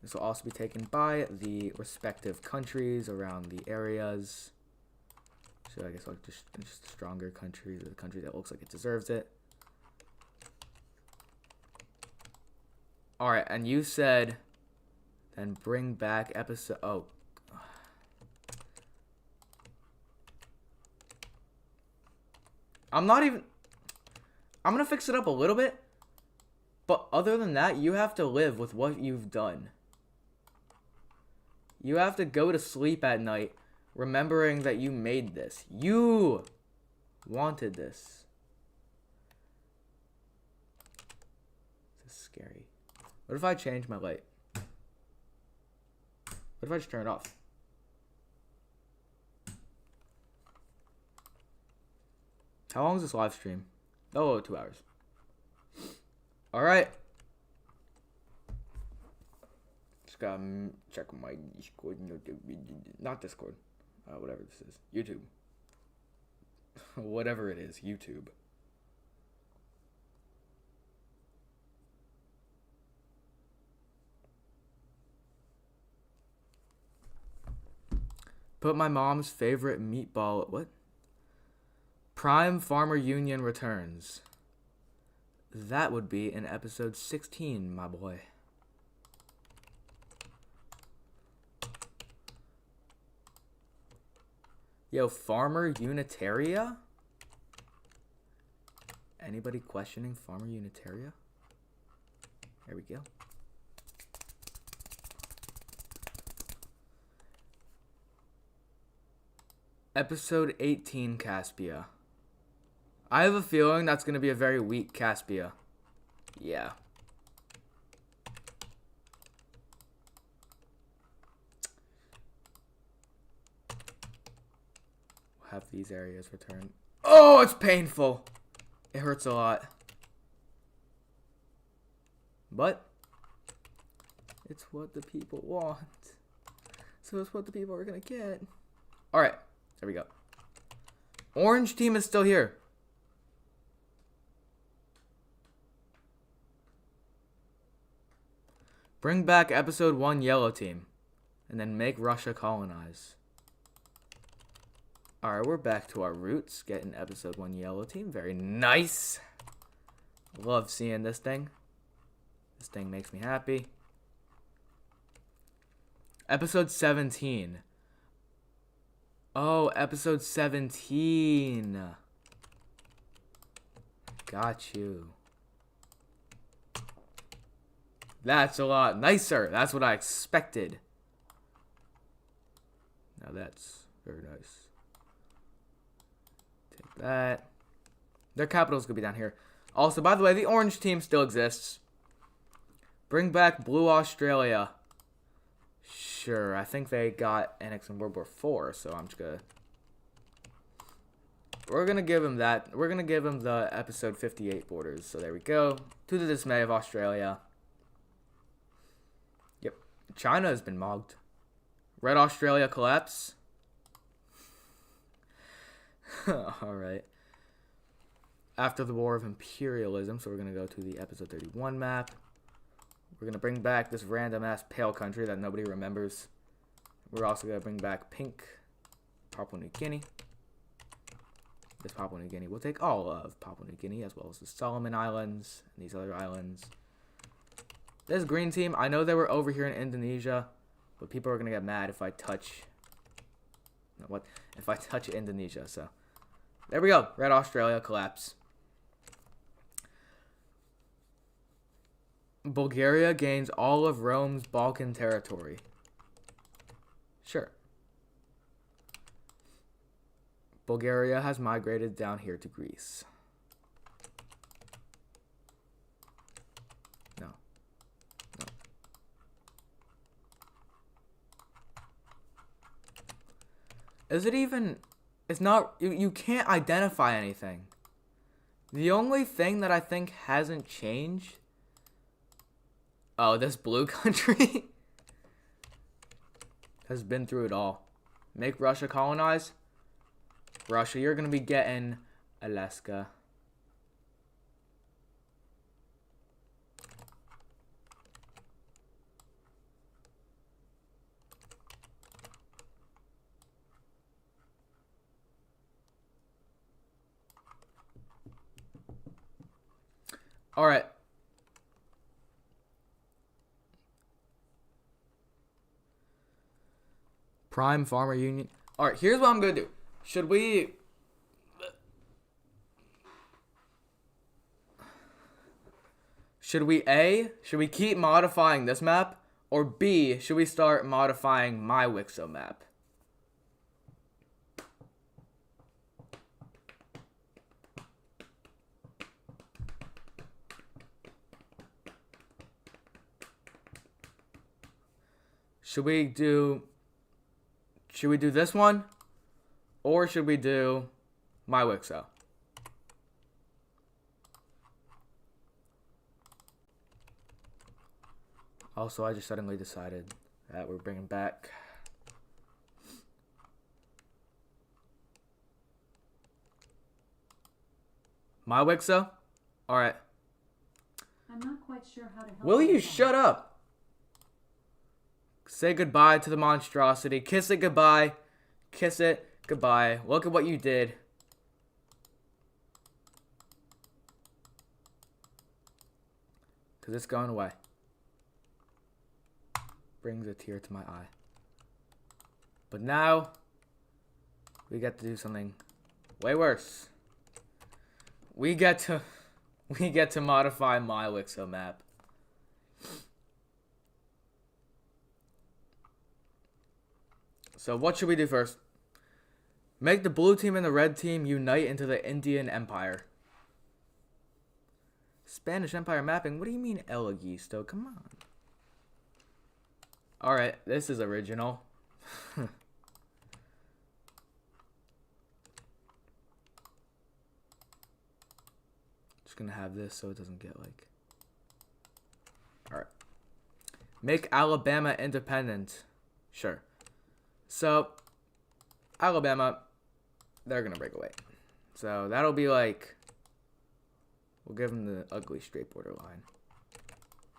This will also be taken by the respective countries around the areas. So I guess like just stronger countries, or the country that looks like it deserves it. Alright, and you said then bring back episode... Oh. I'm going to fix it up a little bit. But other than that, you have to live with what you've done. You have to go to sleep at night remembering that you made this. You wanted this. This is scary. What if I change my light? What if I just turn it off? How long is this live stream? Oh, 2 hours. Alright. Just gotta check my Discord. Not Discord. Whatever this is. YouTube. Whatever it is. YouTube. Put my mom's favorite meatball. What? Prime Farmer Union returns. That would be in episode 16, my boy. Yo, Farmer Unitaria? Anybody questioning Farmer Unitaria? There we go. Episode 18, Caspia. I have a feeling that's going to be a very weak Caspia. Yeah. We'll have these areas return. Oh, it's painful. It hurts a lot. But it's what the people want. So it's what the people are going to get. Alright. There we go. Orange team is still here. Bring back episode 1 yellow team. And then make Russia colonize. Alright, we're back to our roots. Getting episode 1 yellow team. Very nice. Love seeing this thing. This thing makes me happy. Episode 17. Oh, episode 17. Got you. That's a lot nicer. That's what I expected. Now that's very nice. Take that. Their capital's gonna be down here. Also, by the way, the orange team still exists. Bring back Blue Australia. Sure, I think they got annexed in World War IV, so I'm just gonna... We're gonna give him that. We're gonna give him the episode 58 borders. So there we go. To the dismay of Australia. Yep. China has been mogged. Red Australia collapse. Alright. After the War of Imperialism, so we're gonna go to the episode 31 map. We're going to bring back this random-ass pale country that nobody remembers. We're also going to bring back pink Papua New Guinea. This Papua New Guinea. We'll take all of Papua New Guinea, as well as the Solomon Islands and these other islands. This green team, I know they were over here in Indonesia, but people are going to get mad if I touch... What? If I touch Indonesia, so... There we go. Red Australia collapse. Bulgaria gains all of Rome's Balkan territory. Sure. Bulgaria has migrated down here to Greece. No. No. Is it even... It's not... You can't identify anything. The only thing that I think hasn't changed... Oh, this blue country has been through it all. Make Russia colonize. Russia, you're going to be getting Alaska. All right. Prime Farmer Union. Alright, here's what I'm going to do. Should we... Should we keep modifying this map? Or B, should we start modifying my Wixo map? Should we do this one? Or should we do my Wixo? Also, I just suddenly decided that we're bringing back... My Wixo? Alright. I'm not quite sure how to help Will you with that. shut up? Say goodbye to the monstrosity. Kiss it goodbye. Kiss it goodbye. Look at what you did. Because it's going away. Brings a tear to my eye. But now, we get to do something way worse. We get to modify my Wixo map. So what should we do first? Make the blue team and the red team unite into the Indian Empire. Spanish Empire mapping? What do you mean El Augusto? Come on. Alright, this is original. Just gonna have this so it doesn't get like... Alright. Make Alabama independent. Sure. So, Alabama, they're going to break away. So, that'll be like, we'll give them the ugly straight border line.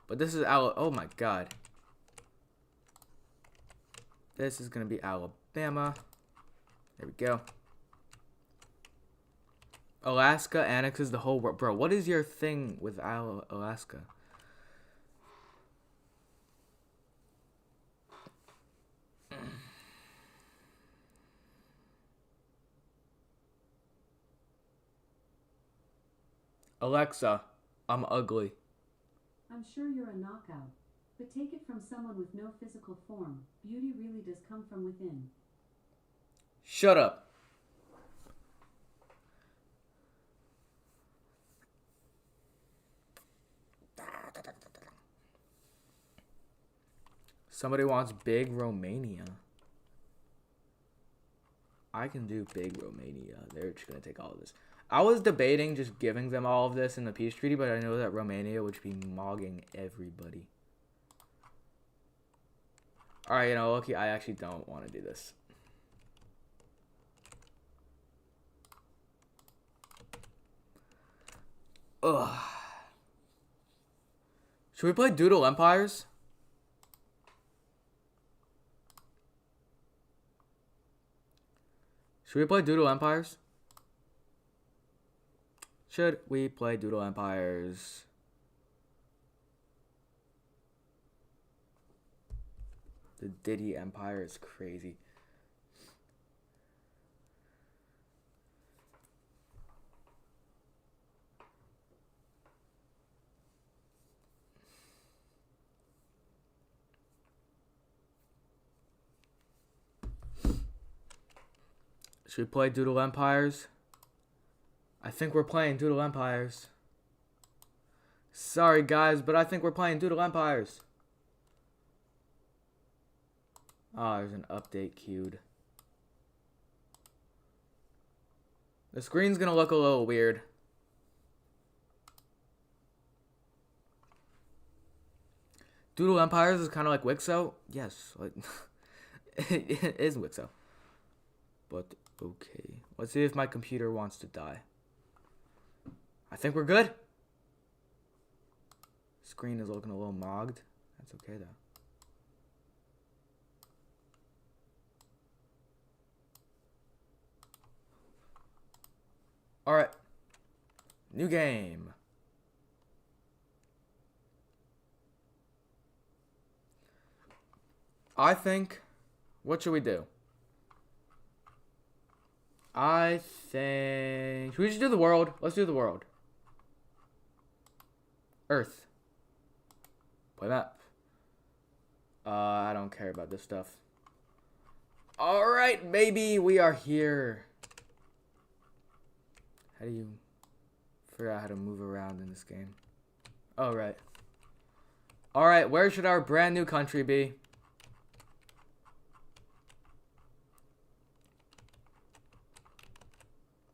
But this is oh my god. This is going to be Alabama. There we go. Alaska annexes the whole world. Bro, what is your thing with Alaska? Alexa, I'm ugly. I'm sure you're a knockout, but take it from someone with no physical form. Beauty really does come from within. Shut up. Somebody wants big Romania. I can do big Romania. They're just going to take all of this. I was debating just giving them all of this in the peace treaty, but I know that Romania would be mogging everybody. Alright, you know, okay, I actually don't want to do this. Ugh. Should we play Doodle Empires? Should we play Doodle Empires? Should we play Doodle Empires? The Diddy Empire is crazy. Should we play Doodle Empires? I think we're playing Doodle Empires. Sorry guys, but I think we're playing Doodle Empires. Oh, there's an update queued. The screen's gonna look a little weird. Doodle Empires is kind of like Wixo. Yes, like it is Wixo. But okay, let's see if my computer wants to die. I think we're good. Screen is looking a little mogged. That's okay though. Alright. New game. I think, what should we do? I think, should we just do the world? Let's do the world. Earth. Play map. I don't care about this stuff. Alright, baby, we are here. How do you figure out how to move around in this game? Oh, right. Alright, where should our brand new country be?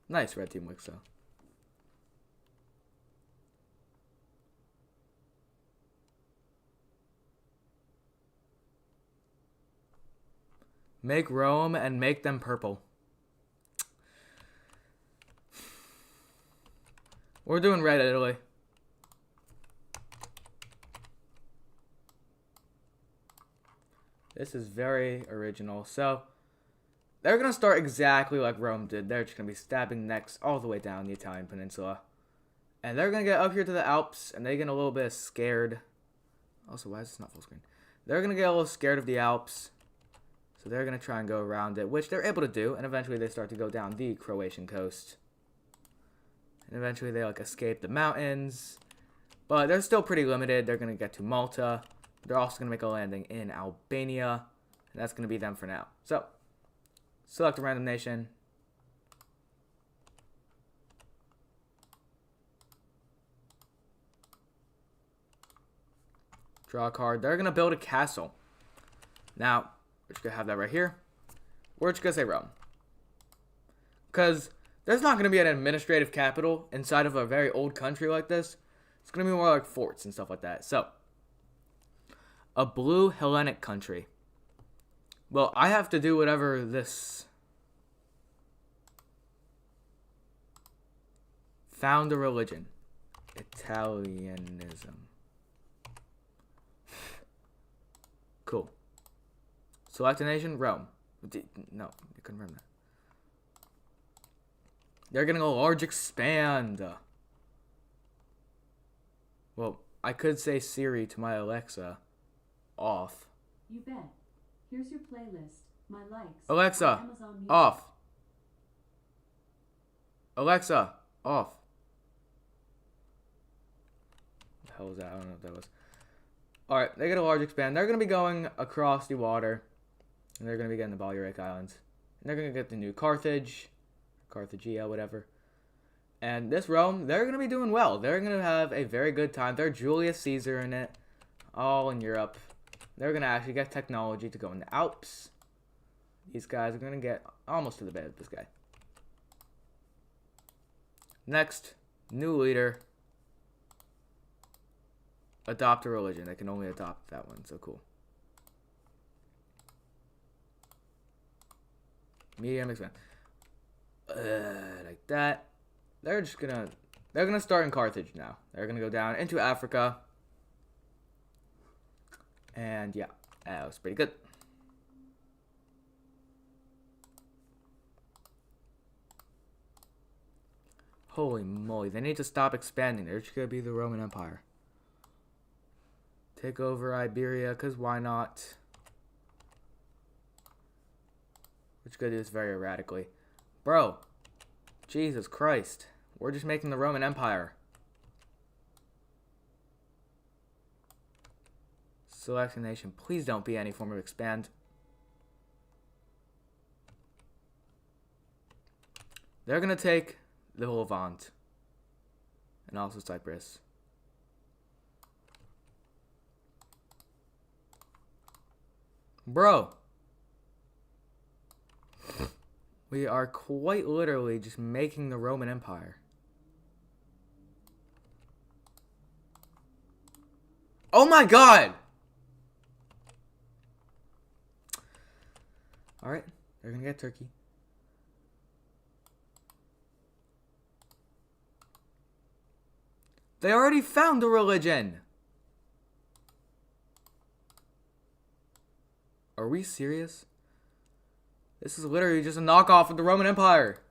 Nice, Red Team Wixo. Make Rome and make them purple. We're doing red Italy. This is very original. So, they're going to start exactly like Rome did. They're just going to be stabbing necks all the way down the Italian peninsula. And they're going to get up here to the Alps, and they get a little bit scared. Also, why is this not full screen? They're going to get a little scared of the Alps. So they're going to try and go around it, which they're able to do. And eventually they start to go down the Croatian coast. And eventually they like escape the mountains. But they're still pretty limited. They're going to get to Malta. They're also going to make a landing in Albania. And that's going to be them for now. So, select a random nation. Draw a card. They're going to build a castle. Now, we're just going to have that right here. We're just going to say Rome. Because there's not going to be an administrative capital inside of a very old country like this. It's going to be more like forts and stuff like that. So, a blue Hellenic country. Well, I have to do whatever this... Found a religion. Italianism. Cool. Select a nation, Rome. No, you couldn't remember that. They're getting a large expand. Well, I could say Siri to my Alexa. Off. You bet. Here's your playlist. My likes. Alexa, on Amazon Music. off. Alexa, off. What the hell was that? I don't know what that was. Alright, they get a large expand. They're going to be going across the water. And they're going to be getting the Balearic Islands. And they're going to get the new Carthage. Carthagia, whatever. And this Rome, they're going to be doing well. They're going to have a very good time. They're Julius Caesar in it. All in Europe. They're going to actually get technology to go in the Alps. These guys are going to get almost to the bed of this guy. Next, new leader. Adopt a religion. They can only adopt that one. So cool. Medium expand. Like that. They're gonna start in Carthage now. They're gonna go down into Africa. And yeah, that was pretty good. Holy moly, they need to stop expanding. They're just gonna be the Roman Empire. Take over Iberia, because why not? We're just gonna do this very erratically. Bro, Jesus Christ. We're just making the Roman Empire. Select a nation. Please don't be any form of expand. They're gonna take the Levant. And also Cyprus. Bro. We are quite literally just making the Roman Empire. Oh my god! Alright, they're gonna get Turkey. They already found the religion! Are we serious? This is literally just a knockoff of the Roman Empire.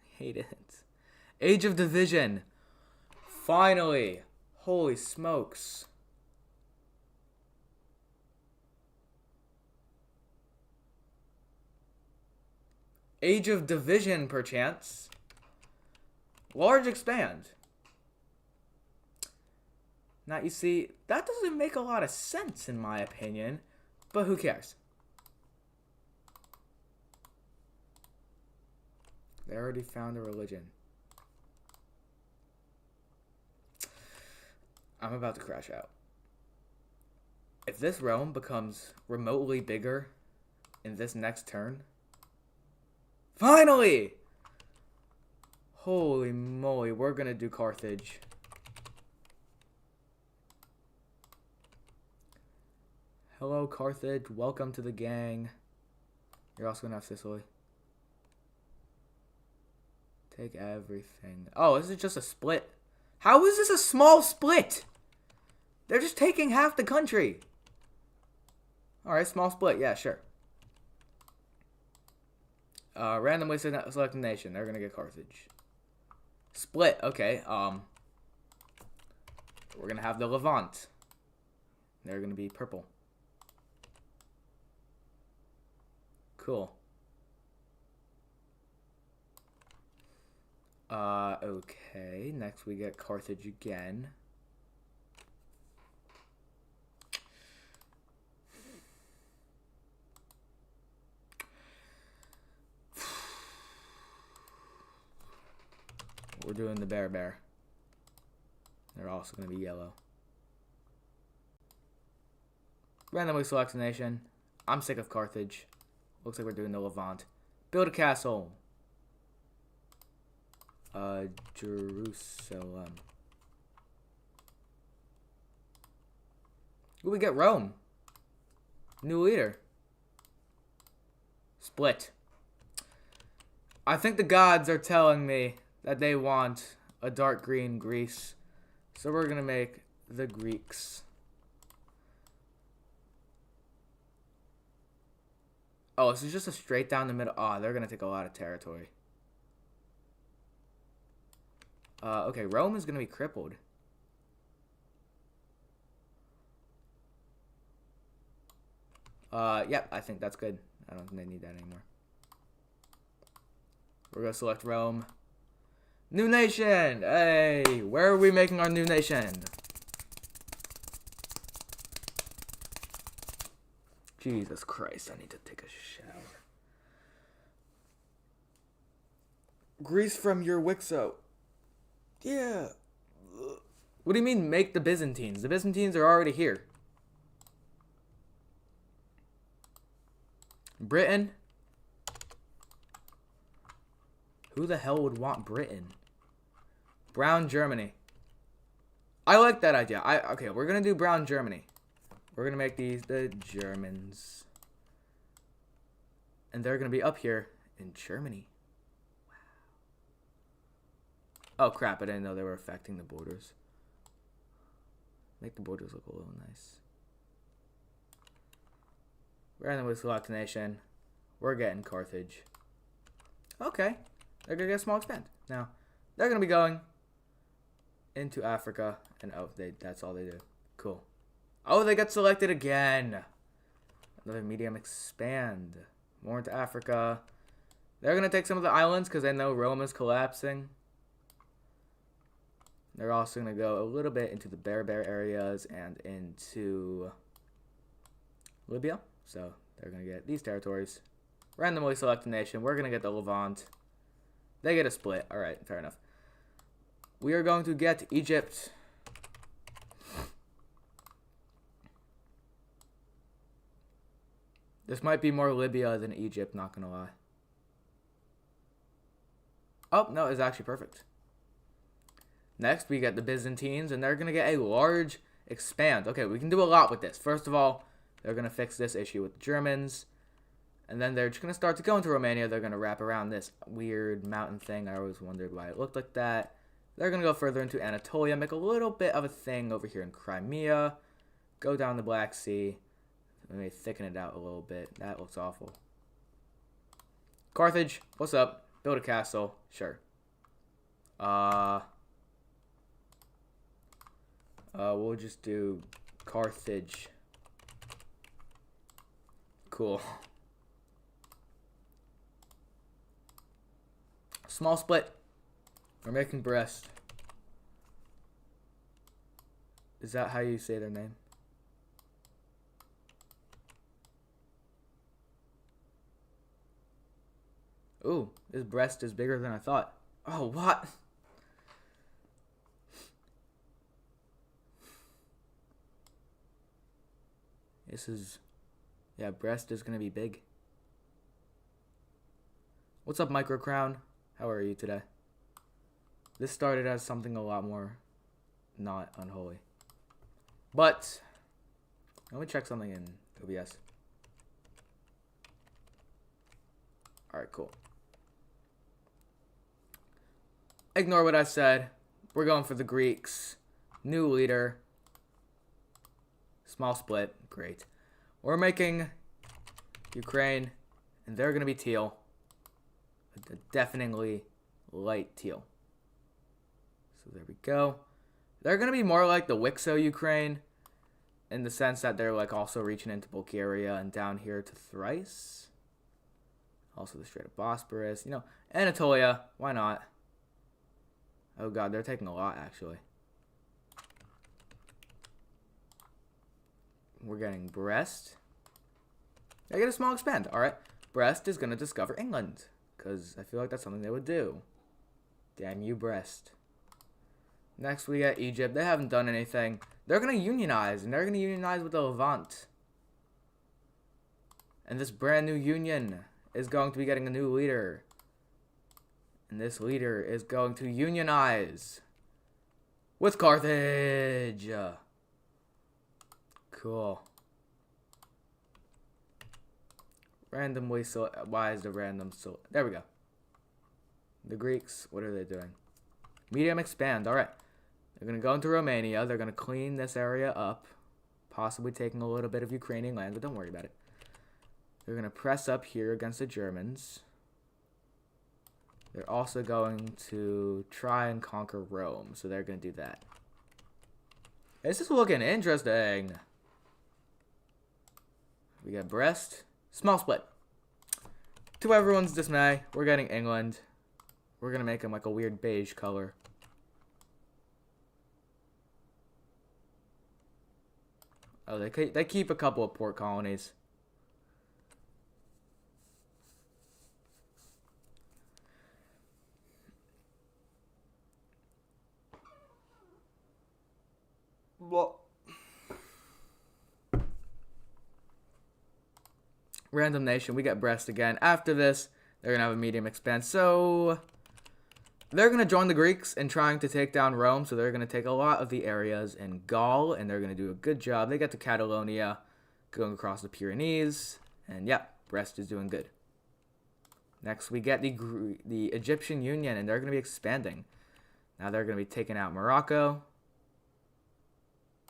I hate it. Age of Division. Finally. Holy smokes. Age of Division, perchance. Large expand. Now, you see, that doesn't make a lot of sense in my opinion, but who cares? They already found a religion. I'm about to crash out. If this realm becomes remotely bigger in this next turn... Finally! Holy moly, we're gonna do Carthage. Hello, Carthage. Welcome to the gang. You're also gonna have Sicily. Take everything. Oh, this is just a split. How is this a small split? They're just taking half the country. Alright, small split. Yeah, sure. Randomly select a nation. They're gonna get Carthage. Split. Okay. We're gonna have the Levant. They're gonna be purple. Cool. Okay. Next we get Carthage again. We're doing the bear. They're also going to be yellow. Randomly select a nation. I'm sick of Carthage. Looks like we're doing the Levant. Build a castle. Jerusalem. Ooh, we get Rome. New leader. Split. I think the gods are telling me that they want a dark green Greece. So we're going to make the Greeks. Oh, this is just a straight down the middle. Oh, they're going to take a lot of territory. Okay, Rome is gonna be crippled. Yep, I think that's good. I don't think they need that anymore. We're gonna select Rome. New nation! Hey, where are we making our new nation? Jesus Christ, I need to take a shower. Greece from your Wixo. Yeah. What do you mean make the Byzantines? The Byzantines are already here. Britain? Who the hell would want Britain? Brown Germany. I like that idea. Okay, we're gonna do Brown Germany. We're gonna make these the Germans. And they're gonna be up here in Germany. Wow. Oh crap, I didn't know they were affecting the borders. Make the borders look a little nice. Randomly select nation. We're getting Carthage. Okay. They're gonna get a small expand. Now, they're gonna be going into Africa. And oh, that's all they do. Cool. Oh, they got selected again. Another medium expand. More into Africa. They're gonna take some of the islands because they know Rome is collapsing. They're also gonna go a little bit into the Berber areas and into Libya. So they're going to get these territories. Randomly select a nation. We're going to get the Levant. They get a split. Alright, fair enough. We are going to get Egypt. This might be more Libya than Egypt, not going to lie. Oh, no, it's actually perfect. Next, we get the Byzantines, and they're going to get a large expand. Okay, we can do a lot with this. First of all, they're going to fix this issue with the Germans. And then they're just going to start to go into Romania. They're going to wrap around this weird mountain thing. I always wondered why it looked like that. They're going to go further into Anatolia. Make a little bit of a thing over here in Crimea. Go down the Black Sea. Let me thicken it out a little bit. That looks awful. Carthage, what's up? Build a castle. Sure. We'll just do Carthage. Cool. Small split. We're making Brest. Is that how you say their name? Ooh, this Brest is bigger than I thought. Oh, what? This is... Yeah, Brest is going to be big. What's up, Micro Crown? How are you today? This started as something a lot more not unholy. But, let me check something in OBS. Alright, cool. Ignore what I said. We're going for the Greeks. New leader. Small split. Great. We're making Ukraine, and they're going to be teal. A deafeningly light teal. So there we go. They're going to be more like the Wixo Ukraine, in the sense that they're like also reaching into Bulgaria and down here to Thrace. Also the Strait of Bosporus. You know, Anatolia. Why not? Oh god, they're taking a lot actually. We're getting Brest. They get a small expand. Alright. Brest is going to discover England. Because I feel like that's something they would do. Damn you, Brest. Next, we get Egypt. They haven't done anything. They're going to unionize. And they're going to unionize with the Levant. And this brand new union is going to be getting a new leader. And this leader is going to unionize with Carthage. Cool. Randomly, so why is the random so there we go. The Greeks, what are they doing? Medium expand. Alright. They're gonna go into Romania, they're gonna clean this area up, possibly taking a little bit of Ukrainian land, but don't worry about it. They're gonna press up here against the Germans. They're also going to try and conquer Rome, so they're going to do that. This is looking interesting. We got Brest. Small split. To everyone's dismay, we're getting England. We're going to make them like a weird beige color. Oh, they keep a couple of port colonies. Well, random nation, we got Brest again. After this, they're going to have a medium expand. So, they're going to join the Greeks in trying to take down Rome. So, they're going to take a lot of the areas in Gaul, and they're going to do a good job. They get to Catalonia, going across the Pyrenees, and yeah, Brest is doing good. Next, we get the Egyptian Union, and they're going to be expanding. Now, they're going to be taking out Morocco.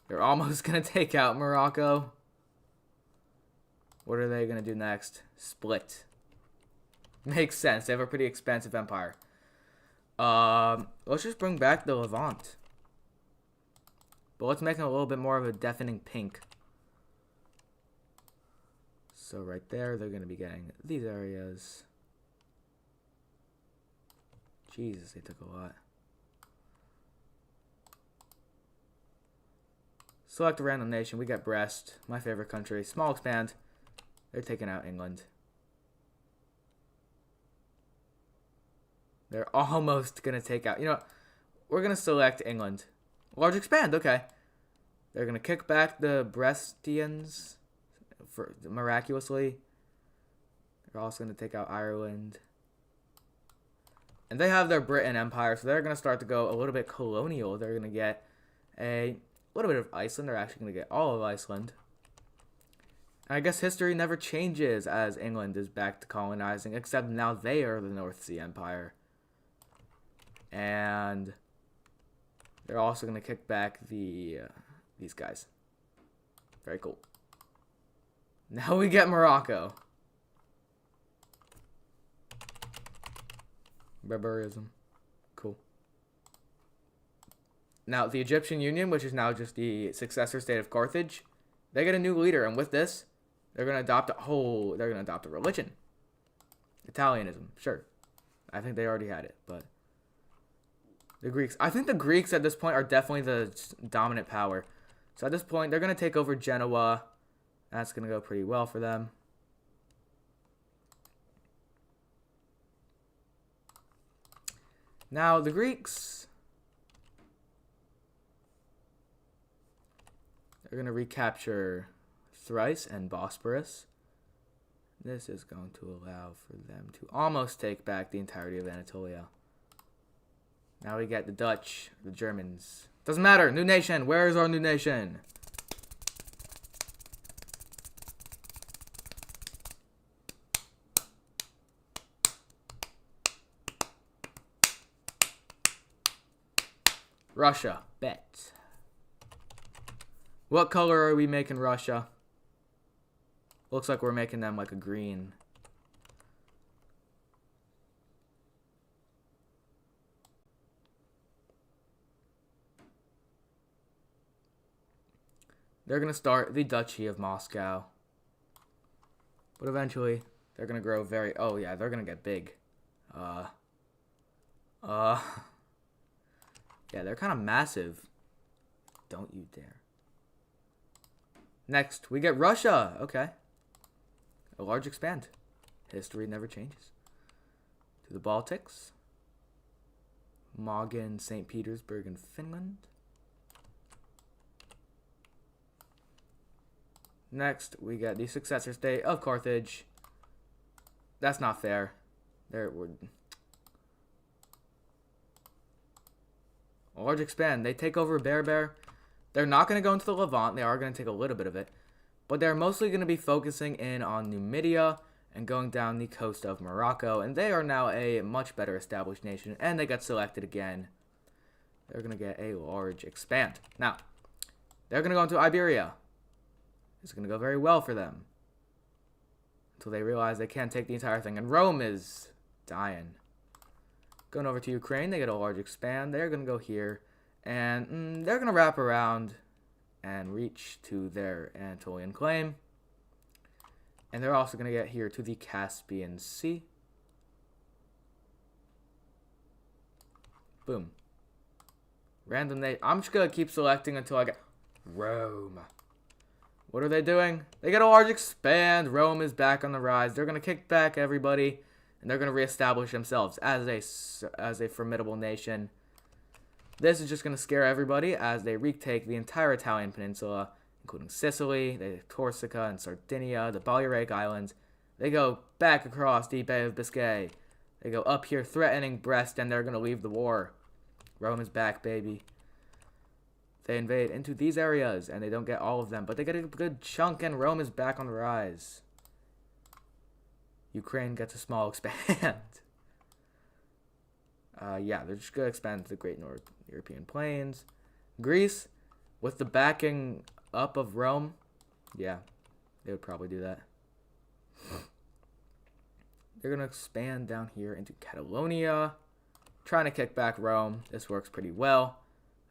They're almost going to take out Morocco. What are they going to do next? Split. Makes sense. They have a pretty expansive empire. Let's just bring back the Levant. But let's make it a little bit more of a deafening pink. So right there, they're going to be getting these areas. Jesus, they took a lot. Select a random nation. We got Brest, my favorite country. Small expand. They're taking out England. They're almost going to take out... You know what? We're going to select England. Large expand, okay. They're going to kick back the Brestians miraculously. They're also going to take out Ireland. And they have their Britain Empire, so they're going to start to go a little bit colonial. They're going to get a little bit of Iceland. They're actually going to get all of Iceland. And I guess history never changes as England is back to colonizing, except now they are the North Sea Empire. And they're also going to kick back these guys. Very cool. Now we get Morocco. Barbarism. Cool. Now, the Egyptian Union, which is now just the successor state of Carthage, they get a new leader, and with this, they're going to adopt a religion. Italianism, sure. I think they already had it, but the Greeks, I think the Greeks at this point are definitely the dominant power. So at this point, they're going to take over Genoa. That's going to go pretty well for them. Now, the Greeks, they're going to recapture Thrace and Bosporus. This is going to allow for them to almost take back the entirety of Anatolia. Now we get the Dutch, the Germans. Doesn't matter. New nation. Where is our new nation? Russia. Bet. What color are we making Russia? Looks like we're making them like a green. They're going to start the Duchy of Moscow. But eventually, they're going to grow very... Oh, yeah, they're going to get big. Yeah, they're kind of massive. Don't you dare. Next, we get Russia. Okay. A large expand. History never changes. To the Baltics. Mogin, St. Petersburg, and Finland. Next, we get the successor state of Carthage. That's not fair. There would... A large expand. They take over Berber. They're not going to go into the Levant. They are going to take a little bit of it. But they're mostly going to be focusing in on Numidia and going down the coast of Morocco. And they are now a much better established nation. And they got selected again. They're going to get a large expand. Now, they're going to go into Iberia. It's going to go very well for them. Until they realize they can't take the entire thing. And Rome is dying. Going over to Ukraine, they get a large expand. They're going to go here. And they're going to wrap around and reach to their Anatolian claim. And they're also going to get here to the Caspian Sea. Boom. Random nation. I'm just going to keep selecting until I get Rome. What are they doing? They get a large expand. Rome is back on the rise. They're going to kick back everybody. And they're going to reestablish themselves as a formidable nation. This is just going to scare everybody as they retake the entire Italian peninsula, including Sicily, Corsica, and Sardinia, the Balearic Islands. They go back across the Bay of Biscay. They go up here threatening Brest, and they're going to leave the war. Rome is back, baby. They invade into these areas, and they don't get all of them, but they get a good chunk, and Rome is back on the rise. Ukraine gets a small expand. Yeah, they're just going to expand to the Great North European Plains. Greece, with the backing up of Rome, yeah, they would probably do that. They're going to expand down here into Catalonia, trying to kick back Rome. This works pretty well.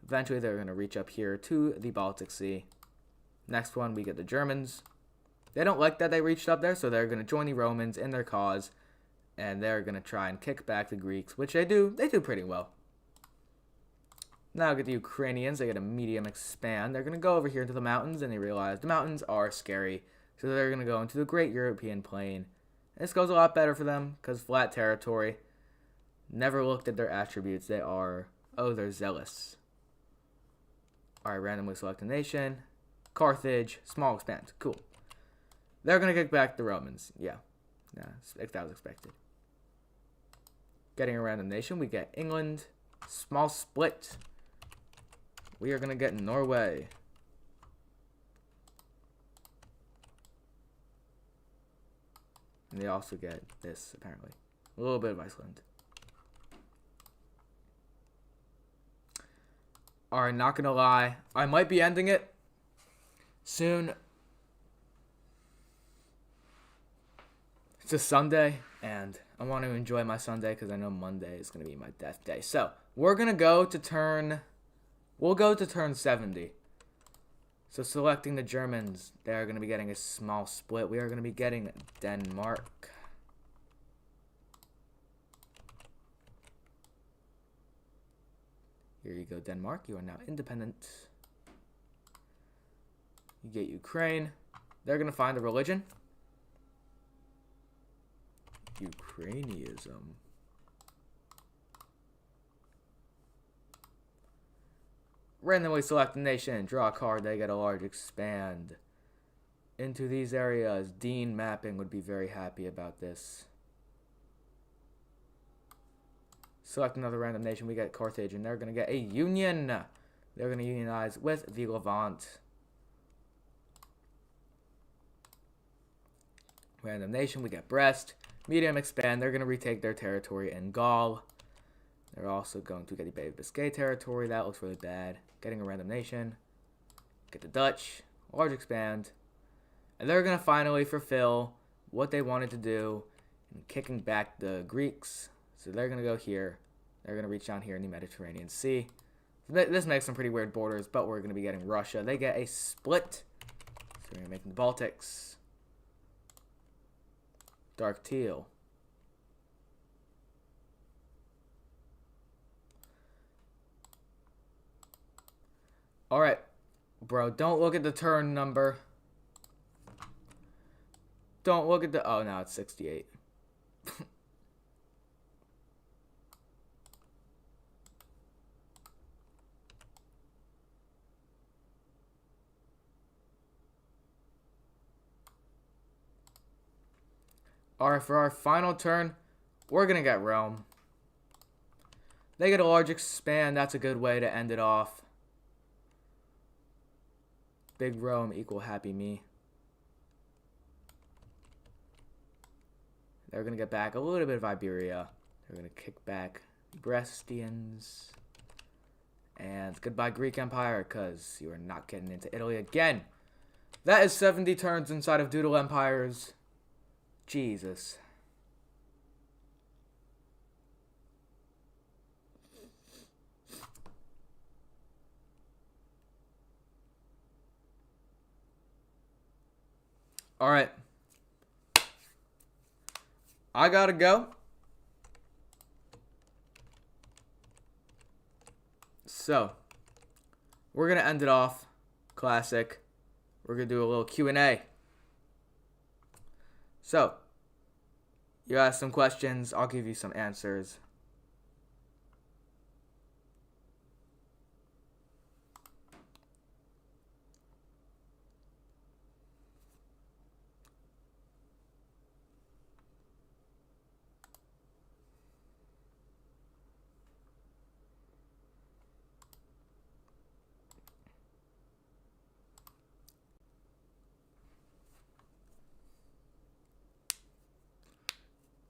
Eventually, they're going to reach up here to the Baltic Sea. Next one, we get the Germans. They don't like that they reached up there, so they're going to join the Romans in their cause. And they're going to try and kick back the Greeks, which they do. They do pretty well. Now get the Ukrainians. They get a medium expand. They're going to go over here into the mountains, and they realize the mountains are scary. So they're going to go into the Great European Plain. This goes a lot better for them, because flat territory. Never looked at their attributes. They are, they're zealous. Alright, randomly select a nation. Carthage, small expand. Cool. They're going to kick back the Romans. Yeah, that was expected. Getting a random nation, we get England. Small split. We are going to get Norway. And they also get this, apparently. A little bit of Iceland. Alright, not going to lie. I might be ending it soon. It's a Sunday, and I want to enjoy my Sunday because I know Monday is going to be my death day. So, we're going to go to turn... We'll go to turn 70. So, selecting the Germans, they're going to be getting a small split. We are going to be getting Denmark. Here you go, Denmark. You are now independent. You get Ukraine. They're going to find a religion. Ukrainianism. Randomly select a nation, draw a card, they get a large expand. Into these areas, Dean Mapping would be very happy about this. Select another random nation, we get Carthage, and they're going to get a union. They're going to unionize with the Levant. Random nation, we get Brest. Medium expand, they're going to retake their territory in Gaul. They're also going to get the Bay of Biscay territory. That looks really bad. Getting a random nation. Get the Dutch. Large expand. And they're going to finally fulfill what they wanted to do in kicking back the Greeks. So they're going to go here. They're going to reach down here in the Mediterranean Sea. This makes some pretty weird borders, but we're going to be getting Russia. They get a split. So we're going to make the Baltics. Dark teal. Alright. Bro, don't look at the turn number. Don't look at the... Oh, now it's 68. Alright, for our final turn, we're going to get Rome. They get a large expand. That's a good way to end it off. Big Rome equal happy me. They're going to get back a little bit of Iberia. They're going to kick back the Brestians. And goodbye Greek Empire, because you are not getting into Italy again. That is 70 turns inside of Doodle Empires. Jesus. All right. I gotta go. So, we're gonna end it off classic. We're gonna do a little Q&A. So, you ask some questions, I'll give you some answers.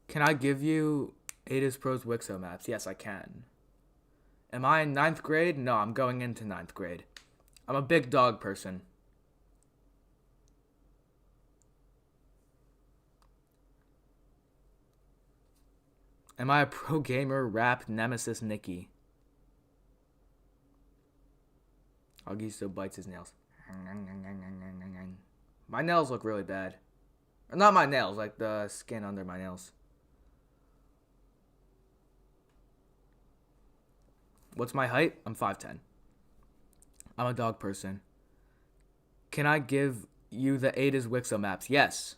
Can I give you Ada's Pros Wixo maps? Yes, I can. Am I in 9th grade? No, I'm going into 9th grade. I'm a big dog person. Am I a pro gamer? Rap Nemesis Nikki. Augie still bites his nails. My nails look really bad. Or not my nails, like the skin under my nails. What's my height? I'm 5'10". I'm a dog person. Can I give you the Ada's Wixo maps? Yes.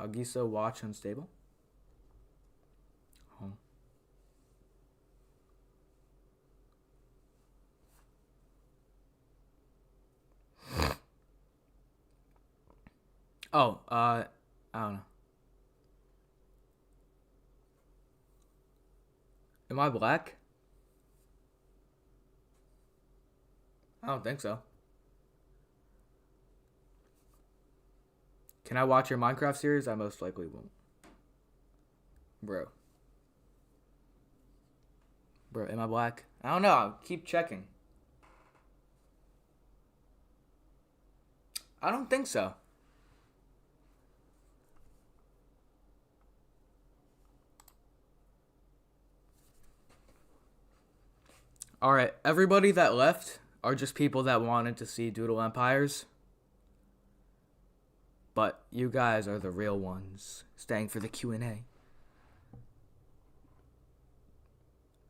Augusto watch unstable. Oh, I don't know. Am I black? I don't think so. Can I watch your Minecraft series? I most likely won't. Bro, am I black? I don't know. I'll keep checking. I don't think so. Alright, everybody that left are just people that wanted to see Doodle Empires. But you guys are the real ones, staying for the Q&A.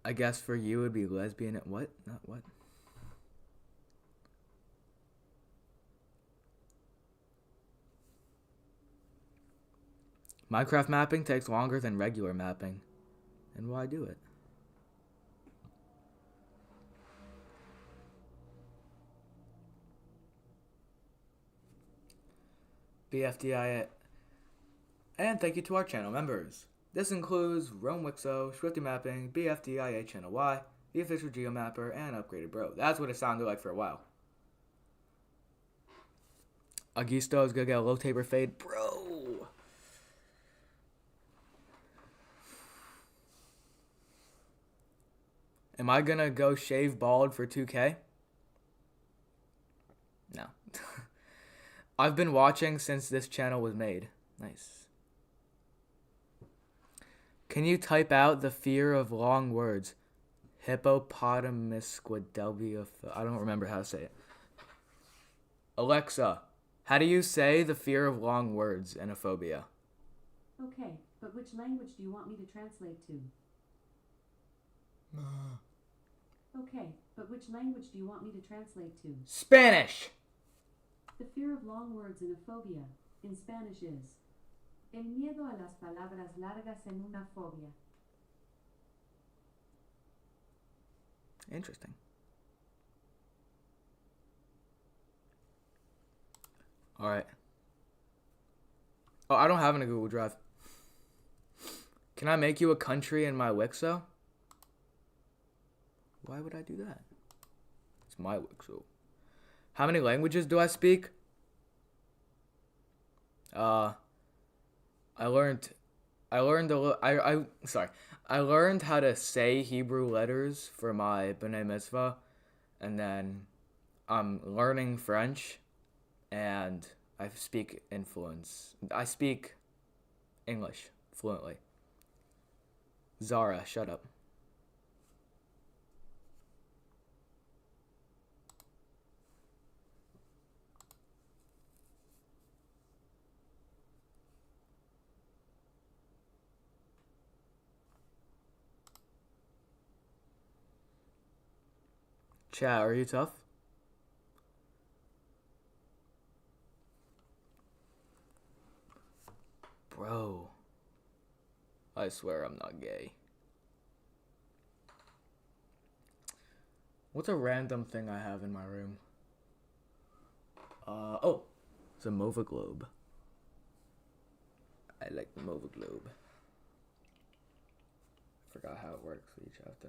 I guess for you it would be lesbian. What? Not what? Minecraft mapping takes longer than regular mapping. And why do it? BFDIA. And thank you to our channel members. This includes Rome Wixo, Swifty Mapping, BFDIA Channel Y, The Official Geomapper, and Upgraded Bro. That's what it sounded like for a while. Augusto is gonna get a low taper fade. Bro! Am I gonna go shave bald for 2K? No. I've been watching since this channel was made. Nice. Can you type out the fear of long words? Hippopotamusquadelvia. I don't remember how to say it. Alexa, how do you say the fear of long words and a phobia? Okay, but which language do you want me to translate to? Okay, but which language do you want me to translate to? Spanish! The fear of long words and a phobia in Spanish is el miedo a las palabras largas en una fobia. Interesting. Alright. Oh, I don't have it in a Google Drive. Can I make you a country in my Wixo? Why would I do that? It's my Wixo. How many languages do I speak? I learned a little. I learned how to say Hebrew letters for my B'nai Mitzvah, and then I'm learning French, and I speak English fluently. Zara, shut up. Chat, are you tough? Bro. I swear I'm not gay. What's a random thing I have in my room? Oh. It's a Mova Globe. I like the Mova Globe. Forgot how it works. We each have to.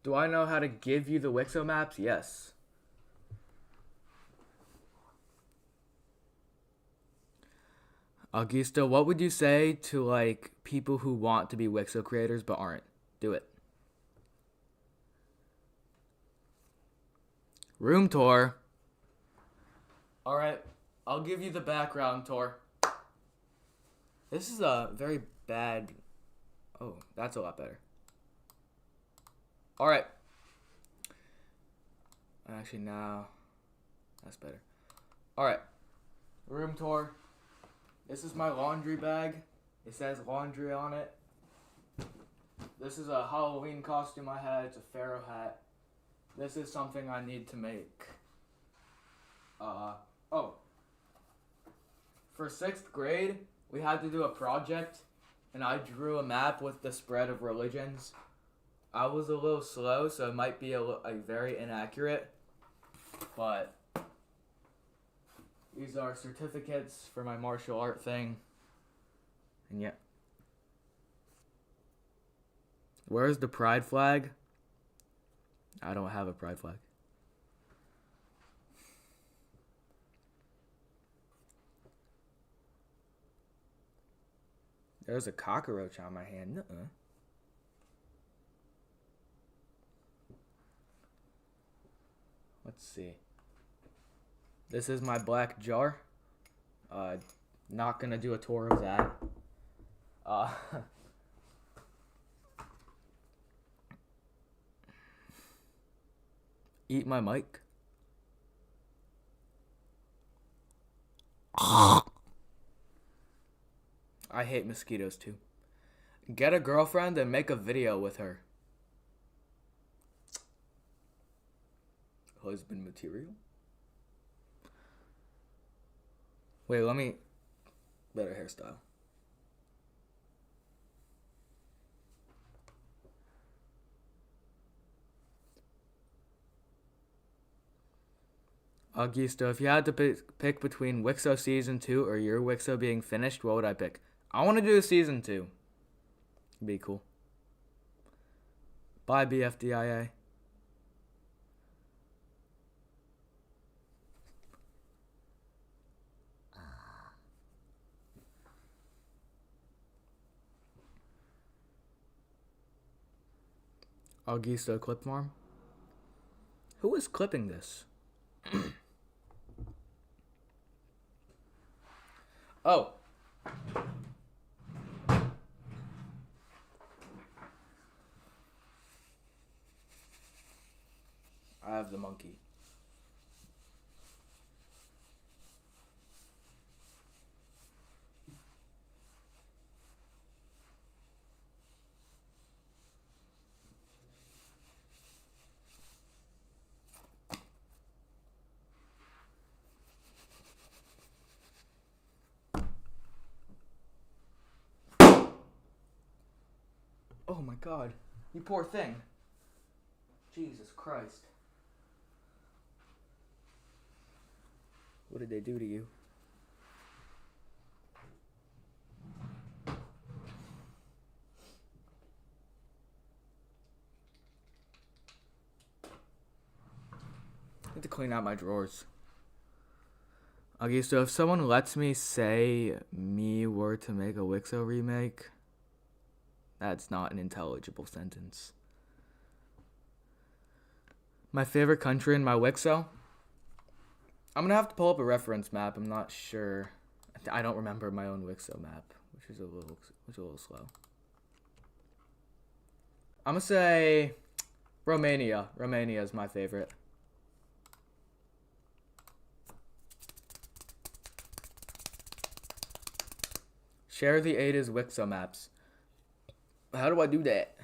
Do I know how to give you the Wixo maps? Yes. Augusto, what would you say to like people who want to be Wixo creators but aren't? Do it. Room tour. All right, I'll give you the background tour. This is a very bad. Oh, that's a lot better. All right. Actually, now that's better. All right. Room tour. This is my laundry bag. It says laundry on it. This is a Halloween costume I had. It's a pharaoh hat. This is something I need to make. For 6th grade, we had to do a project, and I drew a map with the spread of religions. I was a little slow, so it might be very inaccurate, but these are certificates for my martial art thing. And yeah. Where's the pride flag? I don't have a pride flag. There's a cockroach on my hand. Nuh-uh. Let's see. This is my black jar. Not gonna do a tour of that. Eat my mic. I hate mosquitoes too. Get a girlfriend and make a video with her. Husband material? Wait, let me... Better hairstyle. Augusto, if you had to pick between Wixo Season 2 or your Wixo being finished, what would I pick? I want to do Season 2. Be cool. Bye, BFDIA. Augusto Clip Farm? Who is clipping this? Oh. I have the monkey. Oh my god. You poor thing. Jesus Christ. What did they do to you? I need to clean out my drawers. Okay, so if someone lets me say me were to make a Wixo remake, that's not an intelligible sentence. My favorite country in my Wixo? I'm gonna have to pull up a reference map. I'm not sure. I don't remember my own Wixo map, which is a little slow. I'm gonna say Romania. Romania is my favorite. Share the Ada's Wixo maps. How do I do that?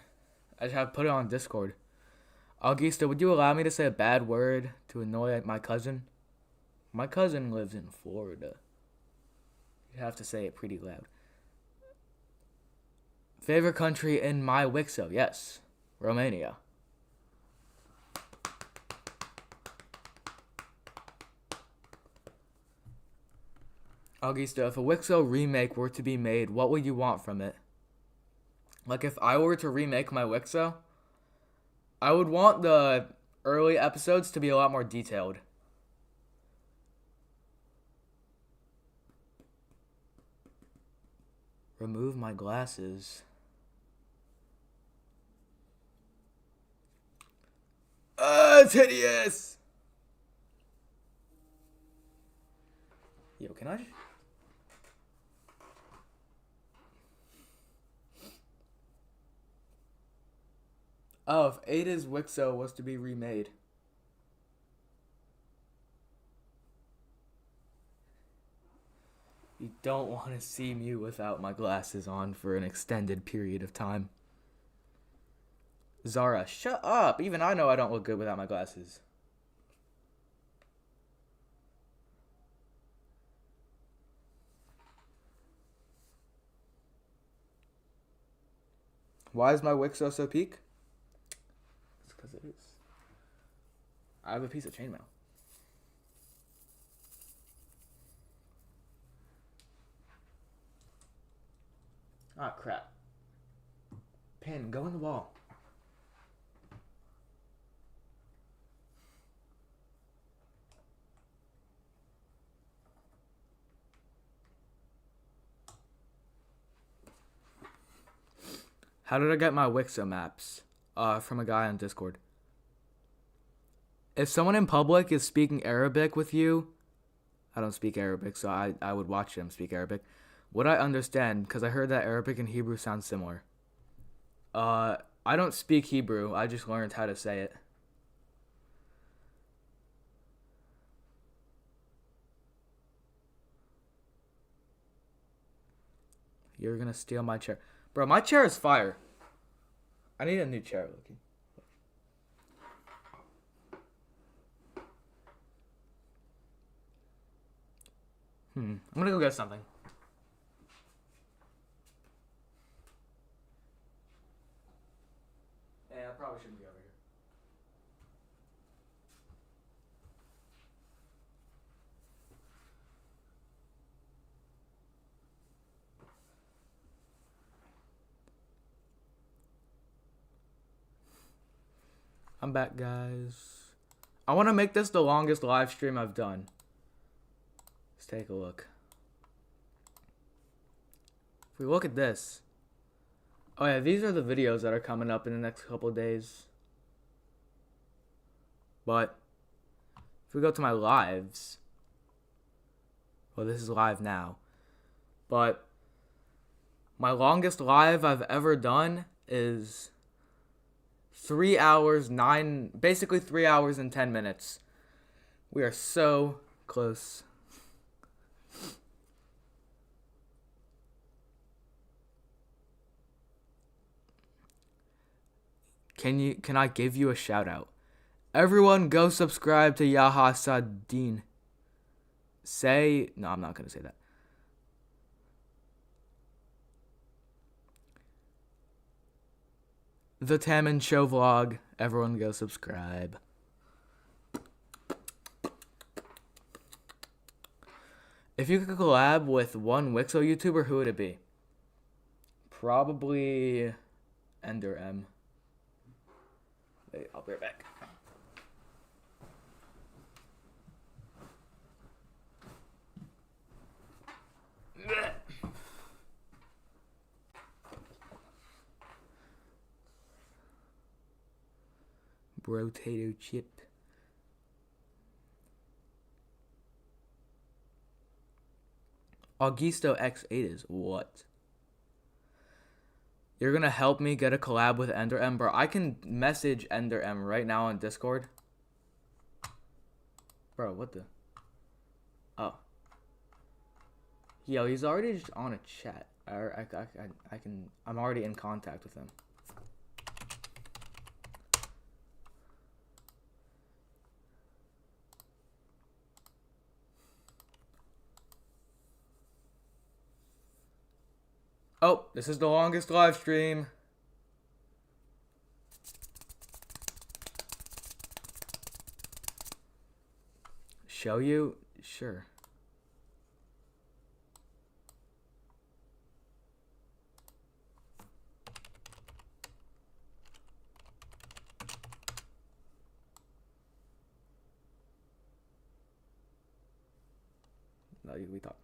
I just have to put it on Discord. Augusta, would you allow me to say a bad word to annoy my cousin? My cousin lives in Florida. You have to say it pretty loud. Favorite country in my Wixo? Yes, Romania. Augusta, if a Wixo remake were to be made, what would you want from it? Like, if I were to remake my Wixo, I would want the early episodes to be a lot more detailed. Remove my glasses. It's hideous! Yo, can I... Oh, if Ada's Wixo was to be remade. You don't want to see me without my glasses on for an extended period of time. Zara, shut up! Even I know I don't look good without my glasses. Why is my Wixo so peak? It's because it is. I have a piece of chainmail. Ah, crap. Pin, go in the wall. How did I get my Wixo maps? From a guy on Discord. If someone in public is speaking Arabic with you, I don't speak Arabic, so I would watch them speak Arabic. Would I understand? Because I heard that Arabic and Hebrew sound similar. I don't speak Hebrew. I just learned how to say it. You're gonna steal my chair. Bro, my chair is fire. I need a new chair, Loki. I'm gonna go get something. Yeah, I probably shouldn't be over here. I'm back, guys. I want to make this the longest live stream I've done. Let's take a look. If we look at this. Oh yeah, these are the videos that are coming up in the next couple of days. But if we go to my lives. Well, this is live now. But my longest live I've ever done is 3 hours, basically 3 hours and 10 minutes. We are so close. Can I give you a shout out? Everyone go subscribe to Yaha Sadine. No, I'm not going to say that. The Taman Show vlog. Everyone go subscribe. If you could collab with one Wixo YouTuber, who would it be? Probably Ender M. Wait, I'll be right back. Potato chip. Augusto X8 is what? You're gonna help me get a collab with Ender M, bro. I can message Ender M right now on Discord. Bro, what the? Oh. Yo, he's already just on a chat. I'm already in contact with him. Oh, this is the longest live stream. Show you? Sure. No, we talk.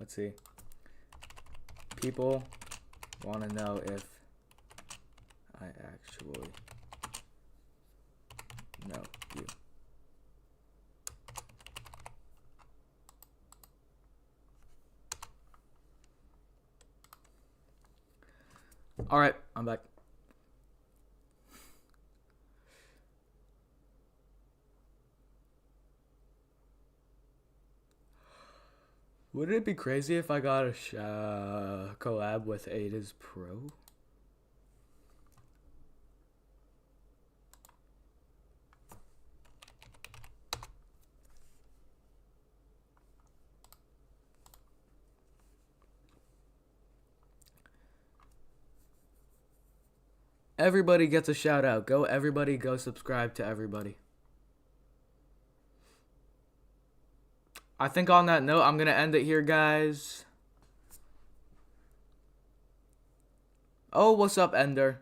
Let's see. People want to know if I actually know you. All right, I'm back. Wouldn't it be crazy if I got a collab with Ada's Pro? Everybody gets a shout out. Everybody go subscribe to everybody. I think on that note, I'm going to end it here, guys. Oh, what's up, Ender?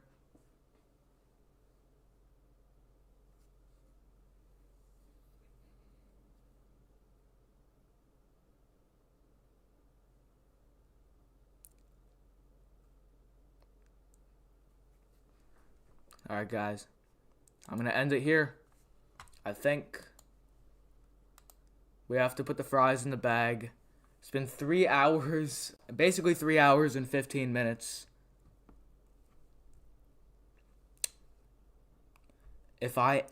Alright, guys. I'm going to end it here. I think we have to put the fries in the bag. It's been 3 hours. Basically 3 hours and 15 minutes. If I...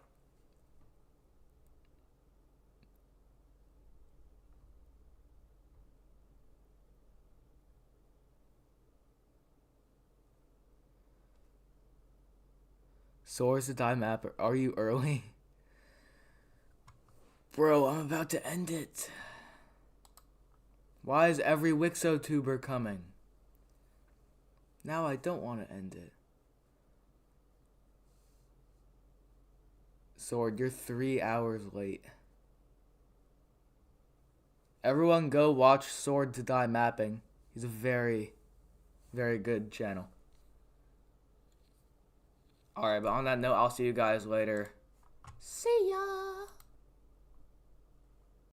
Source the die map. Are you early? Bro, I'm about to end it. Why is every Wixotuber coming? Now I don't want to end it. Sword, you're 3 hours late. Everyone go watch Sword to Die Mapping. He's a very, very good channel. Alright, but on that note, I'll see you guys later. See ya!